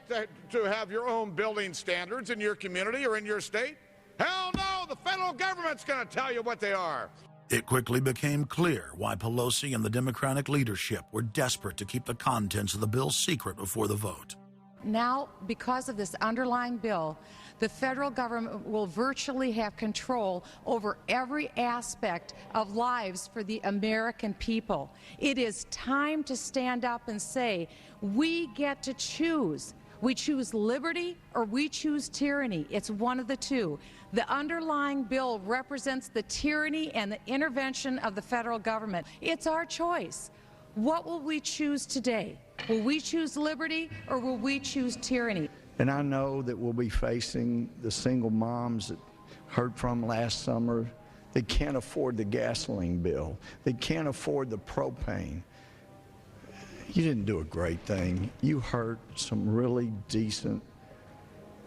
to have your own building standards in your community or in your state. Hell no, the federal government's going to tell you what they are. It quickly became clear why Pelosi and the Democratic leadership were desperate to keep the contents of the bill secret before the vote. Now, because of this underlying bill, the federal government will virtually have control over every aspect of lives for the American people. It is time to stand up and say, we get to choose. We choose liberty or we choose tyranny. It's one of the two. The underlying bill represents the tyranny and the intervention of the federal government. It's our choice. What will we choose today? Will we choose liberty or will we choose tyranny? And I know that we'll be facing the single moms that heard from last summer. They can't afford the gasoline bill. They can't afford the propane. You didn't do a great thing. You hurt some really decent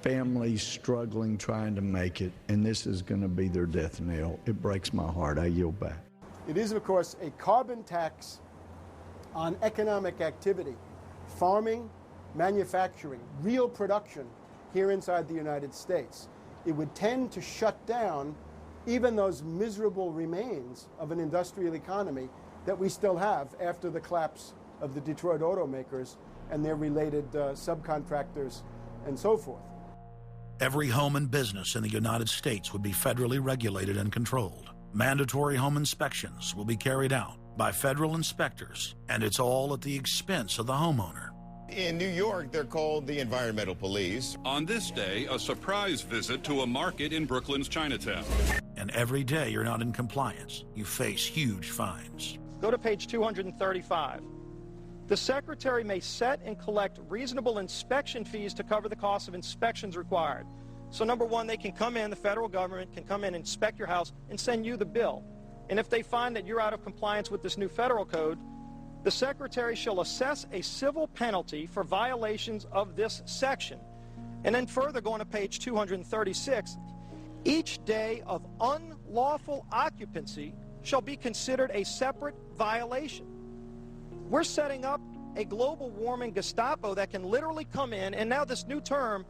families struggling, trying to make it, and this is going to be their death knell. It breaks my heart. I yield back. It is, of course, a carbon tax on economic activity, farming, manufacturing, real production here inside the United States. It would tend to shut down even those miserable remains of an industrial economy that we still have after the collapse of the Detroit automakers and their related subcontractors and so forth. Every home and business in the United States would be federally regulated and controlled. Mandatory home inspections will be carried out by federal inspectors, and it's all at the expense of the homeowner. In New York, they're called the environmental police. On this day, a surprise visit to a market in Brooklyn's Chinatown. And every day you're not in compliance, you face huge fines. Go to page 235. The Secretary may set and collect reasonable inspection fees to cover the cost of inspections required. So number one, they can come in, the federal government can come in and inspect your house and send you the bill. And if they find that you're out of compliance with this new federal code, the Secretary shall assess a civil penalty for violations of this section. And then further, going to page 236, each day of unlawful occupancy shall be considered a separate violation. We're setting up a global warming Gestapo that can literally come in, and now this new term,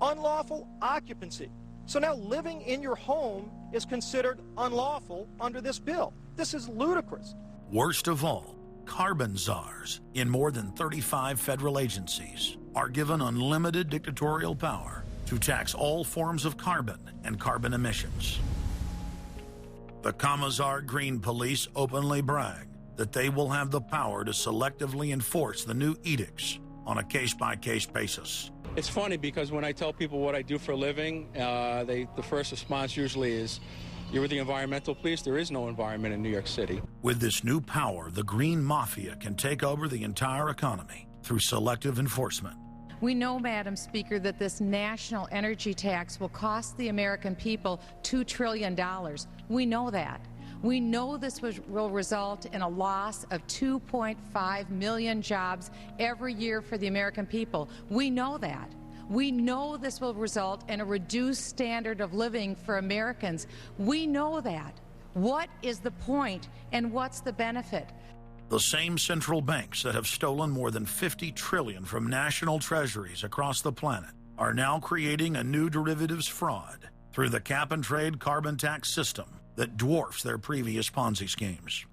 unlawful occupancy. So now living in your home is considered unlawful under this bill. This is ludicrous. Worst of all, carbon czars in more than 35 federal agencies are given unlimited dictatorial power to tax all forms of carbon and carbon emissions. The Commissar Green Police openly brag that they will have the power to selectively enforce the new edicts on a case-by-case basis. It's funny because when I tell people what I do for a living, the first response usually is, "You're with the environmental police?" There is no environment in New York City. With this new power, the green mafia can take over the entire economy through selective enforcement. We know, Madam Speaker, that this national energy tax will cost the American people $2 trillion. We know that. We know this will result in a loss of 2.5 million jobs every year for the American people. We know that. We know this will result in a reduced standard of living for Americans. We know that. What is the point and what's the benefit? The same central banks that have stolen more than $50 trillion from national treasuries across the planet are now creating a new derivatives fraud through the cap-and-trade carbon tax system that dwarfs their previous Ponzi schemes.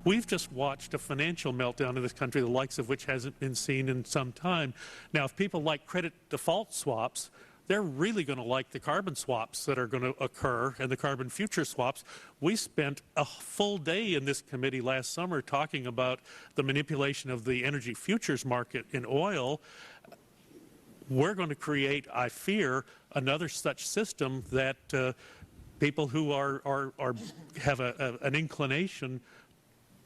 We've just watched a financial meltdown in this country, the likes of which hasn't been seen in some time. Now, if people like credit default swaps, they're really going to like the carbon swaps that are going to occur and the carbon future swaps. We spent a full day in this committee last summer talking about the manipulation of the energy futures market in oil. We're going to create, I fear, another such system that people who have an inclination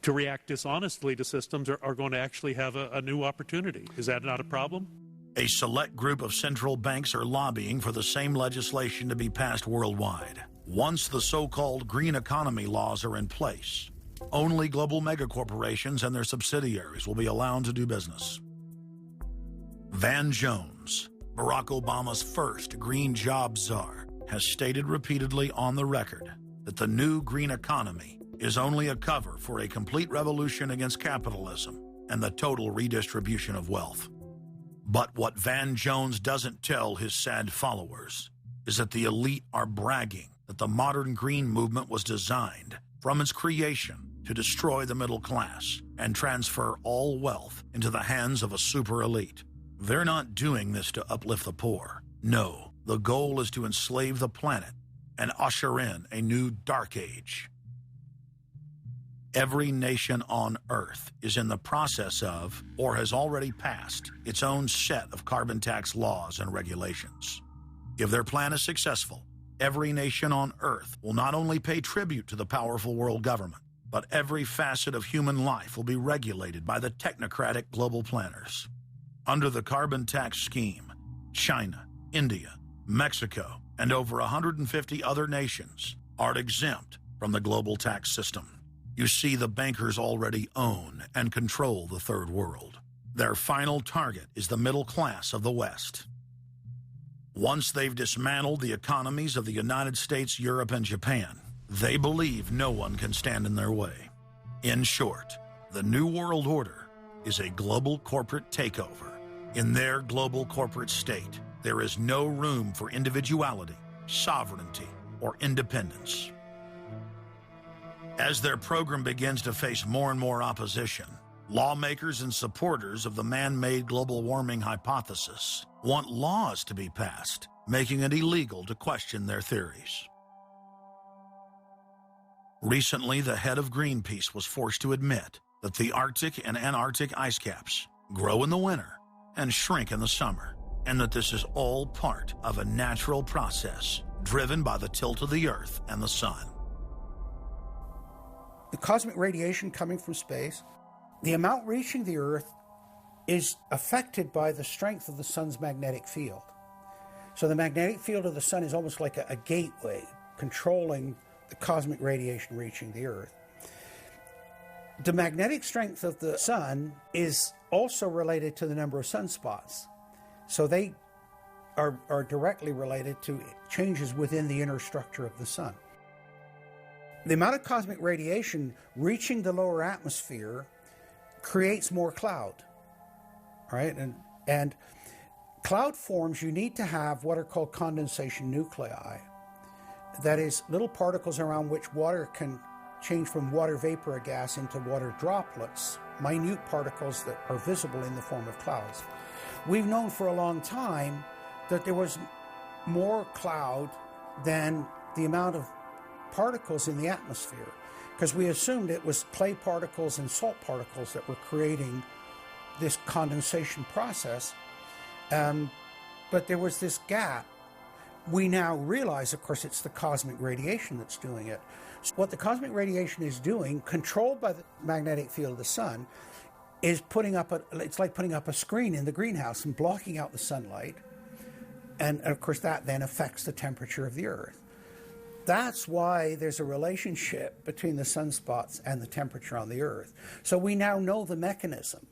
to react dishonestly to systems are going to actually have a new opportunity. Is that not a problem? A select group of central banks are lobbying for the same legislation to be passed worldwide. Once the so-called green economy laws are in place, only global megacorporations and their subsidiaries will be allowed to do business. Van Jones, Barack Obama's first green job czar, has stated repeatedly on the record that the new green economy is only a cover for a complete revolution against capitalism and the total redistribution of wealth. But what Van Jones doesn't tell his sad followers is that the elite are bragging that the modern green movement was designed from its creation to destroy the middle class and transfer all wealth into the hands of a super elite. They're not doing this to uplift the poor. No, the goal is to enslave the planet and usher in a new dark age. Every nation on Earth is in the process of, or has already passed, its own set of carbon tax laws and regulations. If their plan is successful, every nation on Earth will not only pay tribute to the powerful world government, but every facet of human life will be regulated by the technocratic global planners. Under the carbon tax scheme, China, India, Mexico, and over 150 other nations are exempt from the global tax system. You see, the bankers already own and control the third world. Their final target is the middle class of the West. Once they've dismantled the economies of the United States, Europe, and Japan, they believe no one can stand in their way. In short, the New World Order is a global corporate takeover. In their global corporate state, there is no room for individuality, sovereignty, or independence. As their program begins to face more and more opposition, lawmakers and supporters of the man-made global warming hypothesis want laws to be passed, making it illegal to question their theories. Recently, the head of Greenpeace was forced to admit that the Arctic and Antarctic ice caps grow in the winter and shrink in the summer, and that this is all part of a natural process driven by the tilt of the Earth and the sun. The cosmic radiation coming from space, the amount reaching the Earth is affected by the strength of the sun's magnetic field. So the magnetic field of the sun is almost like a gateway controlling the cosmic radiation reaching the Earth. The magnetic strength of the sun is also related to the number of sunspots. So they are directly related to changes within the inner structure of the sun. The amount of cosmic radiation reaching the lower atmosphere creates more cloud, right? And cloud forms, you need to have what are called condensation nuclei. That is, little particles around which water can change from water vapor or gas into water droplets, minute particles that are visible in the form of clouds. We've known for a long time that there was more cloud than the amount of particles in the atmosphere, because we assumed it was clay particles and salt particles that were creating this condensation process. But there was this gap. We now realize, of course, it's the cosmic radiation that's doing it. So what the cosmic radiation is doing, controlled by the magnetic field of the sun, is it's like putting up a screen in the greenhouse and blocking out the sunlight. And of course, that then affects the temperature of the Earth. That's why there's a relationship between the sunspots and the temperature on the Earth. So we now know the mechanism,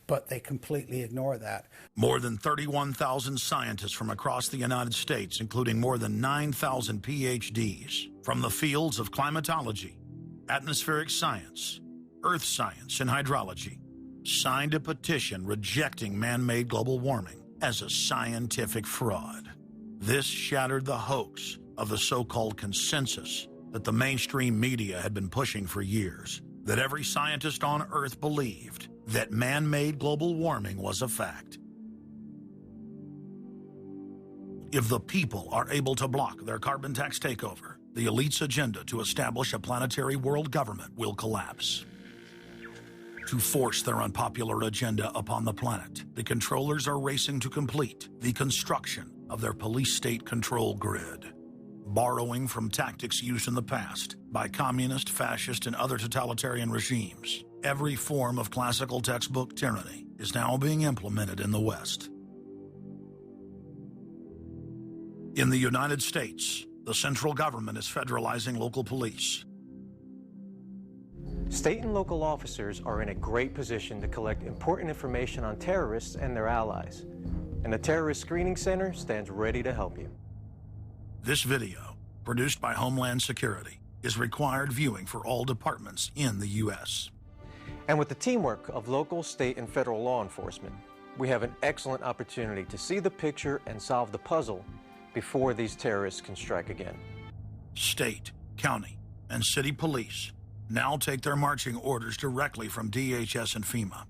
but they completely ignore that. More than 31,000 scientists from across the United States, including more than 9,000 PhDs from the fields of climatology, atmospheric science, earth science, and hydrology, signed a petition rejecting man-made global warming as a scientific fraud. This shattered the hoax of the so-called consensus that the mainstream media had been pushing for years, that every scientist on Earth believed that man-made global warming was a fact. If the people are able to block their carbon tax takeover, the elite's agenda to establish a planetary world government will collapse. To force their unpopular agenda upon the planet, the controllers are racing to complete the construction of their police state control grid. Borrowing from tactics used in the past by communist, fascist, and other totalitarian regimes, every form of classical textbook tyranny is now being implemented in the West. In the United States, the central government is federalizing local police. State and local officers are in a great position to collect important information on terrorists and their allies. And the Terrorist Screening Center stands ready to help you. This video, produced by Homeland Security, is required viewing for all departments in the U.S. And with the teamwork of local, state, and federal law enforcement, we have an excellent opportunity to see the picture and solve the puzzle before these terrorists can strike again. State, county, and city police now take their marching orders directly from DHS and FEMA.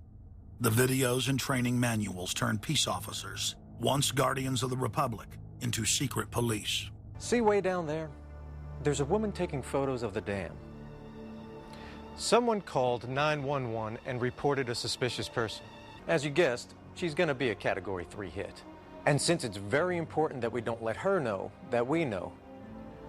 The videos and training manuals turn peace officers, once guardians of the Republic, into secret police. See way down there? There's a woman taking photos of the dam. Someone called 911 and reported a suspicious person. As you guessed, she's going to be a Category 3 hit. And since it's very important that we don't let her know that we know,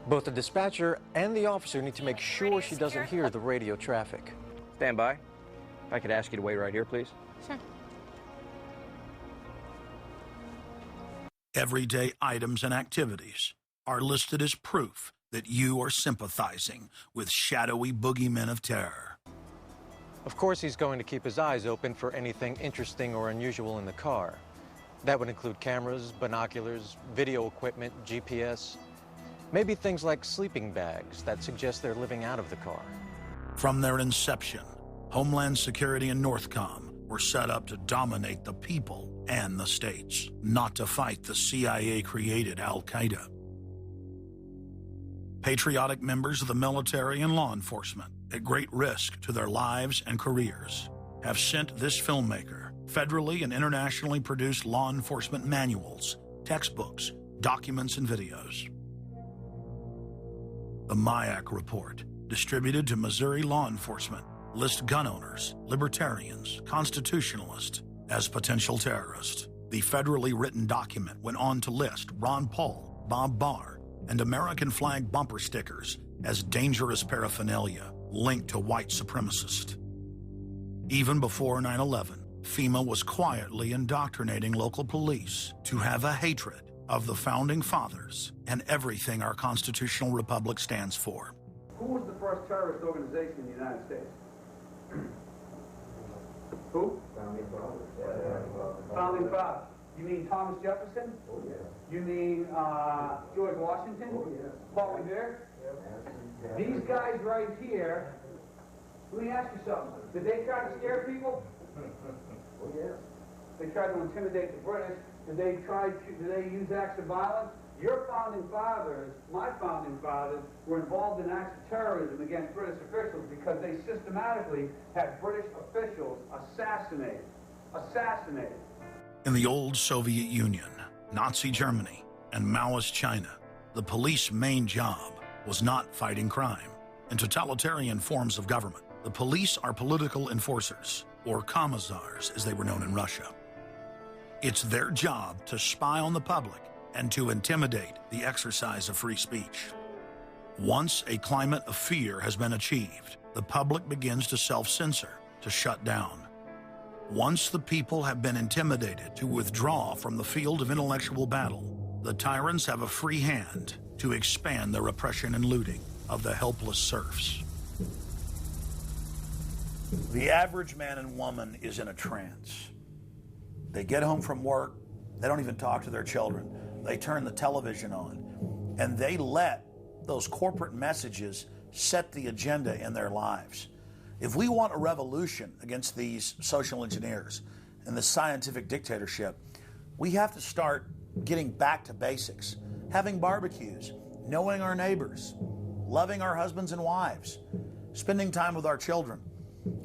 both the dispatcher and the officer need to make sure she doesn't hear the radio traffic. Stand by. If I could ask you to wait right here, please. Sure. Everyday items and activities are listed as proof that you are sympathizing with shadowy boogeymen of terror. Of course, he's going to keep his eyes open for anything interesting or unusual in the car. That would include cameras, binoculars, video equipment, GPS, maybe things like sleeping bags that suggest they're living out of the car. From their inception, Homeland Security and Northcom were set up to dominate the people and the states, not to fight the CIA-created Al-Qaeda. Patriotic members of the military and law enforcement, at great risk to their lives and careers, have sent this filmmaker federally and internationally produced law enforcement manuals, textbooks, documents, and videos. The MIAC report, distributed to Missouri law enforcement, lists gun owners, libertarians, constitutionalists as potential terrorists. The federally written document went on to list Ron Paul, Bob Barr, and American flag bumper stickers as dangerous paraphernalia linked to white supremacists. Even before 9/11, FEMA was quietly indoctrinating local police to have a hatred of the Founding Fathers and everything our constitutional republic stands for. Who was the first terrorist organization in the United States? Who? Founding Fathers. Founding Fathers. You mean Thomas Jefferson? Oh, yeah. You mean George Washington? Oh, yeah. Paul Revere? Yeah. These guys right here, let me ask you something. Did they try to scare people? Oh, yeah. They tried to intimidate the British. Did they use acts of violence? Your founding fathers, my founding fathers, were involved in acts of terrorism against British officials because they systematically had British officials assassinated. In the old Soviet Union, Nazi Germany, and Maoist China, the police's main job was not fighting crime. In totalitarian forms of government, the police are political enforcers, or commissars as they were known in Russia. It's their job to spy on the public and to intimidate the exercise of free speech. Once a climate of fear has been achieved, the public begins to self-censor, to shut down. Once the people have been intimidated to withdraw from the field of intellectual battle, the tyrants have a free hand to expand their oppression and looting of the helpless serfs. The average man and woman is in a trance. They get home from work, they don't even talk to their children. They turn the television on, and they let those corporate messages set the agenda in their lives. If we want a revolution against these social engineers and the scientific dictatorship, we have to start getting back to basics, having barbecues, knowing our neighbors, loving our husbands and wives, spending time with our children,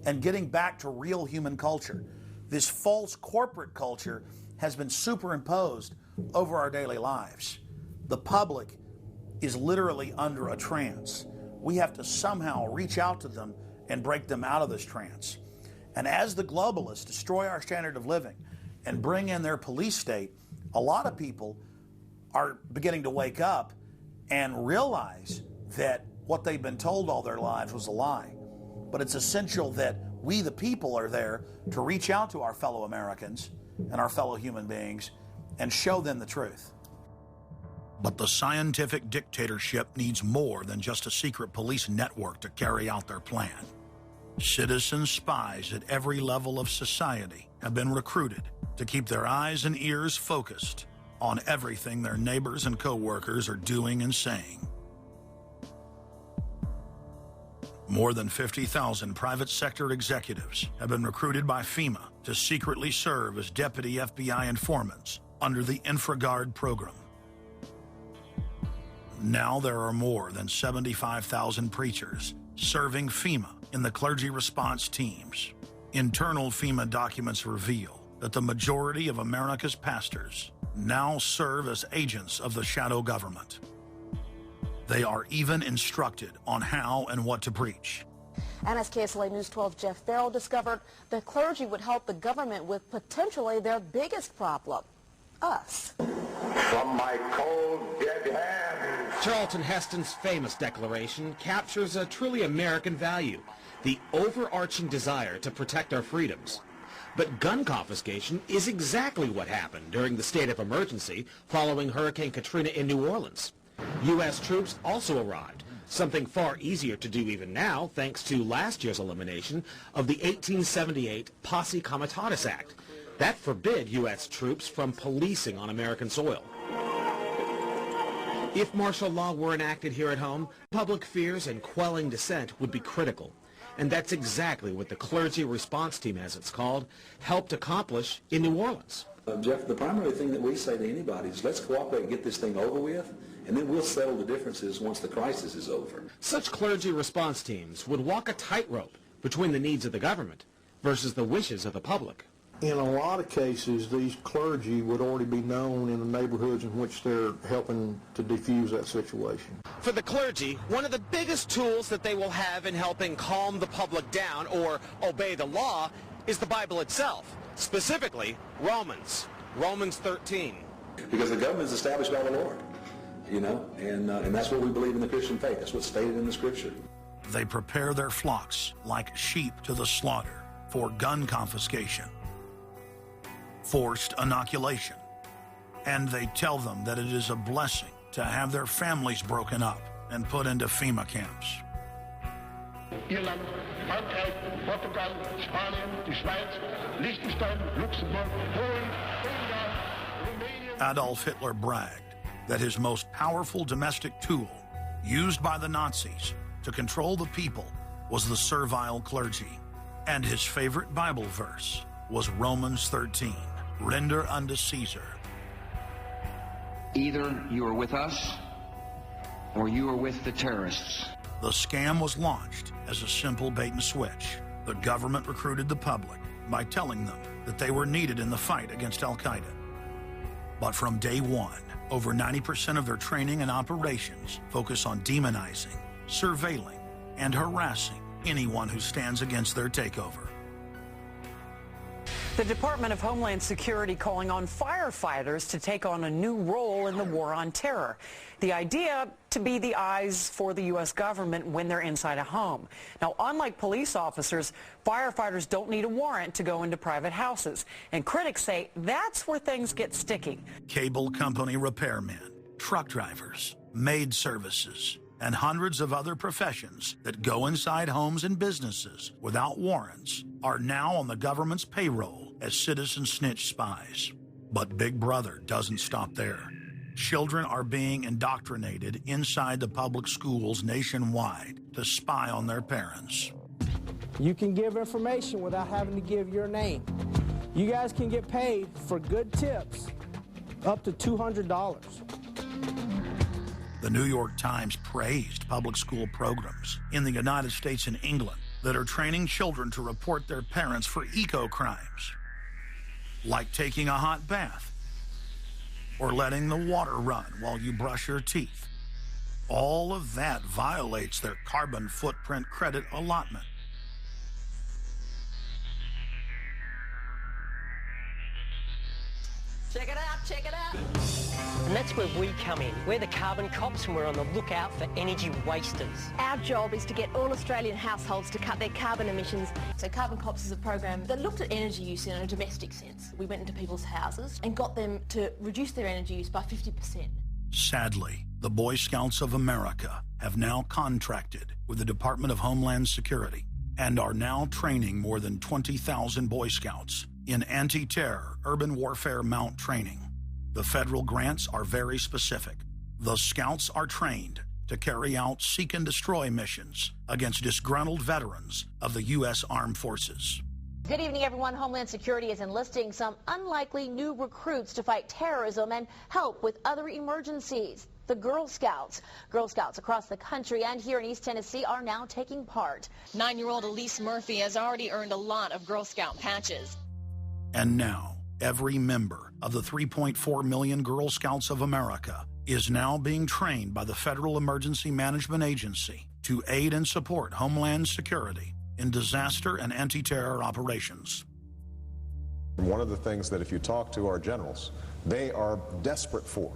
and getting back to real human culture. This false corporate culture has been superimposed over our daily lives. The public is literally under a trance. We have to somehow reach out to them and break them out of this trance. And as the globalists destroy our standard of living and bring in their police state, a lot of people are beginning to wake up and realize that what they've been told all their lives was a lie. But it's essential that we, the people, are there to reach out to our fellow Americans and our fellow human beings and show them the truth. But the scientific dictatorship needs more than just a secret police network to carry out their plan. Citizen spies at every level of society have been recruited to keep their eyes and ears focused on everything their neighbors and co-workers are doing and saying. More than 50,000 private sector executives have been recruited by FEMA to secretly serve as deputy FBI informants under the InfraGard program. Now there are more than 75,000 preachers serving FEMA in the clergy response teams. Internal FEMA documents reveal that the majority of America's pastors now serve as agents of the shadow government. They are even instructed on how and what to preach. And as KSLA News 12 Jeff Farrell discovered, the clergy would help the government with potentially their biggest problem, us. From my cold, dead hands. Charlton Heston's famous declaration captures a truly American value, the overarching desire to protect our freedoms. But gun confiscation is exactly what happened during the state of emergency following Hurricane Katrina in New Orleans. U.S. troops also arrived, something far easier to do even now thanks to last year's elimination of the 1878 Posse Comitatus Act. That forbid U.S. troops from policing on American soil. If martial law were enacted here at home, public fears and quelling dissent would be critical. And that's exactly what the Clergy Response Team, as it's called, helped accomplish in New Orleans. Jeff, the primary thing that we say to anybody is let's cooperate and get this thing over with, and then we'll settle the differences once the crisis is over. Such clergy response teams would walk a tightrope between the needs of the government versus the wishes of the public. In a lot of cases, these clergy would already be known in the neighborhoods in which they're helping to defuse that situation. For the clergy, one of the biggest tools that they will have in helping calm the public down or obey the law is the Bible itself, specifically Romans 13. Because the government is established by the Lord, you know, and that's what we believe in the Christian faith. That's what's stated in the Scripture. They prepare their flocks like sheep to the slaughter for gun confiscation, forced inoculation, and they tell them that it is a blessing to have their families broken up and put into FEMA camps. Irland, Frankreich, Portugal, Spanien, die Schweiz, Liechtenstein, Luxembourg, Poland, Ungarn, Romania. Adolf Hitler bragged that his most powerful domestic tool, used by the Nazis to control the people, was the servile clergy. And his favorite Bible verse was Romans 13, render unto Caesar. Either you are with us or you are with the terrorists. The scam was launched as a simple bait and switch. The government recruited the public by telling them that they were needed in the fight against Al-Qaeda. But from day one, over 90% of their training and operations focus on demonizing, surveilling, and harassing anyone who stands against their takeover. The Department of Homeland Security calling on firefighters to take on a new role in the war on terror. The idea to be the eyes for the U.S. government when they're inside a home. Now, unlike police officers, firefighters don't need a warrant to go into private houses. And critics say that's where things get sticky. Cable company repairmen, truck drivers, maid services, and hundreds of other professions that go inside homes and businesses without warrants are now on the government's payroll as citizen snitch spies. But Big Brother doesn't stop there. Children are being indoctrinated inside the public schools nationwide to spy on their parents. You can give information without having to give your name. You guys can get paid for good tips up to $200. The New York Times praised public school programs in the United States and England that are training children to report their parents for eco-crimes, like taking a hot bath or letting the water run while you brush your teeth. All of that violates their carbon footprint credit allotment. Check it out, check it out. And that's where we come in. We're the carbon cops and we're on the lookout for energy wasters. Our job is to get all Australian households to cut their carbon emissions. So Carbon Cops is a program that looked at energy use in a domestic sense. We went into people's houses and got them to reduce their energy use by 50%. Sadly, the Boy Scouts of America have now contracted with the Department of Homeland Security and are now training more than 20,000 Boy Scouts in anti-terror urban warfare mount training. The federal grants are very specific. The Scouts are trained to carry out seek and destroy missions against disgruntled veterans of the U.S. Armed Forces. Good evening, everyone. Homeland Security is enlisting some unlikely new recruits to fight terrorism and help with other emergencies. The Girl Scouts. Girl Scouts across the country and here in East Tennessee are now taking part. 9-year-old Elise Murphy has already earned a lot of Girl Scout patches. And now, every member of the 3.4 million Girl Scouts of America is now being trained by the Federal Emergency Management Agency to aid and support Homeland Security in disaster and anti-terror operations. One of the things that if you talk to our generals, they are desperate for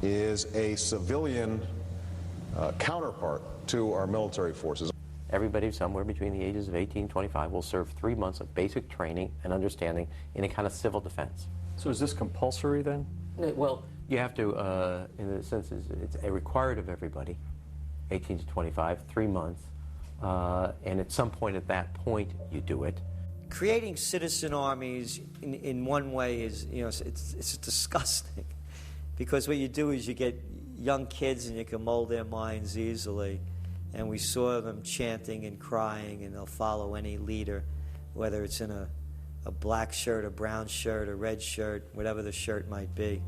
is a civilian counterpart to our military forces. Everybody somewhere between the ages of 18 and 25 will serve 3 months of basic training and understanding in a kind of civil defense. So is this compulsory then? Well, you have to, in a sense, it's a required of everybody, 18 to 25, 3 months, and at some point at that point you do it. Creating citizen armies in one way is, it's disgusting, because what you do is you get young kids and you can mold their minds easily. And we saw them chanting and crying, and they'll follow any leader, whether it's in a black shirt, a brown shirt, a red shirt, whatever the shirt might be.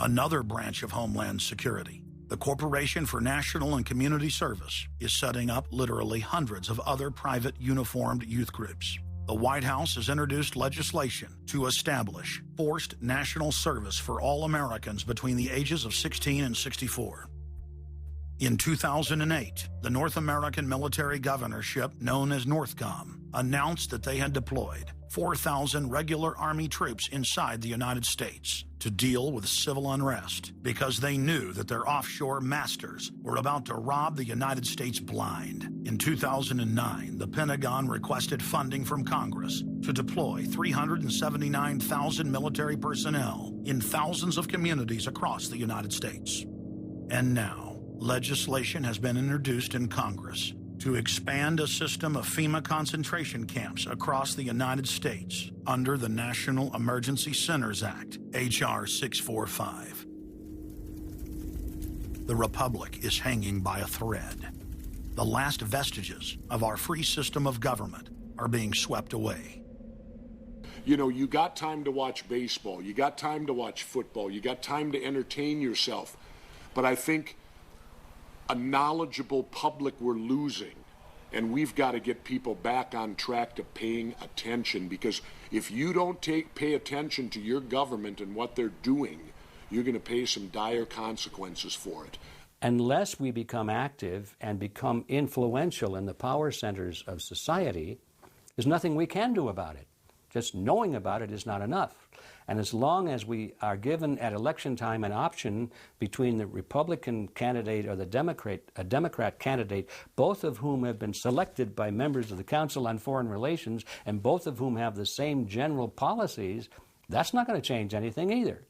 Another branch of Homeland Security, the Corporation for National and Community Service, is setting up literally hundreds of other private uniformed youth groups. The White House has introduced legislation to establish forced national service for all Americans between the ages of 16 and 64. In 2008, the North American Military Governorship, known as NORTHCOM, announced that they had deployed 4,000 regular Army troops inside the United States to deal with civil unrest because they knew that their offshore masters were about to rob the United States blind. In 2009, the Pentagon requested funding from Congress to deploy 379,000 military personnel in thousands of communities across the United States. And now, legislation has been introduced in Congress to expand a system of FEMA concentration camps across the United States under the National Emergency Centers Act, H.R. 645. The Republic is hanging by a thread. The last vestiges of our free system of government are being swept away. You know, you got time to watch baseball, you got time to watch football, you got time to entertain yourself, but I think a knowledgeable public we're losing, and we've got to get people back on track to paying attention, because if you don't pay attention to your government and what they're doing, you're going to pay some dire consequences for it. Unless we become active and become influential in the power centers of society, there's nothing we can do about it. Just knowing about it is not enough. And as long as we are given at election time an option between the Republican candidate or the Democrat candidate, both of whom have been selected by members of the Council on Foreign Relations and both of whom have the same general policies, that's not going to change anything either.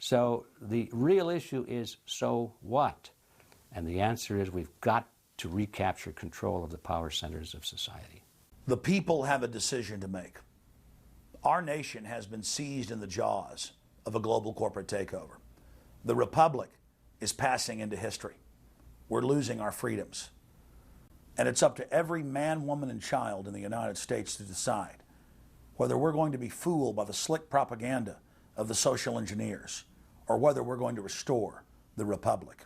So the real issue is, so what? And the answer is we've got to recapture control of the power centers of society. The people have a decision to make. Our nation has been seized in the jaws of a global corporate takeover. The republic is passing into history. We're losing our freedoms. And it's up to every man, woman, and child in the United States to decide whether we're going to be fooled by the slick propaganda of the social engineers or whether we're going to restore the republic.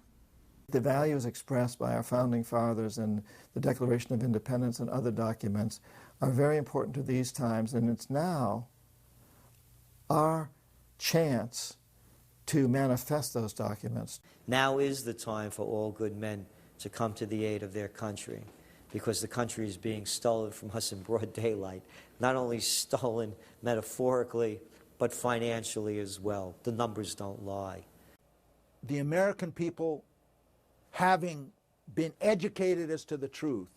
The values expressed by our founding fathers in the Declaration of Independence and other documents are very important to these times, and it's now our chance to manifest those documents. Now is the time for all good men to come to the aid of their country, because the country is being stolen from us in broad daylight. Not only stolen metaphorically, but financially as well. The numbers don't lie. The American people, having been educated as to the truth,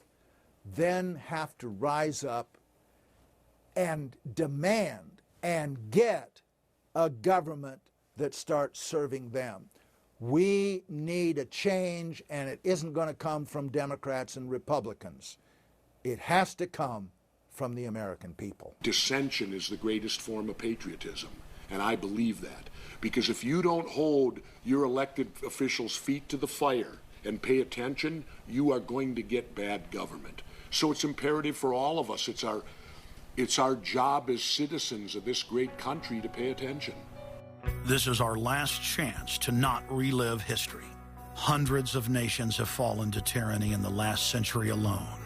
then have to rise up and demand and get a government that starts serving them. We need a change, and it isn't going to come from Democrats and Republicans. It has to come from the American people. Dissension is the greatest form of patriotism, and I believe that. Because if you don't hold your elected officials' feet to the fire and pay attention, you are going to get bad government. So it's imperative for all of us. It's our job as citizens of this great country to pay attention. This is our last chance to not relive history. Hundreds of nations have fallen to tyranny in the last century alone.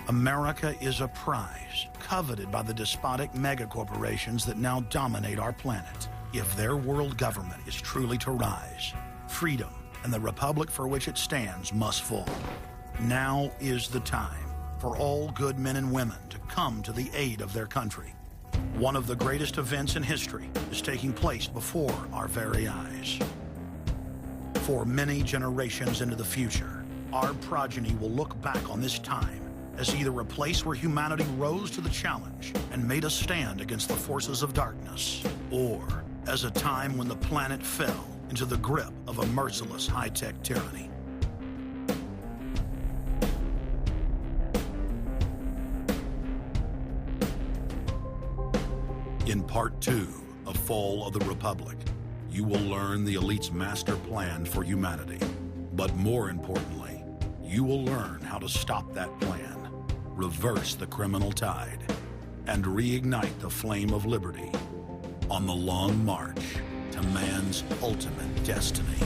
America is a prize coveted by the despotic megacorporations that now dominate our planet. If their world government is truly to rise, freedom and the republic for which it stands must fall. Now is the time for all good men and women to come to the aid of their country. One of the greatest events in history is taking place before our very eyes. For many generations into the future, our progeny will look back on this time as either a place where humanity rose to the challenge and made a stand against the forces of darkness, or as a time when the planet fell into the grip of a merciless high-tech tyranny. In Part 2 of Fall of the Republic, you will learn the elite's master plan for humanity. But more importantly, you will learn how to stop that plan, reverse the criminal tide, and reignite the flame of liberty on the long march to man's ultimate destiny.